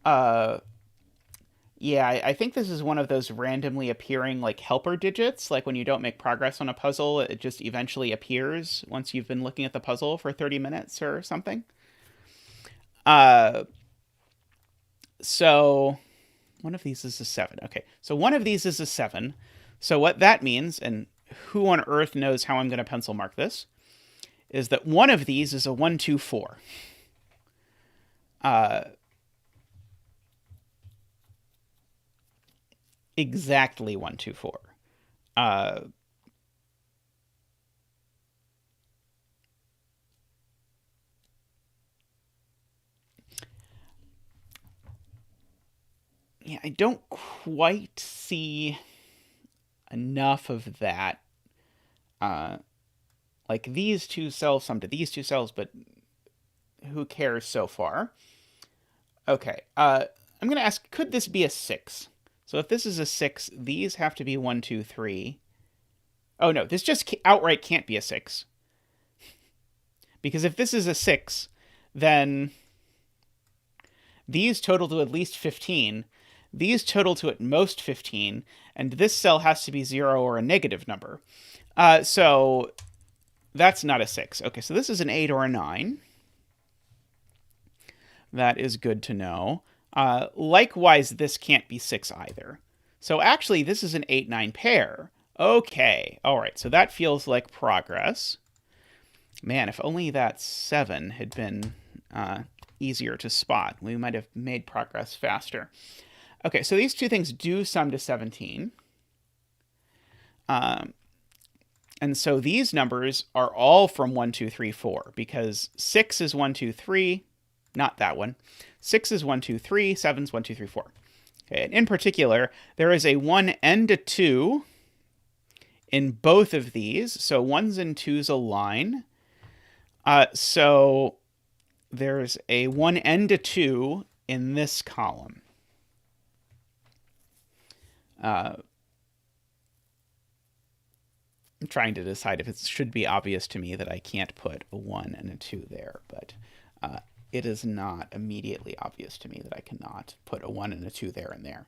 Yeah, I think this is one of those randomly appearing, like, helper digits. Like, when you don't make progress on a puzzle, it just eventually appears once you've been looking at the puzzle for 30 minutes or something. So one of these is a 7. Okay, so one of these is a 7. So what that means, and who on earth knows how I'm going to pencil mark this, is that one of these is a 1, 2, 4. Exactly 1, 2, 4. Yeah, I don't quite see enough of that. Like these two cells sum to these two cells, but who cares so far? Okay, I'm going to ask, could this be a 6? So if this is a 6, these have to be 1, 2, 3. Oh no, this just outright can't be a 6. Because if this is a 6, then these total to at least 15. These total to at most 15, and this cell has to be 0 or a negative number. So that's not a 6. Okay, so this is an 8 or a 9. That is good to know. Likewise, this can't be 6 either. So actually, this is an 8-9 pair. Okay, all right, so that feels like progress. Man, if only that 7 had been easier to spot, we might have made progress faster. Okay, so these two things do sum to 17. And so these numbers are all from 1, 2, 3, 4, because 6 is 1, 2, 3, not that one. 6 is 1, 2, 3, 7 is 1, 2, 3, 4. Okay, and in particular, there is a 1 and a 2 in both of these, so 1s and 2s align. So there's a 1 and a 2 in this column. I'm trying to decide if it should be obvious to me that I can't put a 1 and a 2 there, but it is not immediately obvious to me that I cannot put a 1 and a 2 there and there.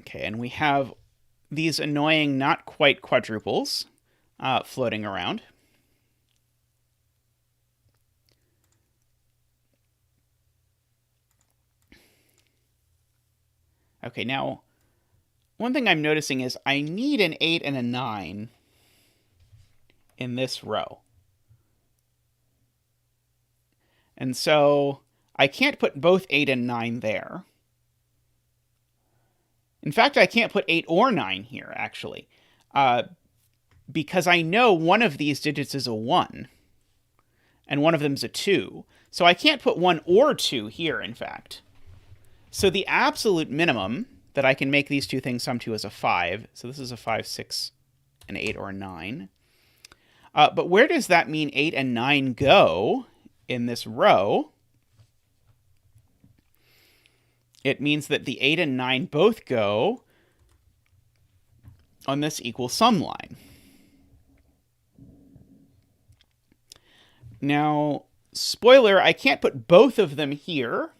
Okay, and we have these annoying not quite quadruples floating around. Okay, now, one thing I'm noticing is I need an 8 and a 9 in this row. And so I can't put both 8 and 9 there. In fact, I can't put 8 or 9 here, actually, because I know one of these digits is a 1, and one of them is a 2. So I can't put 1 or 2 here, in fact. So the absolute minimum that I can make these two things sum to is a 5. So this is a 5, 6, an 8, or a 9. But where does that mean 8 and 9 go in this row? It means that the 8 and 9 both go on this equal sum line. Now, spoiler, I can't put both of them here,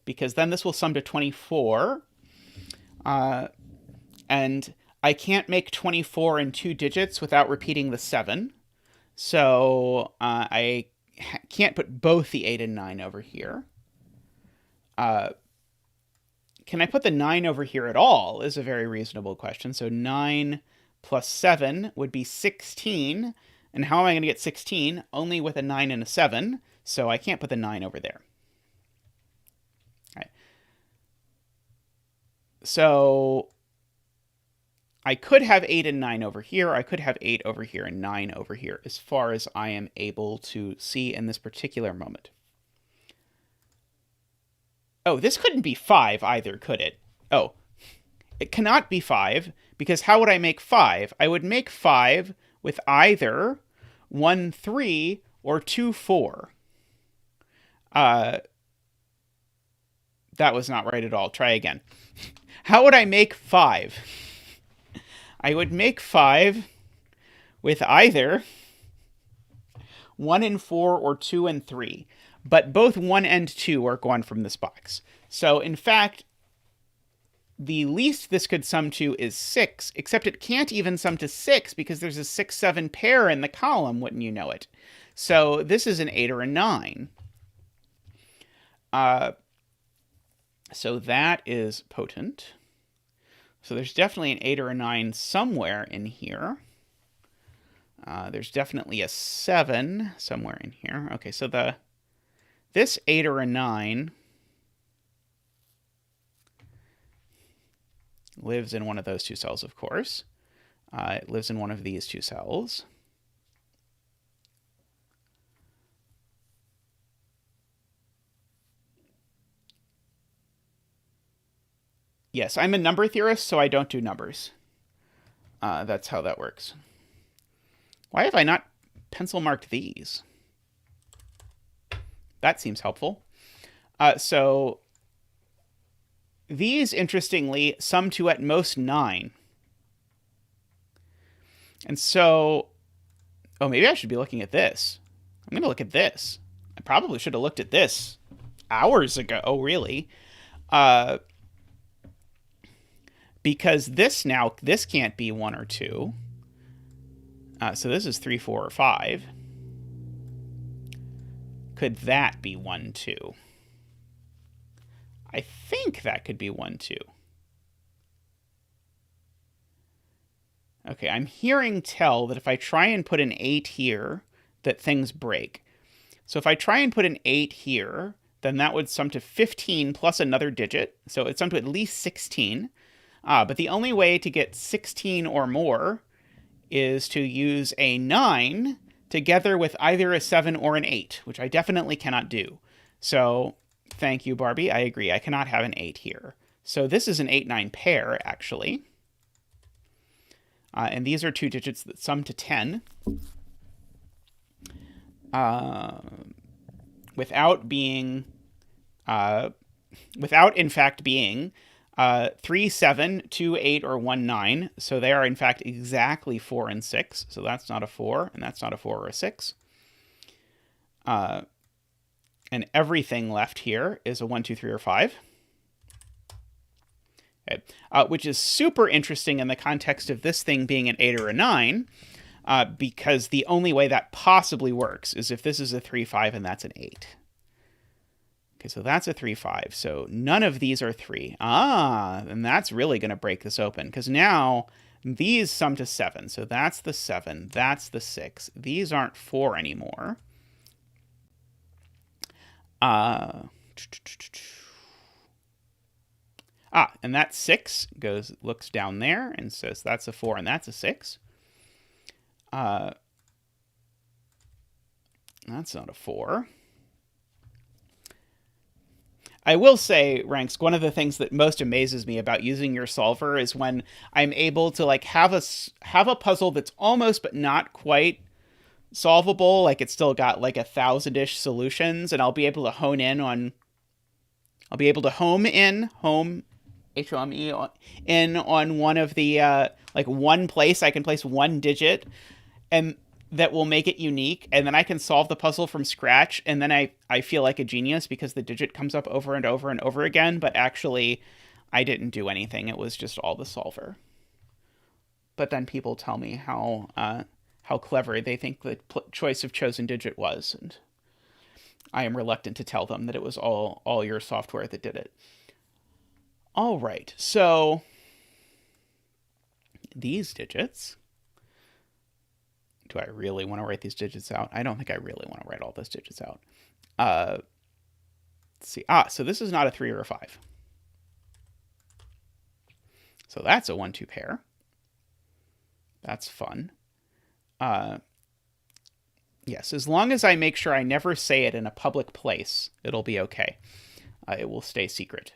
because then this will sum to 24. And I can't make 24 in 2 digits without repeating the 7. So I can't put both the 8 and 9 over here. Can I put the 9 over here at all is a very reasonable question. So 9 plus 7 would be 16. And how am I going to get 16? Only with a 9 and a 7. So I can't put the 9 over there. So I could have 8 and 9 over here. I could have 8 over here and 9 over here, as far as I am able to see in this particular moment. Oh, this couldn't be 5 either, could it? Oh, it cannot be 5, because how would I make 5? I would make 5 with either 1, 3 or 2, 4. That was not right at all. Try again. How would I make 5? I would make 5 with either 1 and 4 or 2 and 3. But both 1 and 2 are gone from this box. So, in fact, the least this could sum to is 6, except it can't even sum to 6 because there's a 6-7 pair in the column, wouldn't you know it? So this is an 8 or a 9. So that is potent. So there's definitely an 8 or a 9 somewhere in here. There's definitely a 7 somewhere in here. Okay, so this 8 or a 9 lives in one of those two cells, of course. It lives in one of these two cells. Yes, I'm a number theorist, so I don't do numbers. That's how that works. Why have I not pencil marked these? That seems helpful. So these, interestingly, sum to at most 9. And so, oh, maybe I should be looking at this. I'm going to look at this. I probably should have looked at this hours ago, really. Because this can't be 1 or 2. So this is 3, 4, or 5. Could that be 1, 2? I think that could be 1, 2. Okay, I'm hearing tell that if I try and put an 8 here, that things break. So if I try and put an 8 here, then that would sum to 15 plus another digit. So it'd sum to at least 16. But the only way to get 16 or more is to use a 9 together with either a 7 or an 8, which I definitely cannot do. So thank you, Barbie. I agree. I cannot have an 8 here. So this is an 8-9 pair, actually. And these are two digits that sum to 10. Without in fact being 3, 7, 2, 8, or 1, 9. So they are, in fact, exactly 4 and 6. So that's not a 4, and that's not a 4 or a 6. And everything left here is a 1, 2, 3, or 5. Okay. Which is super interesting in the context of this thing being an 8 or a 9, because the only way that possibly works is if this is a 3, 5, and that's an 8. Okay, so that's a 3, 5. So none of these are 3. And that's really going to break this open, because now these sum to 7. So that's the 7. That's the 6. These aren't 4 anymore. And that 6 looks down there and says that's a 4 and that's a 6. That's not a 4. I will say, Rangsk, one of the things that most amazes me about using your solver is when I'm able to have a puzzle that's almost but not quite solvable, like it's still got like 1,000-ish solutions, and I'll be able to home in on one of the one place I can place one digit, and that will make it unique, and then I can solve the puzzle from scratch, and then I feel like a genius because the digit comes up over and over and over again, but actually I didn't do anything. It was just all the solver. But then people tell me how clever they think the choice of chosen digit was, and I am reluctant to tell them that it was all your software that did it. All right, so these digits... Do I really want to write these digits out? I don't think I really want to write all those digits out. Let's see. So this is not a 3 or a 5. So that's a 1, 2 pair. That's fun. Yes, as long as I make sure I never say it in a public place, it'll be okay. It will stay secret.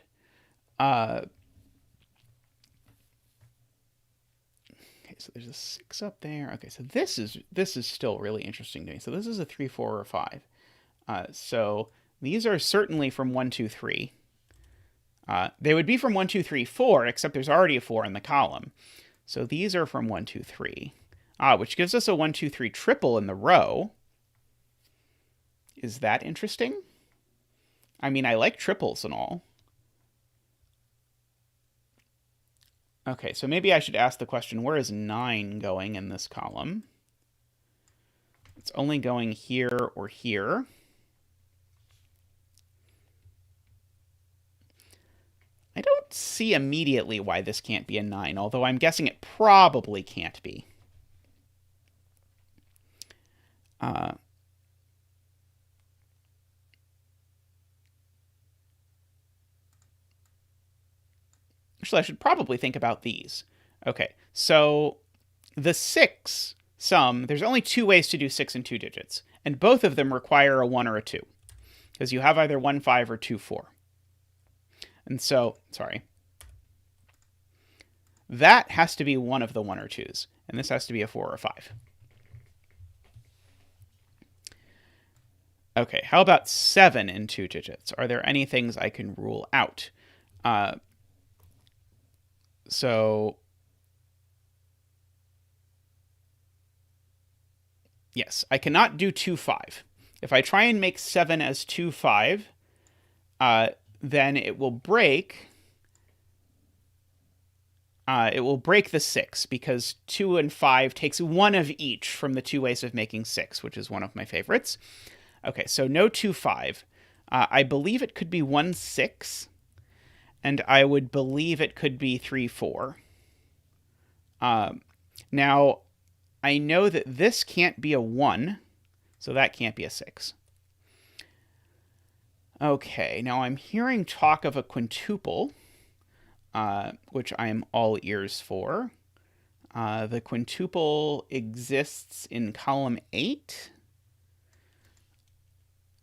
So there's a 6 up there. Okay, so this is still really interesting to me. So this is a 3, 4, or 5. So these are certainly from 1, 2, 3. They would be from 1, 2, 3, 4, except there's already a 4 in the column. So these are from 1, 2, 3. Which gives us a 1, 2, 3 triple in the row. Is that interesting? I mean, I like triples and all. Okay, so maybe I should ask the question, where is 9 going in this column? It's only going here or here. I don't see immediately why this can't be a 9, although I'm guessing it probably can't be. Actually, I should probably think about these. Okay, so the 6 sum, there's only 2 ways to do 6 in 2 digits, and both of them require a 1 or a 2, because you have either 1, 5 or 2, 4. And so, sorry, that has to be one of the 1 or 2s, and this has to be a 4 or 5. Okay, how about 7 in 2 digits? Are there any things I can rule out? So, yes, I cannot do 2, 5. If I try and make 7 as 2, 5, then it will break. It will break the 6, because 2 and 5 takes one of each from the 2 ways of making 6, which is one of my favorites. Okay, so no 2, 5. I believe it could be 1, 6, and I would believe it could be 3, 4. Now, I know that this can't be a 1, so that can't be a 6. Okay, now I'm hearing talk of a quintuple, which I am all ears for. The quintuple exists in column 8.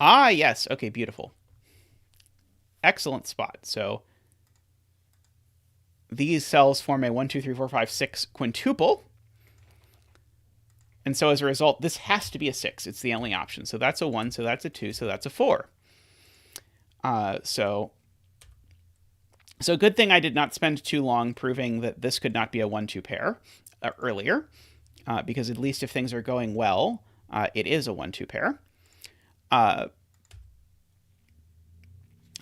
Ah, yes. Okay, beautiful. Excellent spot. So these cells form a 1, 2, 3, 4, 5, 6 quintuple. And so as a result, this has to be a 6. It's the only option. So that's a 1, so that's a 2, so that's a 4. So good thing I did not spend too long proving that this could not be a 1-2 pair earlier, because at least if things are going well, it is a 1-2 pair. I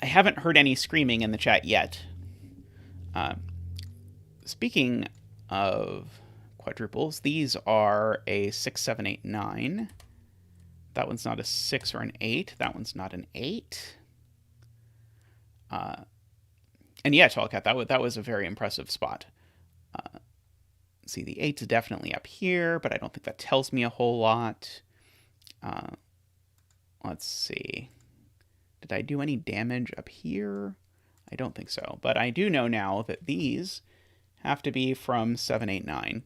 haven't heard any screaming in the chat yet. Speaking of quadruples, these are a 6, 7, 8, 9. That one's not a 6 or an 8. That one's not an 8. And yeah, Tallcat, that was a very impressive spot. See, the 8's definitely up here, but I don't think that tells me a whole lot. Let's see. Did I do any damage up here? I don't think so, but I do know now that these have to be from 7, 8, 9.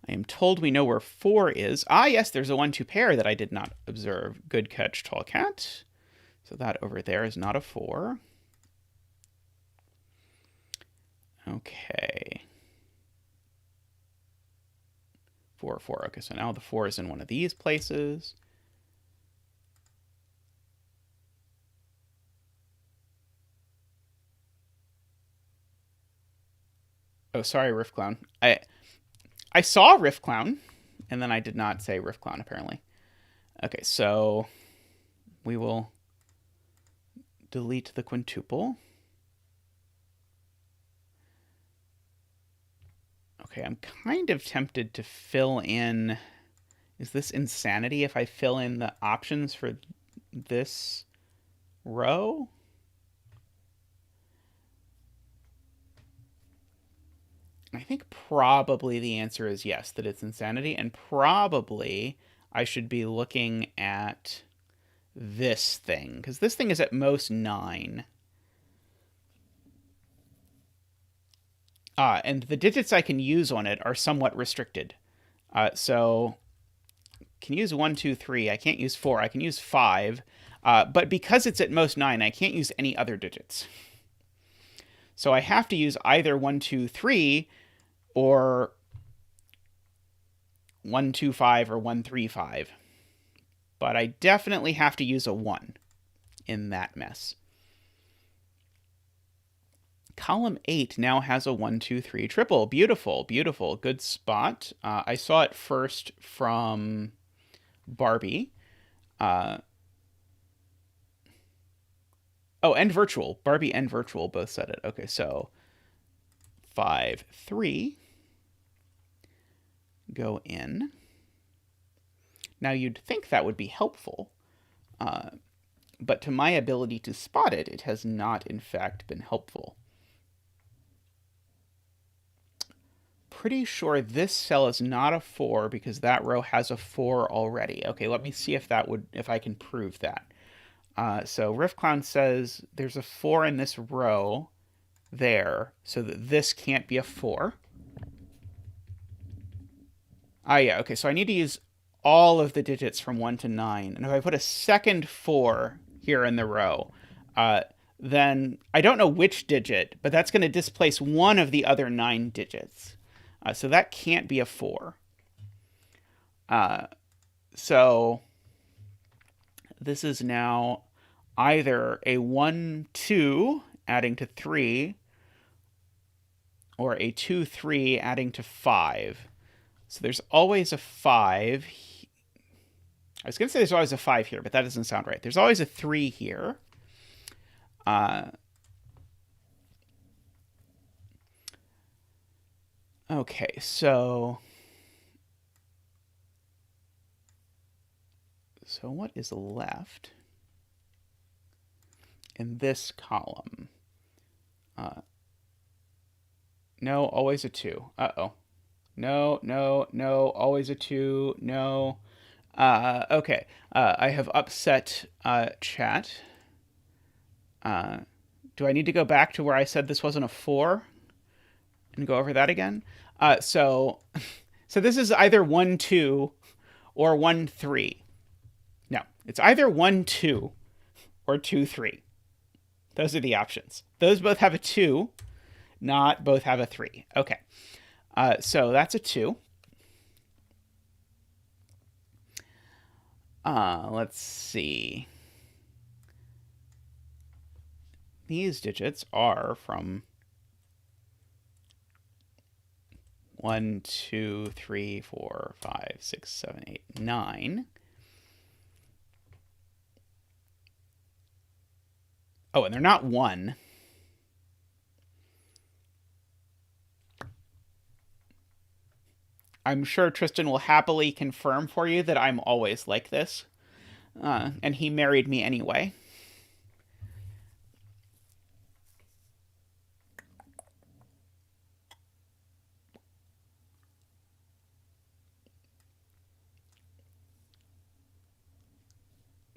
I am told we know where 4 is. Ah, yes, there's a 1-2 pair that I did not observe. Good catch, Tallcat. So that over there is not a 4. Okay. 4, 4. Okay, so now the 4 is in one of these places. Oh, sorry, Riff Clown. I saw Riff Clown, and then I did not say Riff Clown, apparently. Okay, so we will delete the quintuple. Okay, I'm kind of tempted to fill in... Is this insanity if I fill in the options for this row? I think probably the answer is yes, that it's insanity, and probably I should be looking at this thing, because this thing is at most 9. And the digits I can use on it are somewhat restricted. So can use 1, 2, 3. I can't use 4. I can use 5. But because it's at most 9, I can't use any other digits. So I have to use either 1, 2, 3 or 1, 2, 5 or 1, 3, 5. But I definitely have to use a 1 in that mess. Column 8 now has a 1, 2, 3 triple. Beautiful, beautiful. Good spot. I saw it first from Barbie. Oh, and virtual. Barbie and virtual both said it. Okay, so 5, 3. Go in. Now you'd think that would be helpful, but to my ability to spot it, it has not in fact been helpful. Pretty sure this cell is not a 4 because that row has a 4 already. Okay, let me see if I can prove that. So Riff Clown says there's a 4 in this row there, so that this can't be a 4. Yeah, okay, so I need to use all of the digits from 1 to 9. And if I put a second 4 here in the row, then I don't know which digit, but that's going to displace one of the other 9 digits. So that can't be a 4. So this is now either a 1, 2 adding to 3, or a 2, 3 adding to 5. So there's always a 5. I was going to say there's always a 5 here, but that doesn't sound right. There's always a 3 here. Okay, so what is left in this column? No, always a 2. Uh-oh. No, no, no, always a 2. No. Okay. I have upset chat. Do I need to go back to where I said this wasn't a 4 and go over that again? So this is either 1, 2 or 1, 3. No, it's either 1, 2 or 2, 3. Those are the options. Those both have a 2, not both have a 3. Okay. So that's a 2. Let's see. These digits are from 1, 2, 3, 4, 5, 6, 7, 8, 9. Oh, and they're not 1. I'm sure Tristan will happily confirm for you that I'm always like this. And he married me anyway.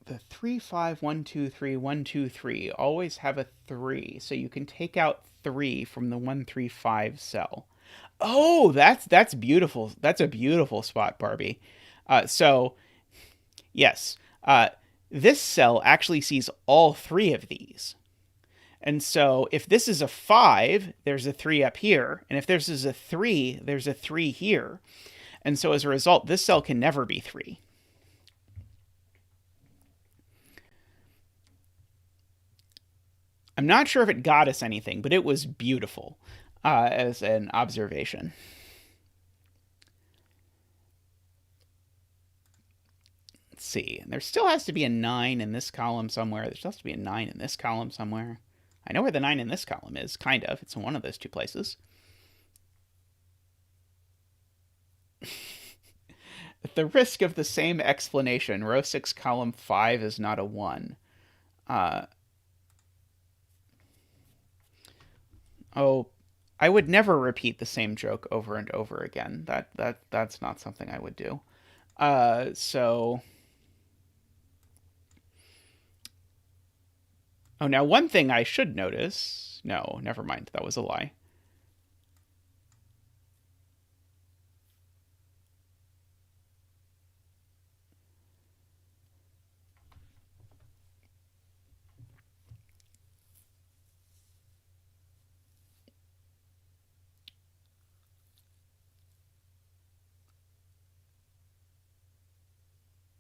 The 3, 5, 1, 2, 3, 1, 2, 3 always have a 3. So you can take out 3 from the 1, 3, 5 cell. Oh, that's beautiful. That's a beautiful spot, Barbie. So, yes, this cell actually sees all 3 of these. And so if this is a 5, there's a 3 up here. And if this is a 3, there's a 3 here. And so as a result, this cell can never be 3. I'm not sure if it got us anything, but it was beautiful as an observation. Let's see. There still has to be a 9 in this column somewhere. There still has to be a 9 in this column somewhere. I know where the 9 in this column is, kind of. It's in one of those 2 places. At the risk of the same explanation, row 6, column 5 is not a 1. Oh, I would never repeat the same joke over and over again. That's not something I would do. So... Oh, now one thing I should notice... No, never mind. That was a lie.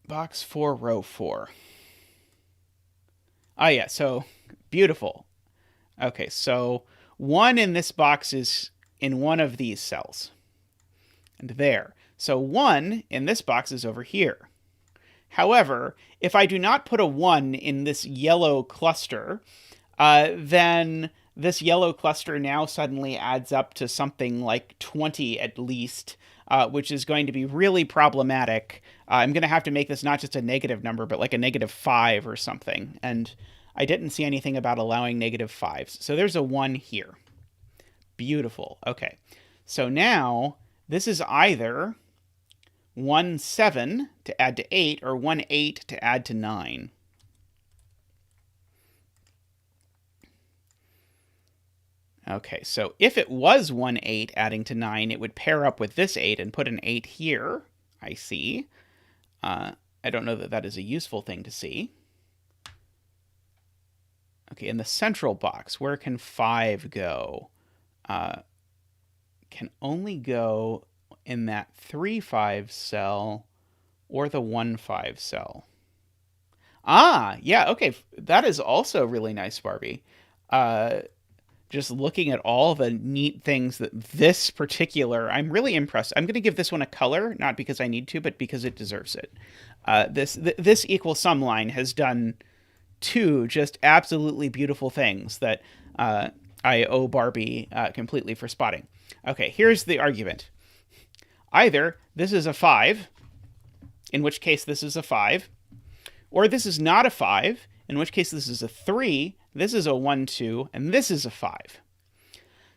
Box 4, row 4. Ah, yeah, so beautiful. Okay, so 1 in this box is in one of these cells. And there. So 1 in this box is over here. However, if I do not put a 1 in this yellow cluster, then this yellow cluster now suddenly adds up to something like 20 at least, which is going to be really problematic. I'm going to have to make this not just a negative number, but like a -5 or something. And I didn't see anything about allowing -5s. So there's a 1 here. Beautiful. Okay. So now this is either 1, 7 to add to 8 or 1, 8 to add to 9. Okay, so if it was 1, 8 adding to 9, it would pair up with this 8 and put an 8 here. I see. I don't know that that is a useful thing to see. Okay, in the central box, where can 5 go? Can only go in that 3, 5 cell or the 1, 5 cell. Ah, yeah, okay. That is also really nice, Barbie. Just looking at all the neat things that this particular, I'm really impressed. I'm going to give this one a color, not because I need to, but because it deserves it. This equal sum line has done 2 just absolutely beautiful things that I owe Barbie completely for spotting. Okay, here's the argument. Either this is a 5, in which case this is a 5, or this is not a 5, in which case this is a 3, this is a 1, 2, and this is a 5.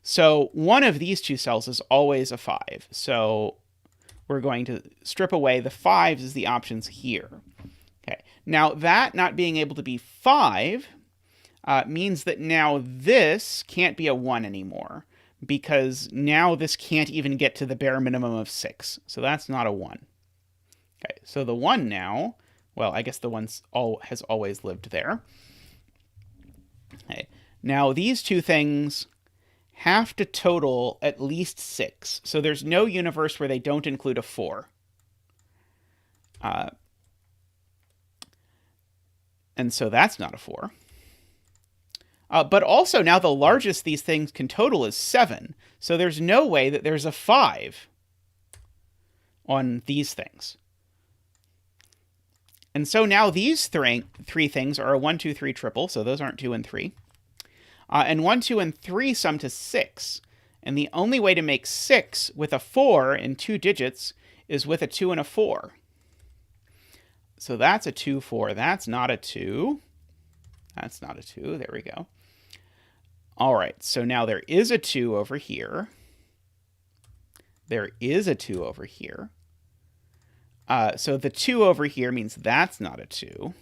So one of these 2 cells is always a 5. So we're going to strip away the 5s as the options here. Okay. Now that not being able to be 5 means that now this can't be a 1 anymore, because now this can't even get to the bare minimum of 6. So that's not a 1. Okay. So the 1 now, well, I guess the 1 has always lived there. Okay. Now, these 2 things have to total at least 6. So there's no universe where they don't include a 4. And so that's not a 4. But also now the largest these things can total is 7. So there's no way that there's a 5 on these things. And so now these 3 things are a 1, 2, 3 triple, so those aren't 2 and 3. And 1, 2, and 3 sum to 6. And the only way to make 6 with a 4 in 2 digits is with a 2 and a 4. So that's a 2, 4. That's not a 2. That's not a 2. There we go. All right, so now there is a 2 over here. There is a 2 over here. So the 2 over here means that's not a 2.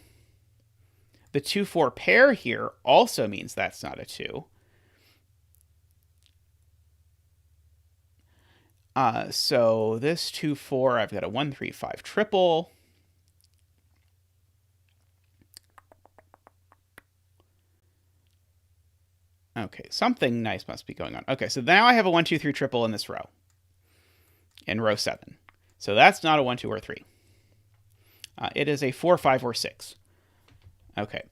The 2, 4 pair here also means that's not a 2. So this 2, 4, I've got a 1, 3, 5 triple. Okay, something nice must be going on. Okay, so now I have a 1, 2, 3 triple in this row. In row 7. So that's not a 1, 2, or 3. It is a 4, 5, or 6. Okay.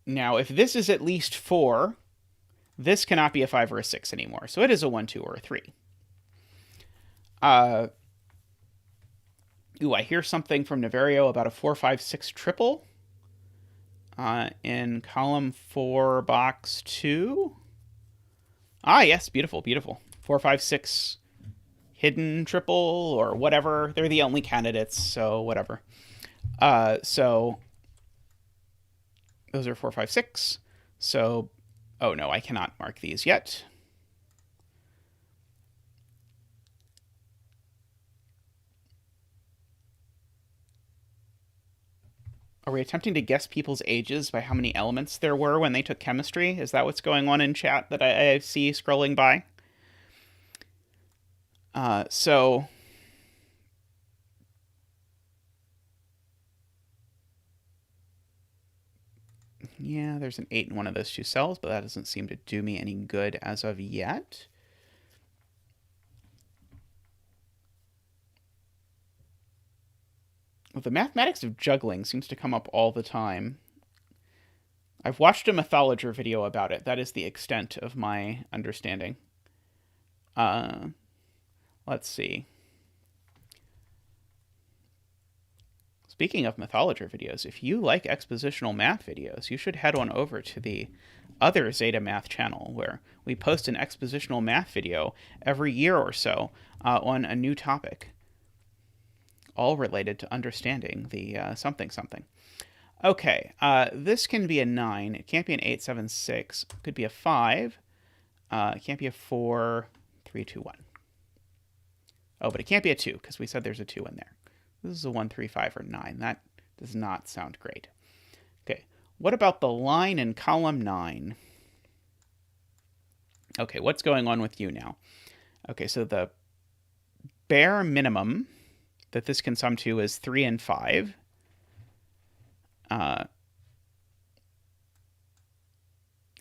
Now, if this is at least 4, this cannot be a 5 or a 6 anymore. So it is a 1, 2, or a 3. Ooh, I hear something from Naverio about a 4, 5, 6 triple. In column 4, box 2. Ah, yes, beautiful, beautiful. 4, 5, 6 hidden triple or whatever. They're the only candidates, so whatever. So those are 4, 5, 6. So, oh no, I cannot mark these yet. Are we attempting to guess people's ages by how many elements there were when they took chemistry? Is that what's going on in chat that I see scrolling by? So yeah, there's an 8 in one of those 2 cells, but that doesn't seem to do me any good as of yet. Well, the mathematics of juggling seems to come up all the time. I've watched a Mathologer video about it. That is the extent of my understanding. Let's see. speaking of Mathologer videos, if you like expositional math videos, you should head on over to the other zetamath channel, where we post an expositional math video every year or so on a new topic, all related to understanding the something something. Okay, this can be a 9. It can't be an 8, 7, 6. It could be a 5. It can't be a 4, 3, 2, 1. Oh, but it can't be a 2, because we said there's a 2 in there. This is a 1, 3, 5, or 9. That does not sound great. Okay, what about the line in column 9? Okay, what's going on with you now? Okay, so the bare minimum that this can sum to is 3 and 5. Oh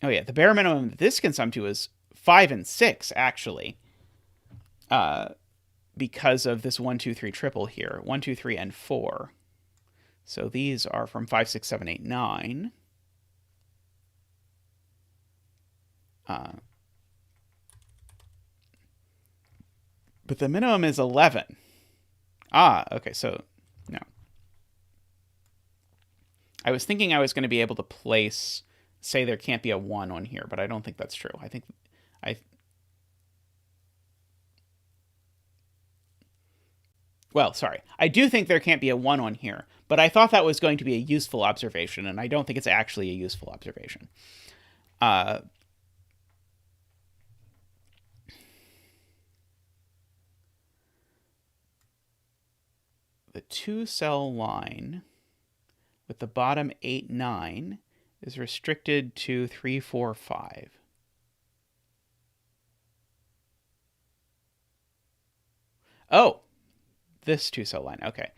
yeah, the bare minimum that this can sum to is 5 and 6, actually. Because of this 1, 2, 3 triple here. 1, 2, 3, and 4. So these are from 5, 6, 7, 8, 9. But the minimum is 11. Okay, so no. I was thinking I was going to be able to place, say there can't be a 1 on here, but I don't think that's true. Well, sorry. I do think there can't be a 1 on here, but I thought that was going to be a useful observation, and I don't think it's actually a useful observation. The 2-cell line with the bottom 8, 9 is restricted to 3, 4, 5. Oh, this 2-cell line. Okay.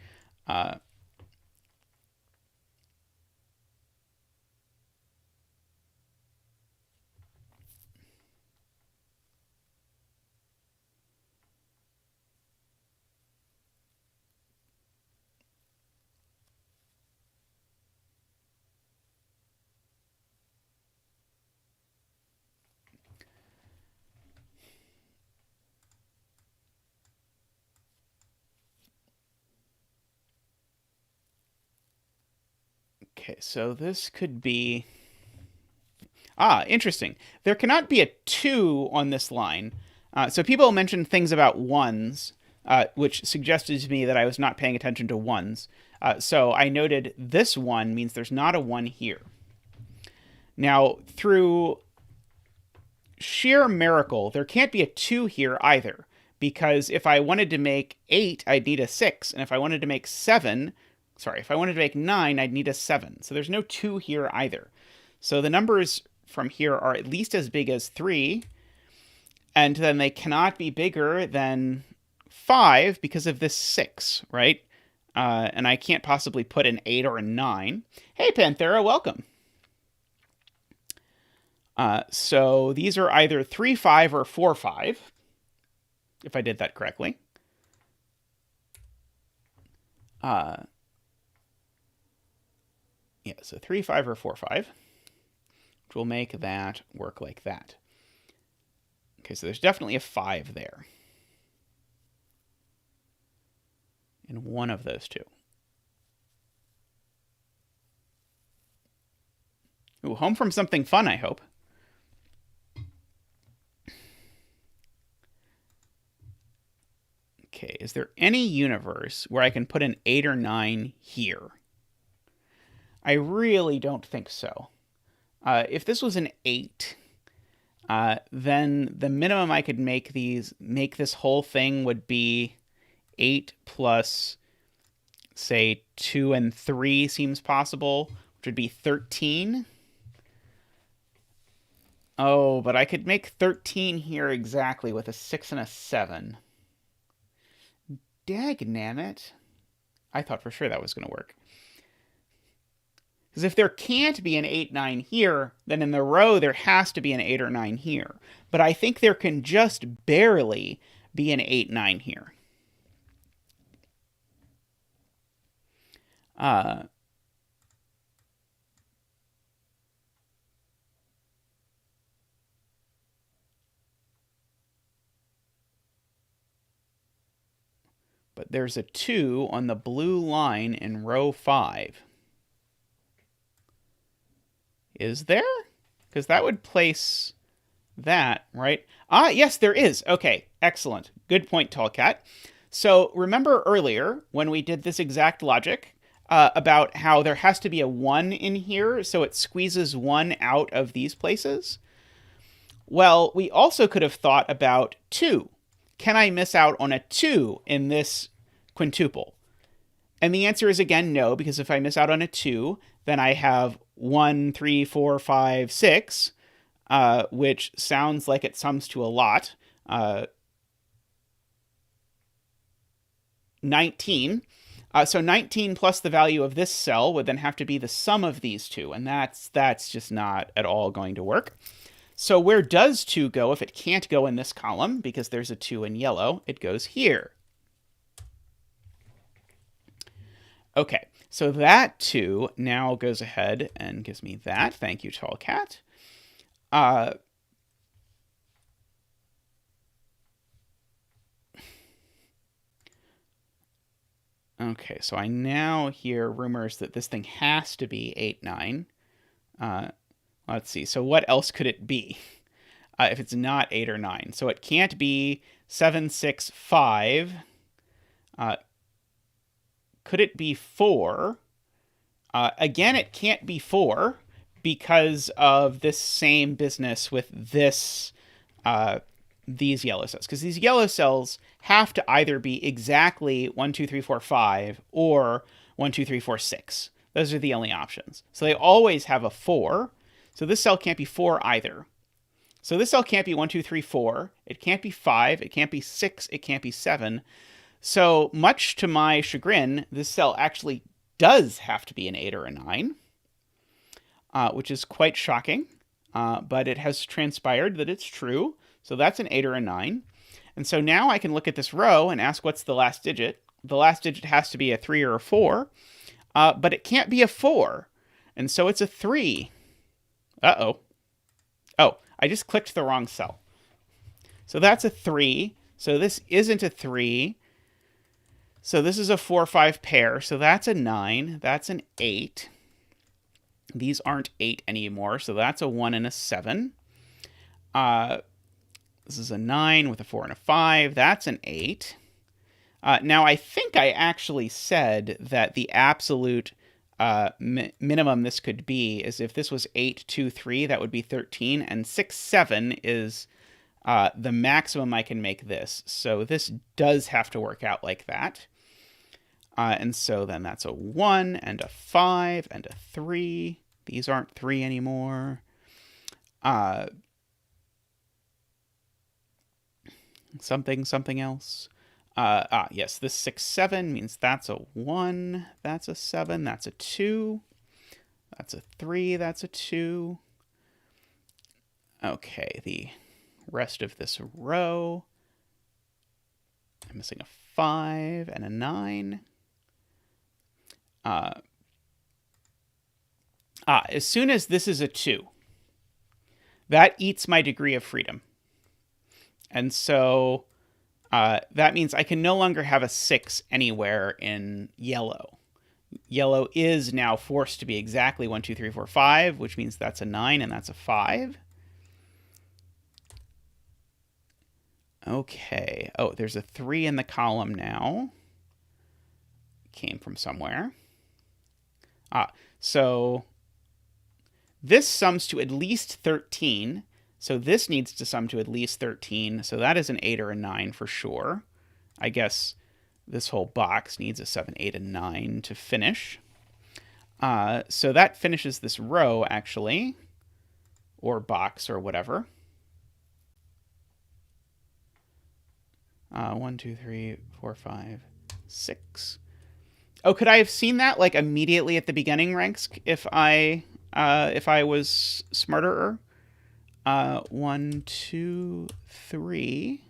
Okay, so this could be... interesting. There cannot be a 2 on this line. So people mentioned things about 1s, which suggested to me that I was not paying attention to 1s. So I noted this 1 means there's not a 1 here. Now, through sheer miracle, there can't be a 2 here either, because if I wanted to make 8, I'd need a 6, and if I wanted to make 9, I'd need a 7. So there's no 2 here either. So the numbers from here are at least as big as 3, and then they cannot be bigger than 5 because of this 6, right? And I can't possibly put an 8 or a 9. Hey, Panthera, welcome. So these are either 3, 5, or 4, 5, if I did that correctly. Yeah, so 3, 5, or 4, 5, which will make that work like that. Okay, so there's definitely a 5 there in one of those two. Ooh, home from something fun, I hope. Okay, is there any universe where I can put an 8 or 9 here? I really don't think so. If this was an 8, then the minimum I could make this whole thing would be 8 plus, say, 2 and 3 seems possible, which would be 13. Oh, but I could make 13 here exactly with a 6 and a 7. Dagnammit. I thought for sure that was going to work. Because if there can't be an 8, 9 here, then in the row there has to be an 8 or 9 here. But I think there can just barely be an 8, 9 here. But there's a 2 on the blue line in row 5. Is there? Because that would place that, right? Ah, yes, there is. Okay, excellent. Good point, Tall Cat. So remember earlier when we did this exact logic about how there has to be a 1 in here, so it squeezes 1 out of these places? Well, we also could have thought about 2. Can I miss out on a 2 in this quintuple? And the answer is again no, because if I miss out on a 2, then I have 1, 3, 4, 5, 6, which sounds like it sums to a lot. 19. So 19 plus the value of this cell would then have to be the sum of these two, and that's just not at all going to work. So where does 2 go if it can't go in this column, because there's a 2 in yellow? It goes here. Okay, so that 2 now goes ahead and gives me that. Thank you, Tall Cat. Okay, so I now hear rumors that this thing has to be 8, 9. Let's see, so what else could it be if it's not 8 or 9? So it can't be 7, 6, 5. Could it be 4? Again, it can't be 4 because of this same business with this these yellow cells. Because these yellow cells have to either be exactly 1, 2, 3, 4, 5 or 1, 2, 3, 4, 6. Those are the only options. So they always have a 4. So this cell can't be 4 either. So this cell can't be 1, 2, 3, 4. It can't be 5. It can't be 6. It can't be 7. So much to my chagrin, this cell actually does have to be an 8 or a 9, which is quite shocking. But it has transpired that it's true. So that's an 8 or a 9. And so now I can look at this row and ask what's the last digit. The last digit has to be a 3 or a 4, but it can't be a 4. And so it's a 3. Uh-oh. Oh, I just clicked the wrong cell. So that's a 3. So this isn't a 3. So this is a 4, 5 pair. So that's a 9. That's an 8. These aren't 8 anymore. So that's a 1 and a 7. This is a 9 with a 4 and a 5. That's an 8. Now, I think I actually said that the absolute minimum this could be is if this was 8, 2, 3, that would be 13. And 6, 7 is the maximum I can make this. So this does have to work out like that. And so then that's a 1 and a 5 and a 3. These aren't 3 anymore. Something else. Yes, this 6, 7 means that's a 1, that's a 7, that's a 2, that's a 3, that's a 2. Okay, the rest of this row, I'm missing a 5 and a 9. As soon as this is a 2, that eats my degree of freedom. And so that means I can no longer have a 6 anywhere in yellow. Yellow is now forced to be exactly 1, 2, 3, 4, 5, which means that's a 9 and that's a 5. Okay. Oh, there's a 3 in the column now. Came from somewhere. So this sums to at least 13. So this needs to sum to at least 13. So that is an 8 or a 9 for sure. I guess this whole box needs a 7, 8, and 9 to finish. So that finishes this row, actually. Or box, or whatever. 1, 2, 3, 4, 5, 6. Oh, could I have seen that like immediately at the beginning, Rangsk, if I was smarter? 1, 2, 3.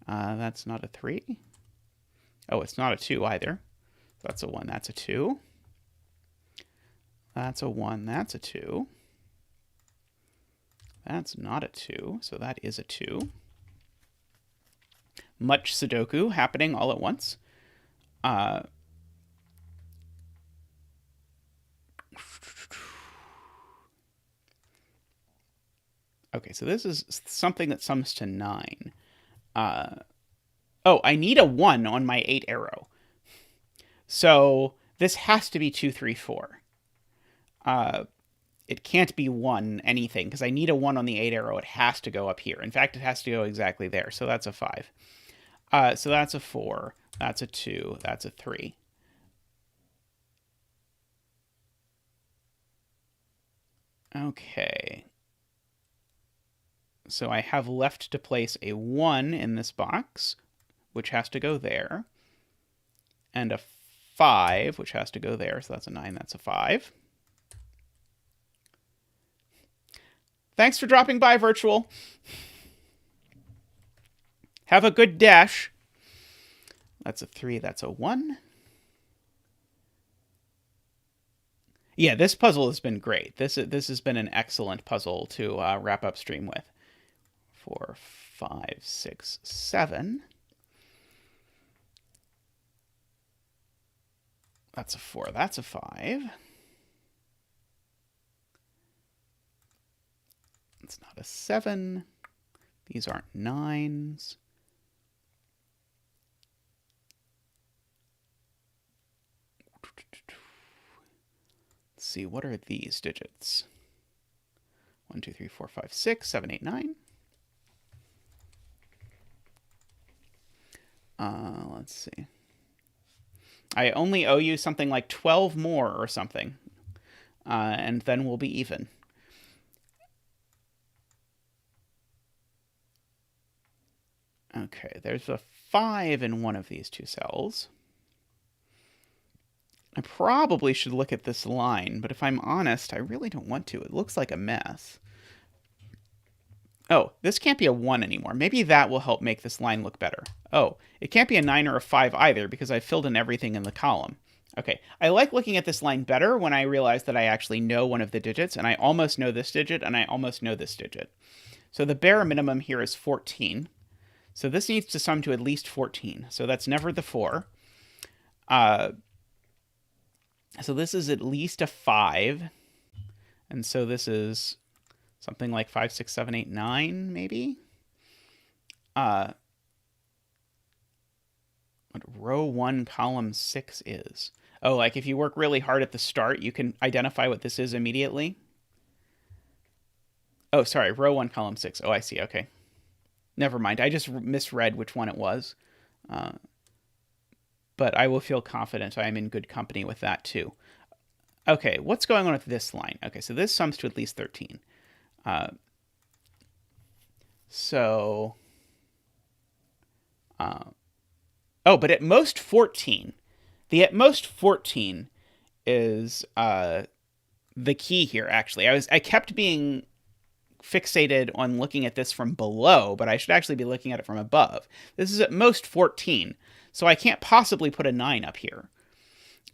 That's not a 3. Oh, it's not a 2 either. That's a 1. That's a 2. That's a 1. That's a 2. That's not a 2. So that is a 2. Much Sudoku happening all at once. Uh, okay, so this is something that sums to 9. Uh, oh, I need a 1 on my 8 arrow. So this has to be 2, 3, 4. It can't be 1 anything because I need a 1 on the 8 arrow. It has to go up here. In fact, it has to go exactly there. So that's a 5. So that's a 4. That's a 2. That's a 3. Okay. So I have left to place a 1 in this box, which has to go there, and a 5, which has to go there. So that's a 9. That's a 5. Thanks for dropping by, Virtual. Have a good dash. That's a 3. That's a 1. Yeah, this puzzle has been great. This has been an excellent puzzle to wrap up stream with. 4, 5, 6, 7. That's a 4. That's a 5. It's not a 7. These aren't 9s. Let's see, what are these digits? 1, 2, 3, 4, 5, 6, 7, 8, 9. Let's see. I only owe you something like 12 more or something. And then we'll be even. Okay, there's a 5 in one of these two cells. I probably should look at this line, but if I'm honest, I really don't want to. It looks like a mess. Oh, this can't be a 1 anymore. Maybe that will help make this line look better. Oh, it can't be a 9 or a 5 either because I filled in everything in the column. Okay, I like looking at this line better when I realize that I actually know one of the digits, and I almost know this digit, and I almost know this digit. So the bare minimum here is 14. So this needs to sum to at least 14. So that's never the 4. So this is at least a 5. And so this is something like 5, 6, 7, 8, 9, maybe? What row 1, column 6 is. Oh, like if you work really hard at the start, you can identify what this is immediately? Oh, sorry, row 1, column 6. Oh, I see, okay. Never mind, I just misread which one it was. But I will feel confident I am in good company with that too. Okay, what's going on with this line? Okay, so this sums to at least 13. Oh, but at most 14. The at most 14 is the key here, actually. I kept being fixated on looking at this from below, but I should actually be looking at it from above. This is at most 14, so I can't possibly put a 9 up here.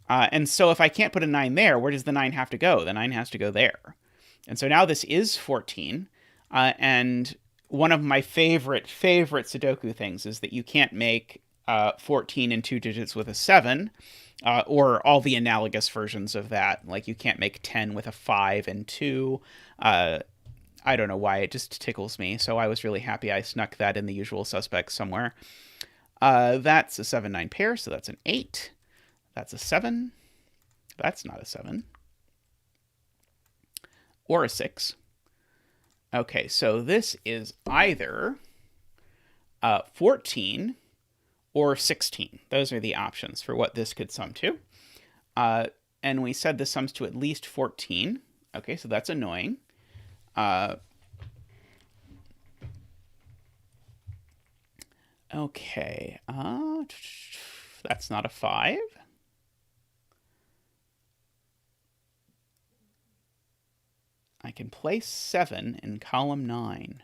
And so if I can't put a 9 there, where does the 9 have to go? The 9 has to go there. And so now this is 14, and one of my favorite Sudoku things is that you can't make 14 in 2 digits with a 7, or all the analogous versions of that. Like you can't make 10 with a 5 and 2. I don't know why, it just tickles me. So I was really happy I snuck that in the usual suspects somewhere. That's a 7-9 pair, so that's an 8. That's a 7. That's not a 7. Or a 6. Okay, so this is either 14 or 16. Those are the options for what this could sum to. And we said this sums to at least 14. Okay, so that's annoying. Okay, that's not a 5. I can place 7 in column 9.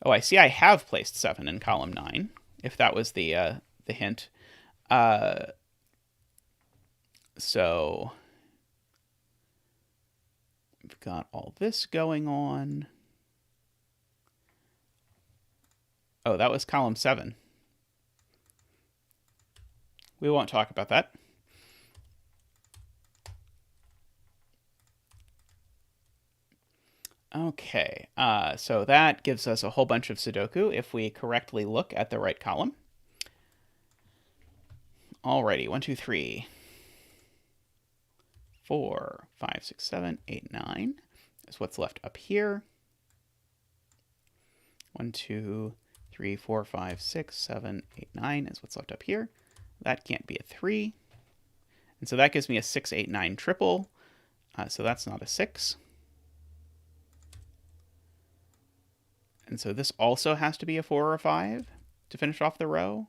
Oh, I see I have placed 7 in column 9, if that was the hint. So we've got all this going on. Oh, that was column 7. We won't talk about that. Okay, so that gives us a whole bunch of Sudoku if we correctly look at the right column. Alrighty, 1, 2, 3, 4, 5, 6, 7, 8, 9 is what's left up here. 1, 2, 3, 4, 5, 6, 7, 8, 9 is what's left up here. That can't be a 3. And so that gives me a 6, 8, 9 triple. So that's not a 6. And so this also has to be a 4 or a 5 to finish off the row.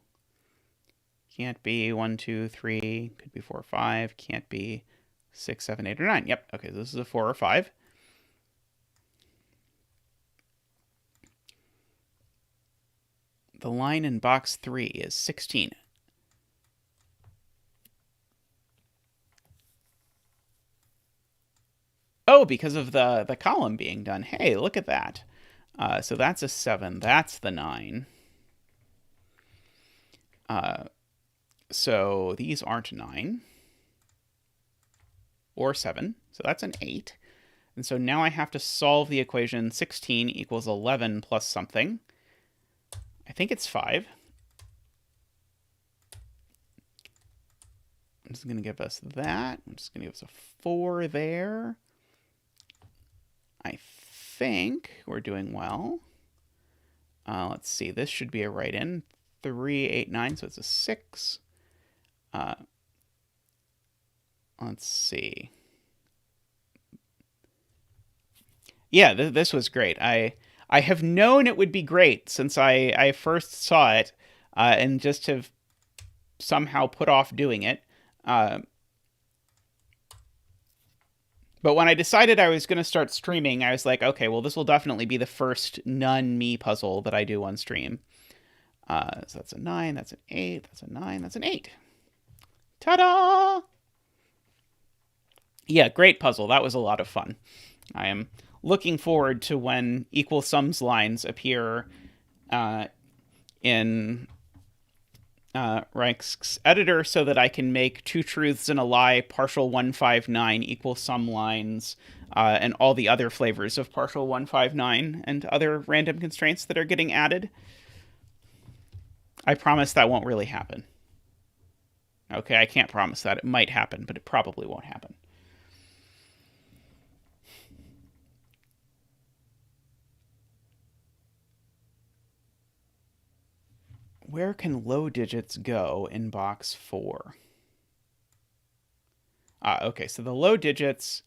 Can't be 1, 2, 3. Could be 4 or 5. Can't be 6, 7, 8, or 9. Yep. Okay, so this is a 4 or 5. The line in box 3 is 16. Oh, because of the column being done. Hey, look at that. So that's a 7. That's the 9. So these aren't 9 or 7. So that's an 8. And so now I have to solve the equation 16 equals 11 plus something. I think it's 5. I'm just going to give us that. I'm just going to give us a 4 there. I think we're doing well. Let's see. This should be a right-in. 3, 8, 9, so it's a 6. Let's see. Yeah, this was great. I have known it would be great since I first saw it, and just have somehow put off doing it. But when I decided I was going to start streaming, I was like, okay, well, this will definitely be the first none-me puzzle that I do on stream. So that's a 9, that's an 8, that's a 9, that's an 8. Ta-da! Yeah, great puzzle. That was a lot of fun. I am looking forward to when equal sums lines appear in Rangsk's editor so that I can make 2 truths and a lie, partial 159 equal sum lines, and all the other flavors of partial 159 and other random constraints that are getting added. I promise that won't really happen. Okay, I can't promise that. It might happen, but it probably won't happen. Where can low digits go in box 4? Okay, so the low digits...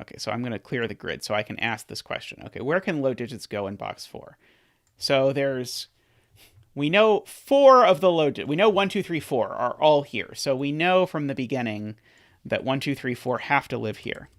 Okay, so I'm going to clear the grid so I can ask this question. Okay, where can low digits go in box 4? So there's... We know 4 of the low digits. We know 1, 2, 3, 4 are all here. So we know from the beginning that 1, 2, 3, 4 have to live here.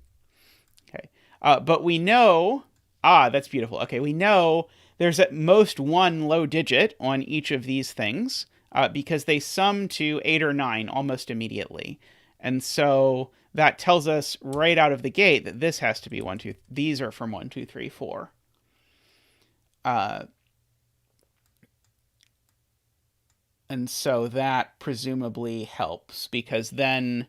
Okay, but we know... that's beautiful. Okay, we know there's at most 1 low digit on each of these things because they sum to 8 or 9 almost immediately. And so that tells us right out of the gate that this has to be 1, 2. These are from 1, 2, 3, 4. And so that presumably helps because then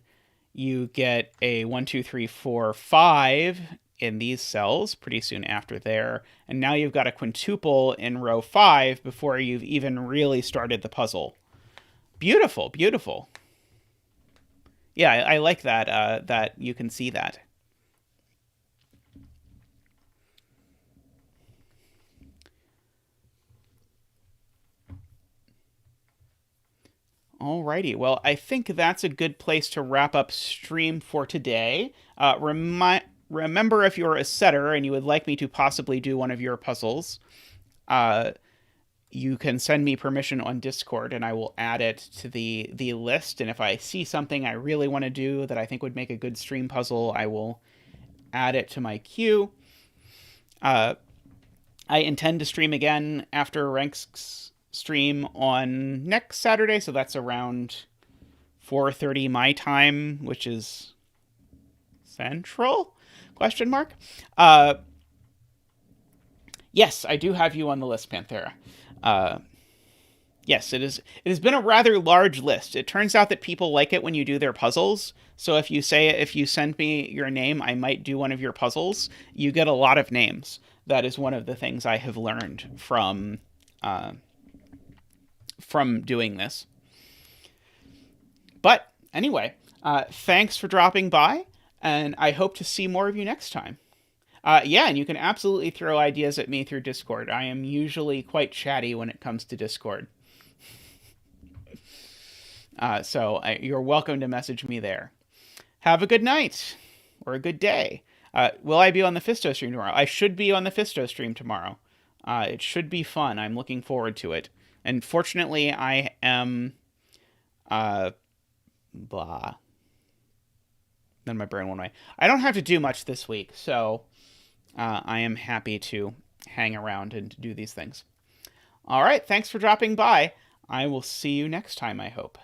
you get a 1, 2, 3, 4, 5 in these cells pretty soon after there. And now you've got a quintuple in row 5 before you've even really started the puzzle. Beautiful, beautiful. Yeah, I like that, that you can see that. Alrighty, well, I think that's a good place to wrap up stream for today. Remember, if you're a setter and you would like me to possibly do one of your puzzles, you can send me permission on Discord and I will add it to the list. And if I see something I really want to do that I think would make a good stream puzzle, I will add it to my queue. I intend to stream again after Rangsk's stream on next Saturday, so that's around 4:30 my time, which is Central? Question mark. Yes, I do have you on the list, Panthera. Yes, it is. It has been a rather large list. It turns out that people like it when you do their puzzles. So if you send me your name, I might do one of your puzzles. You get a lot of names. That is one of the things I have learned uh, from doing this. But anyway, thanks for dropping by, and I hope to see more of you next time. Yeah, and you can absolutely throw ideas at me through Discord. I am usually quite chatty when it comes to Discord. You're welcome to message me there. Have a good night or a good day. Will I be on the Fisto stream tomorrow? I should be on the Fisto stream tomorrow. It should be fun. I'm looking forward to it. And fortunately, I am blah. Then my brain went away. I don't have to do much this week, so I am happy to hang around and do these things. All right, thanks for dropping by. I will see you next time, I hope.